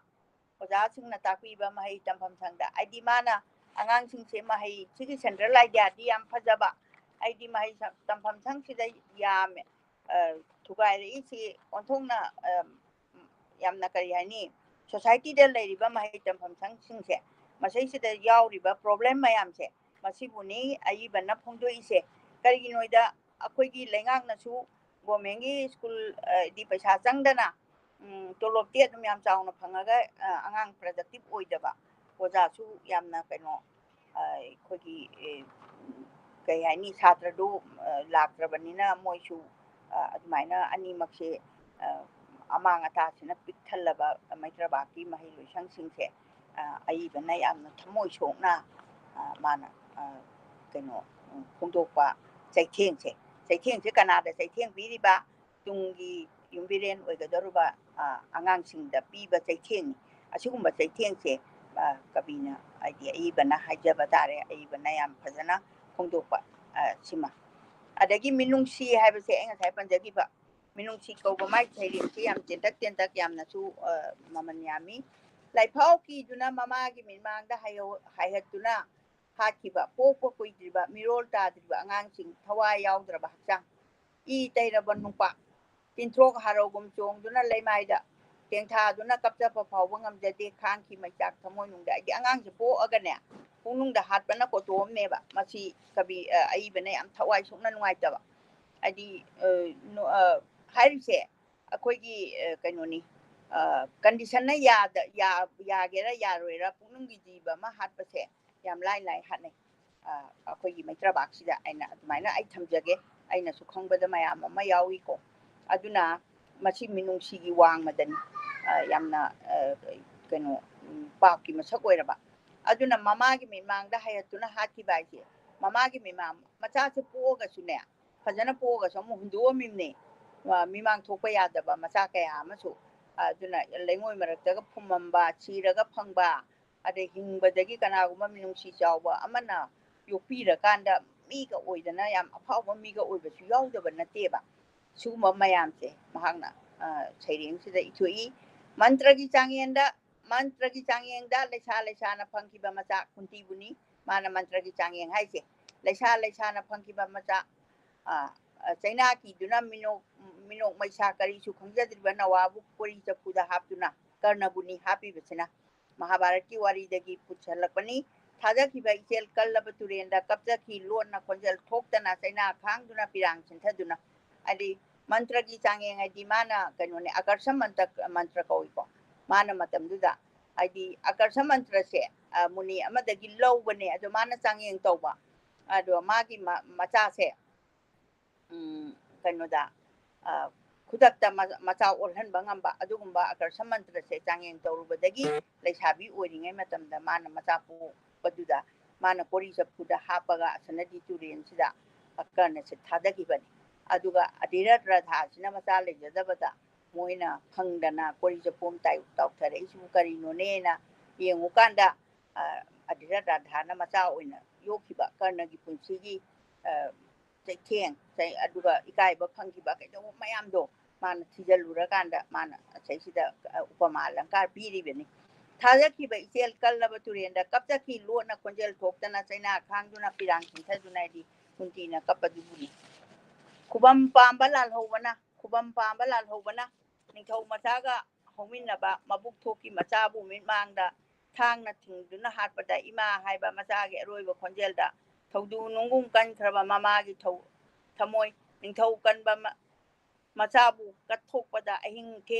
ꯑꯣꯖꯥꯁꯤꯡꯅ ꯇꯥꯛꯄꯤꯕ ꯃꯍꯩ ꯇꯝꯐꯝ ꯁꯪꯗ ꯑꯩꯗꯤ ꯃꯥꯅ ꯑꯉꯥꯡꯁꯤꯡꯁꯦ ꯃꯍꯩ ꯁꯤꯒꯤ ꯁꯦꯟꯇ꯭ꯔꯦꯜ ꯑꯥꯏꯗꯤꯌꯥꯗꯤ ꯌꯥꯝ ꯐꯖꯕ ꯑꯩꯗꯤ ꯃꯍꯩ ꯇꯝꯐꯝ ꯁꯪꯁꯤꯗ ꯌꯥꯝꯃꯦ ꯊꯨꯒꯥꯏꯔꯛꯏꯁꯤ ꯑꯣꯟꯊꯣꯛꯅ ꯌꯥꯝꯅ ꯀꯔꯤ ꯍꯥꯏꯅꯤ ꯁꯣꯁꯥꯏꯇꯤꯗ ꯂꯩꯔꯤꯕ ꯃꯍꯩ ꯇꯝꯐꯝ ꯁꯪꯁꯤꯡꯁꯦ ꯃꯁꯤꯁꯤꯗ ꯌꯥꯎꯔꯤꯕ ꯄ꯭ꯔꯣꯕ꯭ꯂꯦꯝ ꯃꯌꯥꯝꯁꯦ ꯃꯁꯤꯕꯨꯅꯤ ꯑꯏꯕꯅ ꯐꯣꯡꯗꯣꯛꯏꯁꯦ ꯀꯔꯤꯒꯤꯅꯣꯗ ꯑꯩꯈꯣꯏꯒꯤ ꯂꯩꯉꯥꯛꯅꯁꯨ ꯒꯣꯔꯃꯦꯟꯒꯤ ꯁ꯭ꯀꯨꯜꯗꯤ ꯄꯩꯁꯥ ꯆꯪꯗꯅ ꯇꯣꯂꯣꯞꯇꯤ ꯑꯗꯨꯝ ꯌꯥꯝ ꯆꯥꯎꯅ ꯐꯪꯉꯒ ꯑꯉꯥꯡ ꯄ꯭ꯔꯗꯛꯇꯤꯞ ꯑꯣꯏꯗꯕ ꯑꯣꯖꯥꯁꯨ ꯌꯥꯝꯅ ꯀꯩꯅꯣ ꯑꯩꯈꯣꯏꯒꯤ ꯀꯩ ꯍꯥꯏꯅꯤ ꯁꯥꯇ꯭ꯔꯗꯨ ꯂꯥꯛꯇ꯭ꯔꯕꯅꯤꯅ ꯃꯣꯏꯁꯨ ꯑꯗꯨꯃꯥꯏꯅ ꯑꯅꯤꯃꯛꯁꯦ ꯑꯃꯥꯡ ꯑꯇꯥꯁꯤꯅ ꯄꯤꯛ ꯊꯜꯂꯕ ꯃꯩꯇ꯭ꯔꯕꯥꯛꯀꯤ ꯃꯍꯩ ꯂꯣꯏꯁꯪꯁꯤꯡꯁꯦ ꯑꯏꯕꯅ ꯌꯥꯝꯅ ꯊꯃꯣꯏ ꯁꯣꯛꯅ ꯃꯥꯅ ꯀꯩꯅꯣ ꯐꯣꯡꯗꯣꯛꯄ ꯆꯩꯊꯦꯡꯁꯦ ꯀꯅꯥꯗ ꯆꯩꯊꯦꯡ ꯄꯤꯔꯤꯕ ꯇꯨꯡꯒꯤ ꯌꯨꯝꯕꯤꯔꯦꯟ ꯑꯣꯏꯒꯗꯧꯔꯤꯕ ꯑꯉꯥꯡꯁꯤꯡꯗ ꯄꯤꯕ ꯆꯩꯊꯦꯡꯅꯤ ꯑꯁꯤꯒꯨꯝꯕ ꯆꯩꯊꯦꯡꯁꯦ ꯀꯕꯤꯅ ꯍꯥꯏꯗꯤ ꯑꯏꯕꯅ ꯍꯥꯏꯖꯕ ꯇꯥꯔꯦ ꯑꯏꯕꯅ ꯌꯥꯝ ꯐꯖꯅ ꯐꯣꯡꯗꯣꯛꯄ ꯁꯤꯃ ꯑꯗꯒꯤ ꯃꯤꯅꯨꯡꯁꯤ ꯍꯥꯏꯕꯁꯦ ꯑꯩ ꯉꯁꯥꯏ ꯄꯟꯖꯈꯤꯕ ꯃꯤꯅꯨꯡꯁꯤ ꯀꯧꯕ ꯃꯥꯏ ꯁꯩꯔꯦꯡꯁꯤ ꯌꯥꯝ ꯇꯦꯟꯇꯛ ꯌꯥꯝꯅꯁꯨ ꯃꯃꯜ ꯌꯥꯝꯃꯤ ꯂꯥꯏꯐꯥꯎ ꯀꯤꯗꯨꯅ ꯃꯃꯥꯒꯤ ꯃꯤꯠꯃꯥꯡꯗ ꯍꯥꯏꯍꯠꯇꯨꯅ ꯍꯥꯠꯈꯤꯕ ꯄꯣꯛꯄ ꯀꯨꯏꯗ꯭ꯔꯤꯕ ꯃꯤꯔꯣꯜ ꯇꯥꯗ꯭ꯔꯤꯕ ꯑꯉꯥꯡꯁꯤꯡ ꯊꯋꯥꯏ ꯌꯥꯎꯗ꯭ꯔꯕ ꯍꯛꯆꯥꯡ ꯏ ꯇꯩꯔꯕ ꯅꯨꯄꯥ ꯇꯤꯟꯊ꯭ꯔꯣꯛ ꯍꯥꯔꯧꯒꯨꯝ ꯆꯣꯡꯗꯨꯅ ꯂꯩꯃꯥꯏꯗ ꯇꯦꯡꯊꯥꯗꯨꯅ ꯀꯞꯆꯕ ꯐꯥꯎꯕ ꯉꯝꯖꯗꯦ ꯈꯥꯡꯈꯤ ꯃꯩꯆꯥꯛ ꯊꯃꯣꯏꯅꯨꯡꯗ ꯑꯩꯗꯤ ꯑꯉꯥꯡꯁꯦ ꯄꯣꯛꯑꯒꯅꯦ ꯄꯨꯛꯅꯨꯡꯗ ꯍꯥꯠꯄꯅ ꯀꯣꯇꯣꯑꯝꯅꯦꯕ ꯃꯁꯤ ꯀꯕꯤ ꯑꯏꯕꯅ ꯌꯥꯝ ꯊꯋꯥꯏ ꯁꯣꯛꯅ ꯅꯨꯡꯉꯥꯏꯇꯕ ꯍꯥꯏꯗꯤ ꯍꯥꯏꯔꯤꯁꯦ ꯑꯩꯈꯣꯏꯒꯤ ꯀꯩꯅꯣꯅꯤ ꯀꯟꯗꯤꯁꯟꯅ ꯌꯥꯒꯦꯔꯥ ꯌꯥꯔꯣꯏꯔꯥ ꯄꯨꯛꯅꯨꯡꯒꯤ ꯖꯤꯕ ꯑꯃ ꯍꯥꯠꯄꯁꯦ ꯌꯥꯝ ꯂꯥꯏ ꯍꯥꯠꯅꯩ ꯑꯩꯈꯣꯏꯒꯤ ꯃꯩꯇ꯭ꯔꯕꯥꯛꯁꯤꯗ ꯑꯩꯅ ꯑꯗꯨꯃꯥꯏꯅ ꯑꯩ ꯊꯝꯖꯒꯦ ꯑꯩꯅꯁꯨ ꯈꯪꯕꯗ ꯃꯌꯥꯝ ꯑꯃ ꯌꯥꯎꯏꯀꯣ ꯑꯗꯨꯅ ꯃꯁꯤ ꯃꯤꯅꯨꯡꯁꯤꯒꯤ ꯋꯥꯡꯃꯗꯅꯤ ꯌꯥꯝꯅ ꯀꯩꯅꯣ ꯄꯥꯞꯀꯤ ꯃꯁꯛ ꯑꯣꯏꯔꯕ ꯑꯗꯨꯅ ꯃꯃꯥꯒꯤ ꯃꯤꯠꯃꯥꯡꯗ ꯍꯥꯏꯍꯠꯇꯨꯅ ꯍꯥꯠꯈꯤꯕ ꯍꯥꯏꯁꯦ ꯃꯃꯥꯒꯤ ꯃꯤꯠꯃꯥꯡ ꯃꯆꯥꯁꯦ ꯄꯣꯛꯑꯒꯁꯨꯅꯦ ꯐꯖꯅ ꯄꯣꯛꯑꯒꯁꯨ ꯑꯃꯨꯛ ꯍꯨꯟꯗꯣꯛꯑꯝꯃꯤꯕꯅꯦ ꯃꯤꯃꯥꯡ ꯊꯣꯛꯄ ꯌꯥꯗꯕ ꯃꯆꯥ ꯀꯌꯥ ꯑꯃꯁꯨ ꯑꯗꯨꯅ ꯂꯩꯉꯣꯏ ꯃꯔꯛꯇꯒ ꯐꯨꯝꯃꯝꯕ ꯁꯤꯔꯒ ꯐꯪꯕ ꯑꯗꯩ ꯍꯤꯡꯕꯗꯒꯤ ꯀꯅꯥꯒꯨꯝꯕ ꯃꯤꯅꯨꯡꯁꯤ ꯆꯥꯎꯕ ꯑꯃꯅ ꯌꯣꯛꯄꯤꯔꯀꯥꯟꯗ ꯃꯤꯒ ꯑꯣꯏꯗꯅ ꯌꯥꯝ ꯑꯐꯥꯎꯕ ꯃꯤꯒ ꯑꯣꯏꯕꯁꯨ ꯌꯥꯎꯗꯕ ꯅꯠꯇꯦꯕ ꯁꯤꯒꯨꯝꯕ ꯃꯌꯥꯝꯁꯦ ꯃꯍꯥꯛꯅ ꯁꯩꯔꯦꯡꯁꯤꯗ ꯏꯊꯣꯛꯏ ꯃꯟꯇ꯭ꯔꯒꯤ ꯆꯥꯡꯌꯦꯡꯗ ꯂꯩꯁꯥꯅ ꯐꯪꯈꯤꯕ ꯃꯆꯥ ꯀꯨꯟꯇꯤꯕꯨꯅꯤ ꯃꯥꯅ ꯃꯟꯇ꯭ꯔꯒꯤ ꯆꯥꯡꯌꯦꯡ ꯍꯥꯏꯁꯦ ꯂꯩꯁꯥꯅ ꯐꯪꯈꯤꯕ ꯃꯆꯥ ꯆꯩꯅꯥ ꯀꯤꯗꯨꯅ ꯃꯤꯅꯣꯛ ꯃꯩꯁꯥ ꯀꯔꯤꯁꯨ ꯈꯪꯖꯗ꯭ꯔꯤꯕ ꯅꯋꯥꯕꯨ ꯀꯣꯔꯤ ꯆꯐꯨꯗ ꯍꯥꯞꯇꯨꯅ ꯀꯔꯅꯕꯨꯅꯤ ꯍꯥꯞꯄꯤꯕꯁꯤꯅ ꯃꯍꯥꯚꯥꯔꯠꯀꯤ ꯋꯥꯔꯤꯗꯒꯤ ꯄꯨꯁꯜꯂꯛꯄꯅꯤ ꯊꯥꯖꯈꯤꯕ ꯏꯆꯦꯜ ꯀꯜꯂꯕ ꯇꯨꯔꯦꯟꯗ ꯀꯞꯆꯈꯤ ꯂꯣꯟꯅ ꯈꯣꯟꯖꯦꯜ ꯊꯣꯛꯇꯅ ꯆꯩꯅꯥ ꯈꯥꯡꯗꯨꯅ ꯄꯤꯔꯥꯡ ꯆꯤꯟꯊꯗꯨꯅ ꯍꯥꯏꯗꯤ ꯃꯟꯇ꯭ꯔꯒꯤ ꯆꯥꯡꯌꯦꯡ ꯍꯥꯏꯗꯤ ꯃꯥꯅ ꯀꯩꯅꯣꯅꯦ ꯑꯀꯔꯁ ꯃꯟꯇ꯭ꯔ ꯀꯧꯏꯀꯣ ꯃꯥꯅ ꯃꯇꯝꯗꯨꯗ ꯍꯥꯏꯗꯤ ꯑꯀꯔꯁ ꯃꯟꯇ꯭ꯔꯁꯦ ꯃꯨꯅꯤ ꯑꯃꯗꯒꯤ ꯂꯧꯕꯅꯦ ꯑꯗꯣ ꯃꯥꯅ ꯆꯥꯡꯌꯦꯡ ꯇꯧꯕ ꯑꯗꯣ ꯃꯥꯒꯤ ꯃꯆꯥꯁꯦ ꯀꯩꯅꯣꯗ ꯈꯨꯗꯛꯇ ꯃꯆꯥ ꯑꯣꯜꯍꯟꯕ ꯉꯝꯕ ꯑꯗꯨꯒꯨꯝꯕ ꯑꯀꯔꯁ ꯃꯟꯇ꯭ꯔꯁꯦ ꯆꯥꯡꯌꯦꯡ ꯇꯧꯔꯨꯕꯗꯒꯤ ꯂꯩꯁꯥꯕꯤ ꯑꯣꯏꯔꯤꯉꯩ ꯃꯇꯝꯗ ꯃꯥꯅ ꯃꯆꯥ ꯄꯣꯛꯄꯗꯨꯗ ꯃꯥꯅ ꯀꯣꯔꯤ ꯆꯐꯨꯗ ꯍꯥꯞꯄꯒ ꯑꯁꯅꯗꯤ ꯇꯨꯔꯦꯟꯁꯤꯗ ꯀꯔꯅꯁꯦ ꯊꯥꯗꯈꯤꯕꯅꯤ ꯑꯗꯨꯒ ꯑꯙꯤꯔꯠ ꯔꯥꯙꯥꯁꯤꯅ ꯃꯆꯥ ꯂꯩꯖꯗꯕꯗ ꯃꯣꯏꯅ ꯐꯪꯗꯅ ꯀꯣꯔꯤ ꯆꯐꯨ ꯇꯥꯎꯊꯔꯛꯏꯁꯤꯕꯨ ꯀꯔꯤꯅꯣꯅꯦꯅ ꯌꯦꯡꯉꯨꯀꯥꯟꯗ ꯑꯙꯤꯔꯠ ꯔꯥꯙꯥꯅ ꯃꯆꯥ ꯑꯣꯏꯅ ꯌꯣꯛꯈꯤꯕ ꯀꯔꯅꯒꯤ ꯄꯨꯟꯁꯤꯒꯤ ꯆꯩꯊꯦꯡ ꯑꯗꯨꯒ ꯏꯀꯥꯏꯕ ꯐꯪꯈꯤꯕ ꯀꯩꯗꯧꯕ ꯃꯌꯥꯝꯗꯣ ꯃꯥꯅ ꯊꯤꯖꯤꯜꯂꯨꯔꯀꯥꯟꯗ ꯃꯥꯅ ꯉꯁꯥꯏꯁꯤꯗ ꯎꯄꯃꯥ ꯑꯂꯪꯀꯥꯔ ꯄꯤꯔꯤꯕꯅꯤ ꯊꯥꯖꯈꯤꯕ ꯏꯆꯦꯜ ꯀꯜꯂꯕ ꯇꯨꯔꯦꯟꯗ ꯀꯞꯆꯈꯤ ꯂꯣꯟꯅ ꯈꯣꯟꯖꯦꯜ ꯊꯣꯛꯇꯅ ꯆꯩꯅꯥ ꯈꯥꯡꯗꯨꯅ ꯄꯤꯔꯥꯡ ꯆꯤꯟꯊꯗꯨꯅ ꯍꯥꯏꯗꯤ ꯀꯨꯟꯇꯤꯅ ꯀꯞꯄꯗꯨꯕꯨꯅꯤ ꯈꯨꯕꯝ ꯄꯥꯝꯕ ꯂꯥꯜꯍꯧꯕꯅ ꯅꯤꯡꯊꯧ ꯃꯆꯥꯒ ꯍꯧꯃꯤꯟꯅꯕ ꯃꯕꯨꯛ ꯊꯣꯛꯀꯤ ꯃꯆꯥꯕꯨ ꯃꯤꯠꯃꯥꯡꯗ ꯊꯥꯡꯅ ꯊꯤꯡꯗꯨꯅ ꯍꯥꯠꯄꯗ ꯏꯃꯥ ꯍꯥꯏꯕ ꯃꯆꯥꯒꯤ ꯑꯔꯣꯏꯕ ꯈꯣꯟꯖꯦꯜꯗ ꯊꯧꯗꯨ ꯅꯨꯡꯒꯨꯝ ꯀꯟꯈ꯭ꯔꯕ ꯃꯃꯥꯒꯤ ꯊꯃꯣꯏ ꯅꯤꯡꯊꯧ ꯀꯟꯕ ꯃꯆꯥꯕꯨ ꯀꯠꯊꯣꯛꯄꯗ ꯑꯍꯤꯡ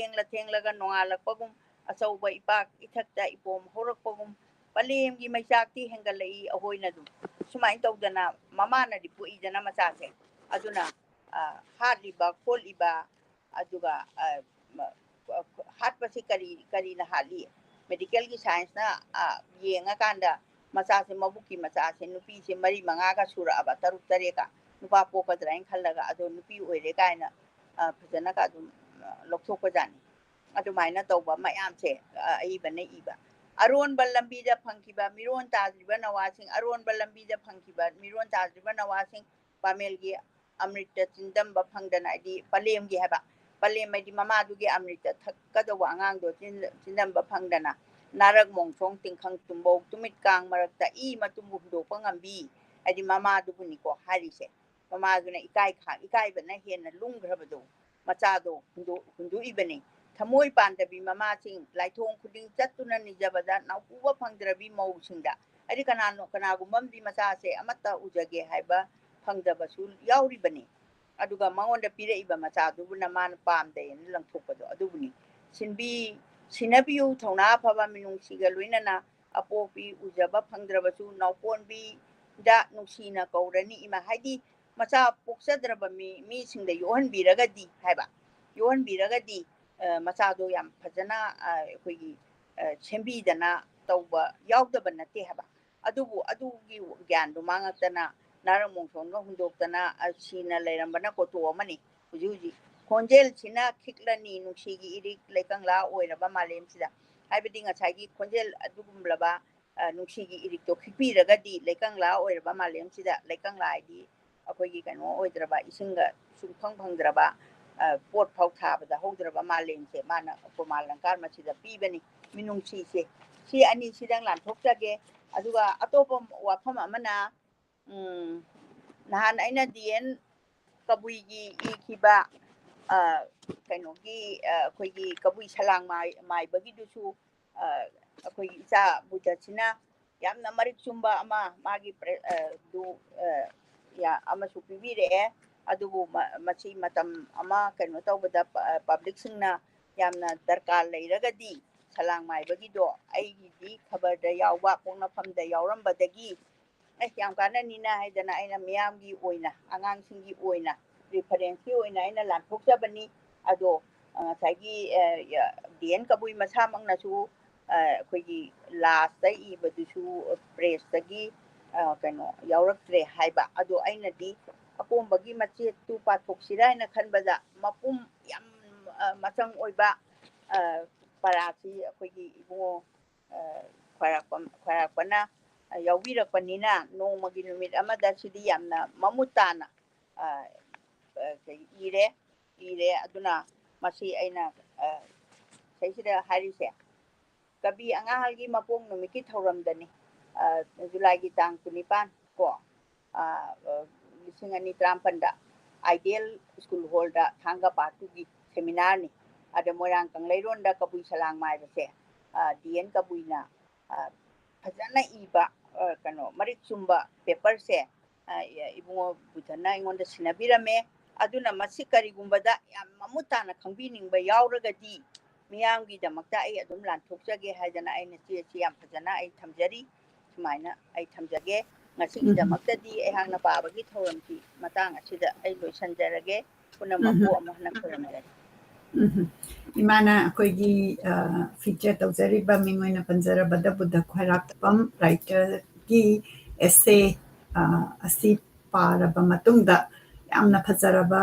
ꯊꯦꯡꯂꯒ ꯅꯣꯡꯉꯥꯜꯂꯛꯄꯒꯨꯝ ꯑꯆꯧꯕ ꯏꯄꯥꯛ ꯏꯊꯛꯇ ꯏꯄꯣꯝ ꯍꯧꯔꯛꯄꯒꯨꯝ ꯄꯂꯦꯝꯒꯤ ꯃꯩꯆꯥꯛꯇꯤ ꯍꯦꯟꯒꯠꯂꯛꯏ ꯑꯩꯈꯣꯏꯅ ꯑꯗꯨꯝ ꯁꯨꯃꯥꯏꯅ ꯇꯧꯗꯅ ꯃꯃꯥꯅꯗꯤ ꯄꯣꯛꯏꯗꯅ ꯃꯆꯥꯁꯦ ꯑꯗꯨꯅ ꯍꯥꯠꯂꯤꯕ ꯈꯣꯠꯂꯤꯕ ꯑꯗꯨꯒ ꯍꯥꯠꯄꯁꯤ ꯀꯔꯤꯅ ꯍꯥꯠꯂꯤ ꯃꯦꯗꯤꯀꯦꯜꯒꯤ ꯁꯥꯏꯟꯁꯅ ꯌꯦꯡꯉꯀꯥꯟꯗ ꯃꯆꯥꯁꯦ ꯃꯕꯨꯛꯀꯤ ꯃꯆꯥꯁꯦ ꯅꯨꯄꯤꯁꯦ 4-5ꯒ ꯁꯨꯔꯛꯑꯕ 6-7ꯒ ꯅꯨꯄꯥ ꯄꯣꯛꯀꯗ꯭ꯔꯥꯅ ꯈꯜꯂꯒ ꯑꯗꯣ ꯅꯨꯄꯤ ꯑꯣꯏꯔꯦ ꯀꯥꯏꯅ ꯐꯖꯅꯒ ꯑꯗꯨꯝ ꯂꯧꯊꯣꯛꯄꯖꯥꯠꯅꯤ ꯑꯗꯨꯃꯥꯏꯅ ꯇꯧꯕ ꯃꯌꯥꯝꯁꯦ ꯑꯏꯕꯅ ꯏꯕ ꯑꯔꯣꯟꯕ ꯂꯝꯕꯤꯗ ꯐꯪꯈꯤꯕ ꯃꯤꯔꯣꯟ ꯇꯥꯗ꯭ꯔꯤꯕ ꯅꯋꯥꯁꯤꯡ ꯑꯔꯣꯟꯕ ꯂꯝꯕꯤꯗ ꯐꯪꯈꯤꯕ ꯃꯤꯔꯣꯟ ꯇꯥꯗ꯭ꯔꯤꯕ ꯅꯋꯥꯁꯤꯡ ꯄꯥꯃꯦꯜꯒꯤ ꯑꯃ꯭ꯔꯤꯇ ꯆꯤꯟꯗꯝꯕ ꯐꯪꯗꯅ ꯍꯥꯏꯗꯤ ꯄꯂꯦꯝꯒꯤ ꯍꯥꯏꯕ ꯄꯂꯦꯝ ꯍꯥꯏꯗꯤ ꯃꯃꯥꯗꯨꯒꯤ ꯑꯃ꯭ꯔꯤꯇ ꯊꯛꯀꯗꯧꯕ ꯑꯉꯥꯡꯗꯣ ꯆꯤꯟꯗꯝꯕ ꯐꯪꯗꯅ ꯅꯥꯔꯛ ꯃꯣꯡꯁꯣꯡ ꯇꯤꯡꯈꯪ ꯇꯨꯝꯕꯧ ꯇꯨꯃꯤꯠ ꯀꯥꯡ ꯃꯔꯛꯇ ꯃꯇꯨꯡꯕꯨ ꯍꯨꯟꯗꯣꯛꯄ ꯉꯝꯕꯤ ꯍꯥꯏꯗꯤ ꯃꯃꯥꯗꯨꯕꯨꯅꯤꯀꯣ ꯍꯥꯏꯔꯤꯁꯦ ꯃꯃꯥꯗꯨꯅ ꯏꯀꯥꯏꯕꯅ ꯍꯦꯟꯅ ꯂꯨꯝꯈ꯭ꯔꯕꯗꯣ ꯃꯆꯥꯗꯣ ꯍꯨꯟꯗꯣꯛꯏꯕꯅꯤ ꯊꯃꯣꯏ ꯄꯥꯟꯗꯕꯤ ꯃꯃꯥꯁꯤꯡ ꯂꯥꯏꯊꯣꯡ ꯈꯨꯗꯤꯡ ꯆꯠꯇꯨꯅ ꯅꯤꯖꯕꯗ ꯅꯥꯎꯄꯨꯕ ꯐꯪꯗ꯭ꯔꯕꯤ ꯃꯧꯁꯤꯡꯗ ꯍꯥꯏꯗꯤ ꯀꯅꯥꯒꯨꯝꯕ ꯑꯃꯗꯤ ꯃꯆꯥꯁꯦ ꯑꯃꯠꯇ ꯎꯖꯒꯦ ꯍꯥꯏꯕ ꯐꯪꯗꯕꯁꯨ ꯌꯥꯎꯔꯤꯕꯅꯤ ꯑꯗꯨꯒ ꯃꯉꯣꯟꯗ ꯄꯤꯔꯛꯏꯕ ꯃꯆꯥꯗꯨꯕꯨꯅ ꯃꯥꯅ ꯄꯥꯝꯗꯦꯅ ꯂꯪꯊꯣꯛꯄꯗꯣ ꯑꯗꯨꯕꯨꯅꯤ ꯁꯤꯟꯅꯕꯤꯌꯨ ꯊꯧꯅꯥ ꯐꯕ ꯃꯤꯅꯨꯡꯁꯤꯒ ꯂꯣꯏꯅꯅ ꯑꯄꯣꯛꯄꯤ ꯎꯖꯕ ꯐꯪꯗ꯭ꯔꯕꯁꯨ ꯅꯥꯎꯄꯣꯟꯕꯤꯗ ꯅꯨꯡꯁꯤꯅ ꯀꯧꯔꯅꯤ ꯏꯃꯥ ꯍꯥꯏꯗꯤ ꯃꯆꯥ ꯄꯣꯛꯆꯗ꯭ꯔꯕ ꯃꯤꯁꯤꯡꯗ ꯌꯣꯛꯍꯟꯕꯤꯔꯒꯗꯤ ꯍꯥꯏꯕ ꯌꯣꯛꯍꯟꯕꯤꯔꯒꯗꯤ ꯃꯆꯥꯗꯣ ꯌꯥꯝ ꯐꯖꯅ ꯑꯩꯈꯣꯏꯒꯤ ꯁꯦꯝꯕꯤꯗꯅ ꯇꯧꯕ ꯌꯥꯎꯗꯕ ꯅꯠꯇꯦ ꯍꯥꯏꯕ ꯑꯗꯨꯕꯨ ꯑꯗꯨꯒꯤ ꯒ꯭ꯌꯥꯟꯗꯣ ꯃꯥꯡꯉꯛꯇꯅ ꯅꯥꯔꯛ ꯃꯣꯡꯁꯣꯟꯒ ꯍꯨꯟꯗꯣꯛꯇꯅ ꯁꯤꯅ ꯂꯩꯔꯝꯕꯅ ꯀꯣꯇꯣ ꯑꯃꯅꯤ ꯍꯧꯖꯤꯛ ꯈꯣꯟꯖꯦꯜꯁꯤꯅ ꯈꯤꯛꯂꯅꯤ ꯅꯨꯡꯁꯤꯒꯤ ꯏꯔꯤꯛ ꯂꯩꯀꯪꯂꯥ ꯑꯣꯏꯔꯕ ꯃꯥꯂꯦꯝꯁꯤꯗ ꯍꯥꯏꯕꯗꯤ ꯉꯁꯥꯏꯒꯤ ꯈꯣꯟꯖꯦꯜ ꯑꯗꯨꯒꯨꯝꯂꯕ ꯅꯨꯡꯁꯤꯒꯤ ꯏꯔꯤꯛꯇꯣ ꯈꯤꯛꯄꯤꯔꯒꯗꯤ ꯂꯩꯀꯪꯂꯥ ꯑꯣꯏꯔꯕ ꯃꯥꯂꯦꯝꯁꯤꯗ ꯂꯩꯀꯪꯂꯥ ꯍꯥꯏꯗꯤ ꯑꯩꯈꯣꯏꯒꯤ ꯀꯩꯅꯣ ꯑꯣꯏꯗ꯭ꯔꯕ ꯏꯁꯤꯡꯒ ꯁꯨꯡꯐꯪ ꯐꯪꯗ꯭ꯔꯕ ꯄꯣꯠ ꯐꯥꯎ ꯊꯥꯕꯗ ꯍꯧꯗ꯭ꯔꯕ ꯃꯥꯂꯦꯝꯁꯦ ꯃꯥꯅ ꯄ꯭ꯔꯃꯥ ꯑꯂꯪꯀꯥꯔ ꯃꯁꯤꯗ ꯄꯤꯕꯅꯤ ꯃꯤꯅꯨꯡꯁꯤꯁꯦ ꯁꯤ ꯑꯅꯤꯁꯤꯗꯪ ꯂꯥꯟꯊꯣꯛꯆꯒꯦ ꯑꯗꯨꯒ ꯑꯇꯣꯞꯄ ꯋꯥꯐꯝ ꯑꯃꯅ ꯅꯍꯥꯟ ꯑꯩꯅ DN ꯀꯕꯨꯏꯒꯤ ꯏꯈꯤꯕ ꯀꯩꯅꯣꯒꯤ ꯑꯩꯈꯣꯏꯒꯤ ꯀꯕꯨꯏ ꯁꯂꯥꯡ ꯃꯥꯏꯕꯒꯤꯗꯨꯁꯨ ꯑꯩꯈꯣꯏꯒꯤ ꯏꯆꯥ ꯕꯨꯙꯁꯤꯅ ꯌꯥꯝꯅ ꯃꯔꯤꯛ ꯆꯨꯝꯕ ꯑꯃ ꯃꯥꯒꯤ ꯑꯃꯁꯨ ꯄꯤꯕꯤꯔꯛꯑꯦ ꯑꯗꯨꯕꯨ ꯃꯁꯤ ꯃꯇꯝ ꯑꯃ ꯀꯩꯅꯣ ꯇꯧꯕꯗ ꯄꯕ꯭ꯂꯤꯛꯁꯤꯡꯅ ꯌꯥꯝꯅ ꯗꯔꯀꯥꯔ ꯂꯩꯔꯒꯗꯤ ꯁꯂꯥꯡ ꯃꯥꯏꯕꯒꯤꯗꯣ ꯑꯩꯒꯤꯗꯤ ꯈꯕꯔꯗ ꯌꯥꯎꯕ ꯄꯣꯛꯅꯐꯝꯗ ꯌꯥꯎꯔꯝꯕꯗꯒꯤ ꯌꯥꯝ ꯀꯥꯟꯅꯅꯤꯅ ꯍꯥꯏꯗꯅ ꯑꯩꯅ ꯃꯤꯌꯥꯝꯒꯤ ꯑꯣꯏꯅ ꯑꯉꯥꯡꯁꯤꯡꯒꯤ ꯑꯣꯏꯅ ꯔꯤꯐꯔꯦꯟꯁꯀꯤ ꯑꯣꯏꯅ ꯑꯩꯅ ꯂꯥꯟꯊꯣꯛꯆꯕꯅꯤ ꯑꯗꯣ ꯉꯁꯥꯏꯒꯤ DN ꯀꯕꯨꯏ ꯃꯁꯥꯃꯛꯅꯁꯨ ꯑꯩꯈꯣꯏꯒꯤ ꯂꯥꯁꯇ ꯏꯕꯗꯨꯁꯨ ꯄ꯭ꯔꯦꯁꯇꯒꯤ ꯀꯩꯅꯣ ꯌꯥꯎꯔꯛꯇ꯭ꯔꯦ ꯍꯥꯏꯕ ꯑꯗꯣ ꯑꯩꯅꯗꯤ ꯑꯀꯣꯝꯕꯒꯤ ꯃꯆꯦꯠꯇꯨ ꯄꯥꯊꯣꯛꯁꯤꯔꯥ ꯍꯥꯏꯅ ꯈꯟꯕꯗ ꯃꯄꯨꯝ ꯌꯥꯝ ꯃꯆꯪ ꯑꯣꯏꯕ ꯄꯔꯥꯁꯤ ꯑꯩꯈꯣꯏꯒꯤ ꯏꯕꯨꯡꯉꯣ ꯈ꯭ꯋꯥꯏꯔꯥꯛꯄꯅ ꯌꯥꯎꯕꯤꯔꯛꯄꯅꯤꯅ ꯅꯣꯡꯃꯒꯤ ꯅꯨꯃꯤꯠ ꯑꯃꯗ ꯁꯤꯗꯤ ꯌꯥꯝꯅ ꯃꯃꯨꯠ ꯇꯥꯅ ꯏꯔꯦ ꯑꯗꯨꯅ ꯃꯁꯤ ꯑꯩꯅ ꯁꯤꯗ ꯍꯥꯏꯔꯤꯁꯦ ꯀꯕꯤ ꯑꯉꯥꯡꯒꯤ ꯃꯄꯣꯛ ꯅꯨꯃꯤꯠꯀꯤ ꯊꯧꯔꯝꯗꯅꯤ ꯖꯨꯂꯥꯏꯒꯤ ꯇꯥꯡ 19 ꯀꯣ 2019ꯗ ꯑꯥꯏꯗꯤꯌꯦꯜ ꯁ꯭ꯀꯨꯜ ꯍꯣꯜꯗ ꯊꯥꯡꯒ ꯄꯥꯠꯇꯨꯒꯤ ꯁꯦꯃꯤꯅꯥꯔꯅꯤ ꯑꯗ ꯃꯣꯏꯔꯥꯡ ꯀꯪꯂꯩꯔꯣꯟꯗ ꯀꯕꯨꯏ ꯁꯂꯥꯡ ꯃꯥꯏꯕꯁꯦ DN ꯀꯕꯨꯏꯅ ꯐꯖꯅ ꯏꯕ ꯀꯩꯅꯣ ꯃꯔꯤꯛ ꯆꯨꯝꯕ ꯄꯦꯄꯔꯁꯦ ꯏꯕꯨꯡꯉꯣ ꯕꯨꯙꯅ ꯑꯩꯉꯣꯟꯗ ꯁꯤꯟꯅꯕꯤꯔꯝꯃꯦ ꯑꯗꯨꯅ ꯃꯁꯤ ꯀꯔꯤꯒꯨꯝꯕꯗ ꯌꯥꯝ ꯃꯃꯨꯠ ꯇꯥꯅ ꯈꯪꯕꯤꯅꯤꯡꯕ ꯌꯥꯎꯔꯒꯗꯤ ꯃꯤꯌꯥꯝꯒꯤꯗꯃꯛꯇ ꯑꯩ ꯑꯗꯨꯝ ꯂꯥꯟꯊꯣꯛꯆꯒꯦ ꯍꯥꯏꯗꯅ ꯑꯩꯅ ꯆꯦꯁꯤ ꯌꯥꯝ ꯐꯖꯅ ꯑꯩ ꯊꯝꯖꯔꯤ ꯁꯨꯃꯥꯏꯅ ꯑꯩ ꯊꯝꯖꯒꯦ ꯉꯁꯤꯒꯤꯗꯃꯛꯇꯗꯤ ꯑꯩꯍꯥꯛꯅ ꯄꯥꯕꯒꯤ ꯊꯧꯔꯝꯁꯤ ꯃꯇꯥꯡ ꯑꯁꯤꯗ ꯑꯩ ꯂꯣꯏꯁꯤꯟꯖꯔꯒꯦ ꯄꯨꯝꯅꯃꯛꯄꯨ ꯑꯃꯨꯛ ꯍꯟꯅ ꯈꯨꯔꯨꯝꯖꯔꯤ ꯏꯃꯥꯅ ꯑꯩꯈꯣꯏꯒꯤ ꯐꯤꯆꯔ ꯇꯧꯖꯔꯤꯕ ꯃꯤꯡ ꯑꯣꯏꯅ ꯄꯟꯖꯔꯕꯗ ꯕꯨꯙ ꯈ꯭ꯋꯥꯏꯔꯥꯛꯄꯝ ꯔꯥꯏꯇꯔꯒꯤ ꯑꯦꯁꯦ ꯑꯁꯤ ꯄꯥꯔꯕ ꯃꯇꯨꯡꯗ ꯌꯥꯝꯅ ꯐꯖꯔꯕ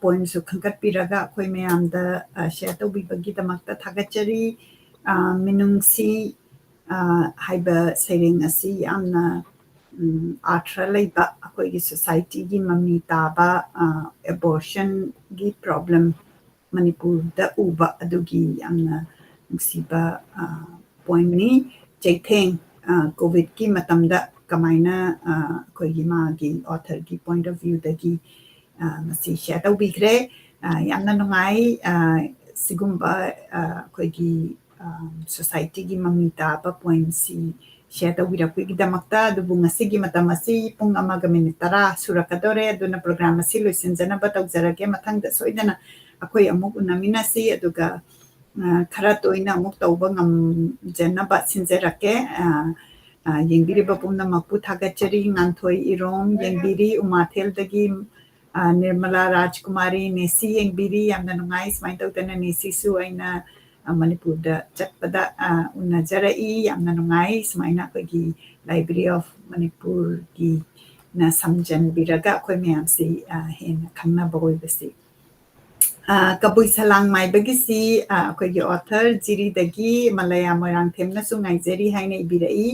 ꯄꯣꯏꯝꯁꯨ ꯈꯟꯒꯠꯄꯤꯔꯒ ꯑꯩꯈꯣꯏ ꯃꯌꯥꯝꯗ ꯁꯦꯌꯔ ꯇꯧꯕꯤꯕꯒꯤꯗꯃꯛꯇ ꯊꯥꯒꯠꯆꯔꯤ ꯃꯤꯅꯨꯡꯁꯤ ꯍꯥꯏꯕ ꯁꯩꯔꯦꯡ ꯑꯁꯤ ꯌꯥꯝꯅ ꯑꯥꯔꯊ ꯂꯩꯕ ꯑꯩꯈꯣꯏꯒꯤ ꯁꯣꯁꯥꯏꯇꯤꯒꯤ ꯃꯃꯤ ꯇꯥꯕ ꯑꯦꯕꯣꯔꯁꯟꯒꯤ ꯄ꯭ꯔꯣꯕ꯭ꯂꯦꯝ ꯃꯅꯤꯄꯨꯔꯗ ꯎꯕ ꯑꯗꯨꯒꯤ ꯌꯥꯝꯅ ꯅꯨꯡꯁꯤꯕ ꯄꯣꯏꯝꯅꯤ ꯆꯩꯊꯦꯡ ꯀꯣꯚꯤꯗꯀꯤ ꯃꯇꯝꯗ ꯀꯃꯥꯏꯅ ꯑꯩꯈꯣꯏꯒꯤ ꯃꯥꯒꯤ ꯑꯣꯊꯔꯒꯤ ꯄꯣꯏꯟꯠ ꯑꯣꯐ ꯚ꯭ꯌꯨꯗꯒꯤ ꯃꯁꯤ ꯁꯦꯌꯔ ꯇꯧꯕꯤꯈ꯭ꯔꯦ ꯌꯥꯝꯅ ꯅꯨꯡꯉꯥꯏ sigumba ꯑꯩꯈꯣꯏꯒꯤ ꯁꯣꯁꯥꯏꯇꯤꯒꯤ ꯃꯃꯤ ꯇꯥꯕ ꯄꯣꯏꯝꯁꯤ ꯁꯤꯌꯔ ꯇꯧꯕꯤꯔꯛꯄꯒꯤꯗꯃꯛꯇ ꯑꯗꯨꯕꯨ ꯉꯁꯤꯒꯤ ꯃꯇꯝ ꯑꯁꯤ ꯄꯨꯡ 1:10 ꯁꯨꯔꯛꯀꯗꯧꯔꯦ ꯑꯗꯨꯅ ꯄ꯭ꯔꯣꯒ꯭ꯔꯥꯝ ꯑꯁꯤ ꯂꯣꯏꯁꯤꯟꯖꯅꯕ ꯇꯧꯖꯔꯒꯦ ꯃꯊꯪꯗ ꯁꯣꯏꯗꯅ ꯑꯩꯈꯣꯏ ꯑꯃꯨꯛ ꯎꯅꯃꯤꯟꯅꯁꯤ ꯑꯗꯨꯒ ꯈꯔ ꯇꯣꯏꯅ ꯑꯃꯨꯛ ꯇꯧꯕ ꯉꯝꯖꯅꯕ ꯁꯤꯟꯖꯔꯛꯀꯦ ꯌꯦꯡꯕꯤꯔꯤꯕ ꯄꯨꯝꯅꯃꯛꯄꯨ ꯊꯥꯒꯠꯆꯔꯤ ꯉꯥꯟꯊꯣꯏ ꯏꯔꯣꯝ ꯌꯦꯡꯕꯤꯔꯤ ꯎꯃꯥꯊꯦꯜꯗꯒꯤ ꯅꯤꯔꯃꯂꯥ ꯔꯥꯖꯀꯨꯃꯥꯔꯤ ꯅꯦꯁꯤ ꯌꯦꯡꯕꯤꯔꯤ ꯌꯥꯝꯅ ꯅꯨꯡꯉꯥꯏ ꯁꯨꯃꯥꯏꯅ ꯇꯧꯗꯅ ꯅꯦꯁꯤꯁꯨ ꯑꯩꯅ ꯃꯅꯤꯄꯨꯔꯗ ꯆꯠꯄꯗ ꯎꯅꯖꯔꯛꯏ ꯌꯥꯝꯅ ꯅꯨꯡꯉꯥꯏ ꯁꯨꯃꯥꯏꯅ ꯑꯩꯈꯣꯏꯒꯤ ꯂꯥꯏꯕ꯭ꯔꯦꯔꯤ ꯑꯣꯐ ꯃꯅꯤꯄꯨꯔꯒꯤ ꯅ ꯁꯝꯖꯟꯕꯤꯔꯒ ꯑꯩꯈꯣꯏ ꯃꯌꯥꯝꯁꯤ ꯍꯦꯟꯅ ꯈꯪꯅꯕ ꯑꯣꯏꯕꯁꯤ ꯀꯕꯨꯏ ꯁꯂꯥꯡ ꯃꯥꯏꯕꯒꯤꯁꯤ ꯑꯩꯈꯣꯏꯒꯤ ꯑꯣꯊꯔ ꯖꯤꯔꯤꯗꯒꯤ ꯃꯂꯌꯥ ꯃꯣꯏꯔꯥꯡꯊꯦꯝꯅꯁꯨ ꯉꯥꯏꯖꯔꯤ ꯍꯥꯏꯅ ꯏꯕꯤꯔꯛꯏ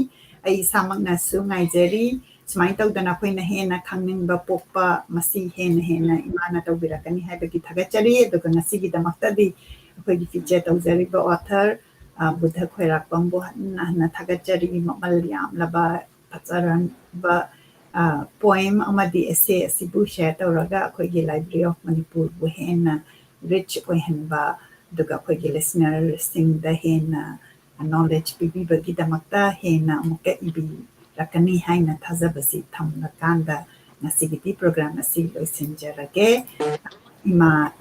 ꯑꯩ ꯏꯁꯥꯃꯛꯅꯁꯨ ꯉꯥꯏꯖꯔꯤ ꯁꯨꯃꯥꯏꯅ ꯇꯧꯗꯅ ꯑꯩꯈꯣꯏꯅ ꯍꯦꯟꯅ ꯈꯪꯅꯤꯡꯕ ꯄꯣꯛꯄ ꯃꯁꯤ ꯍꯦꯟꯅ ꯏꯃꯥꯅ ꯇꯧꯕꯤꯔꯛꯀꯅꯤ ꯍꯥꯏꯕꯒꯤ ꯊꯥꯒꯠꯆꯔꯤ ꯑꯗꯨꯒ ꯉꯁꯤꯒꯤꯗꯃꯛꯇꯗꯤ ꯑꯩꯈꯣꯏꯒꯤ ꯐꯤꯆꯔ ꯇꯧꯖꯔꯤꯕ ꯑꯣꯊꯔ ꯕꯨꯙ ꯈꯣꯏꯔꯥꯛꯄꯝꯕꯨ ꯍꯟꯅ ꯊꯥꯒꯠꯆꯔꯤ ꯃꯃꯜ ꯌꯥꯝꯂꯕ ꯐꯖꯔꯕ ꯄꯣꯏꯝ ꯑꯃꯗꯤ ꯑꯦꯁꯦ ꯑꯁꯤꯕꯨ ꯁꯤꯌꯔ ꯇꯧꯔꯒ ꯑꯩꯈꯣꯏꯒꯤ ꯂꯥꯏꯕ꯭ꯔꯦꯔꯤ ꯑꯣꯐ ꯃꯅꯤꯄꯨꯔꯕꯨ ꯍꯦꯟꯅ ꯔꯤꯆ ꯑꯣꯏꯍꯟꯕ ꯑꯗꯨꯒ ꯑꯩꯈꯣꯏꯒꯤ ꯂꯤꯁꯅꯔꯁꯤꯡꯗ ꯍꯦꯟꯅ ꯅꯣꯂꯦꯖ ꯄꯤꯕꯤꯕꯒꯤꯗꯃꯛꯇ ꯍꯦꯟꯅ ꯑꯃꯨꯛꯀ ꯏꯕꯤꯔꯛꯀꯅꯤ ꯍꯥꯏꯅ ꯊꯥꯖꯕꯁꯤ ꯊꯝꯂꯀꯥꯟꯗ ꯉꯁꯤꯒꯤꯗꯤ ꯄ꯭ꯔꯣꯒ꯭ꯔꯥꯝ ꯑꯁꯤ ꯂꯣꯏꯁꯤꯟꯖꯔꯒꯦ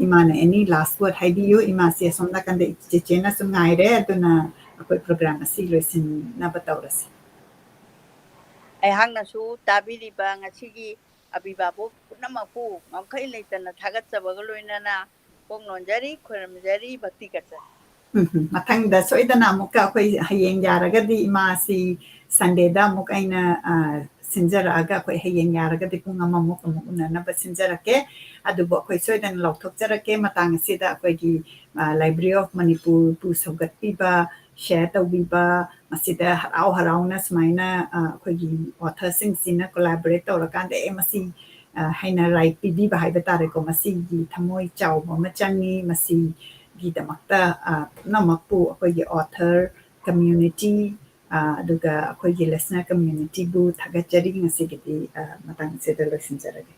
ꯏꯃꯥꯅ ꯑꯦꯅꯤ ꯂꯥꯁ ꯋꯥꯔꯗ ꯍꯥꯏꯕꯤꯌꯨ ꯏꯃꯥꯁꯤ ꯑꯁꯣꯝ ꯅꯥꯀꯟꯗ ꯆꯦꯆꯦꯅꯁꯨ ꯉꯥꯏꯔꯦ ꯑꯗꯨꯅ ꯑꯩꯈꯣꯏ ꯄ꯭ꯔꯣꯒ꯭ꯔꯥꯝ ꯑꯁꯤ ꯂꯣꯏꯁꯤꯟꯅꯕ ꯇꯧꯔꯁꯤ ꯑꯩꯍꯥꯛꯅꯁꯨ ꯇꯥꯕꯤꯔꯤꯕ ꯉꯁꯤꯒꯤ ꯑꯕꯤꯕꯥꯕꯣ ꯄꯨꯝꯅꯃꯛꯄꯨ ꯉꯝꯈꯩ ꯂꯩꯇꯅ ꯊꯥꯒꯠꯆꯕꯒ ꯂꯣꯏꯅꯅ ꯄꯣꯛ ꯅꯣꯟꯖꯔꯤ ꯈꯣꯏꯔꯝꯖꯔꯤ ꯚꯛꯇꯤ ꯀꯠꯆꯔꯤ ꯃꯊꯪꯗ ꯁꯣꯏꯗꯅ ꯑꯃꯨꯛꯀ ꯑꯩꯈꯣꯏ ꯍꯌꯦꯡ ꯌꯥꯔꯒꯗꯤ ꯏꯃꯥꯁꯤ ꯁꯟꯗꯦꯗ ꯑꯃꯨꯛ ꯑꯩꯅ ꯁꯤꯟꯖꯔꯛꯑꯒ ꯑꯩꯈꯣꯏ ꯍꯌꯦꯡ ꯌꯥꯔꯒꯗꯤ ꯄꯨꯡ 1 ꯑꯃꯨꯛ ꯎꯅꯅꯕ ꯁꯤꯟꯖꯔꯛꯀꯦ ꯑꯗꯨꯕꯨ ꯑꯩꯈꯣꯏ ꯁꯣꯏꯗꯅ ꯂꯥꯎꯊꯣꯛꯆꯔꯛꯀꯦ ꯃꯇꯥꯡ ꯑꯁꯤꯗ ꯑꯩꯈꯣꯏꯒꯤ ꯂꯥꯏꯕ꯭ꯔꯦꯔꯤ ꯑꯣꯐ ꯃꯅꯤꯄꯨꯔꯕꯨ ꯁꯧꯒꯠꯄꯤꯕ ꯁꯤꯌꯔ ꯇꯧꯕꯤꯕ ꯃꯁꯤꯗ ꯍꯔꯥꯎ ꯍꯔꯥꯎꯅ ꯁꯨꯃꯥꯏꯅ ꯑꯩꯈꯣꯏꯒꯤ ꯑꯣꯊꯔꯁꯤꯡꯁꯤꯅ ꯀꯣꯂꯥꯕꯣꯔꯦꯠ ꯇꯧꯔꯀꯥꯟꯗ ꯃꯁꯤ ꯍꯥꯏꯅ ꯔꯥꯏꯠ ꯄꯤꯕꯤꯕ ꯍꯥꯏꯕ ꯇꯥꯔꯦꯀꯣ ꯃꯁꯤꯒꯤ ꯊꯃꯣꯏ ꯆꯥꯎꯕ ꯑꯃ ꯆꯪꯉꯤ ꯃꯁꯤꯒꯤꯗꯃꯛꯇ ꯄꯨꯝꯅꯃꯛꯄꯨ ꯑꯩꯈꯣꯏꯒꯤ ꯑꯣꯊꯔ ꯀꯝꯃ꯭ꯌꯨꯅꯤꯇꯤ ꯑꯗꯨꯒ ꯑꯩꯈꯣꯏꯒꯤ ꯂꯤꯁꯅꯔ ꯀꯝꯃ꯭ꯌꯨꯅꯤꯇꯤꯕꯨ ꯊꯥꯒꯠꯆꯔꯤ ꯉꯁꯤꯒꯤꯗꯤ ꯃꯇꯥꯡ ꯑꯁꯤꯗ ꯂꯣꯏꯁꯤꯟꯖꯔꯒꯦ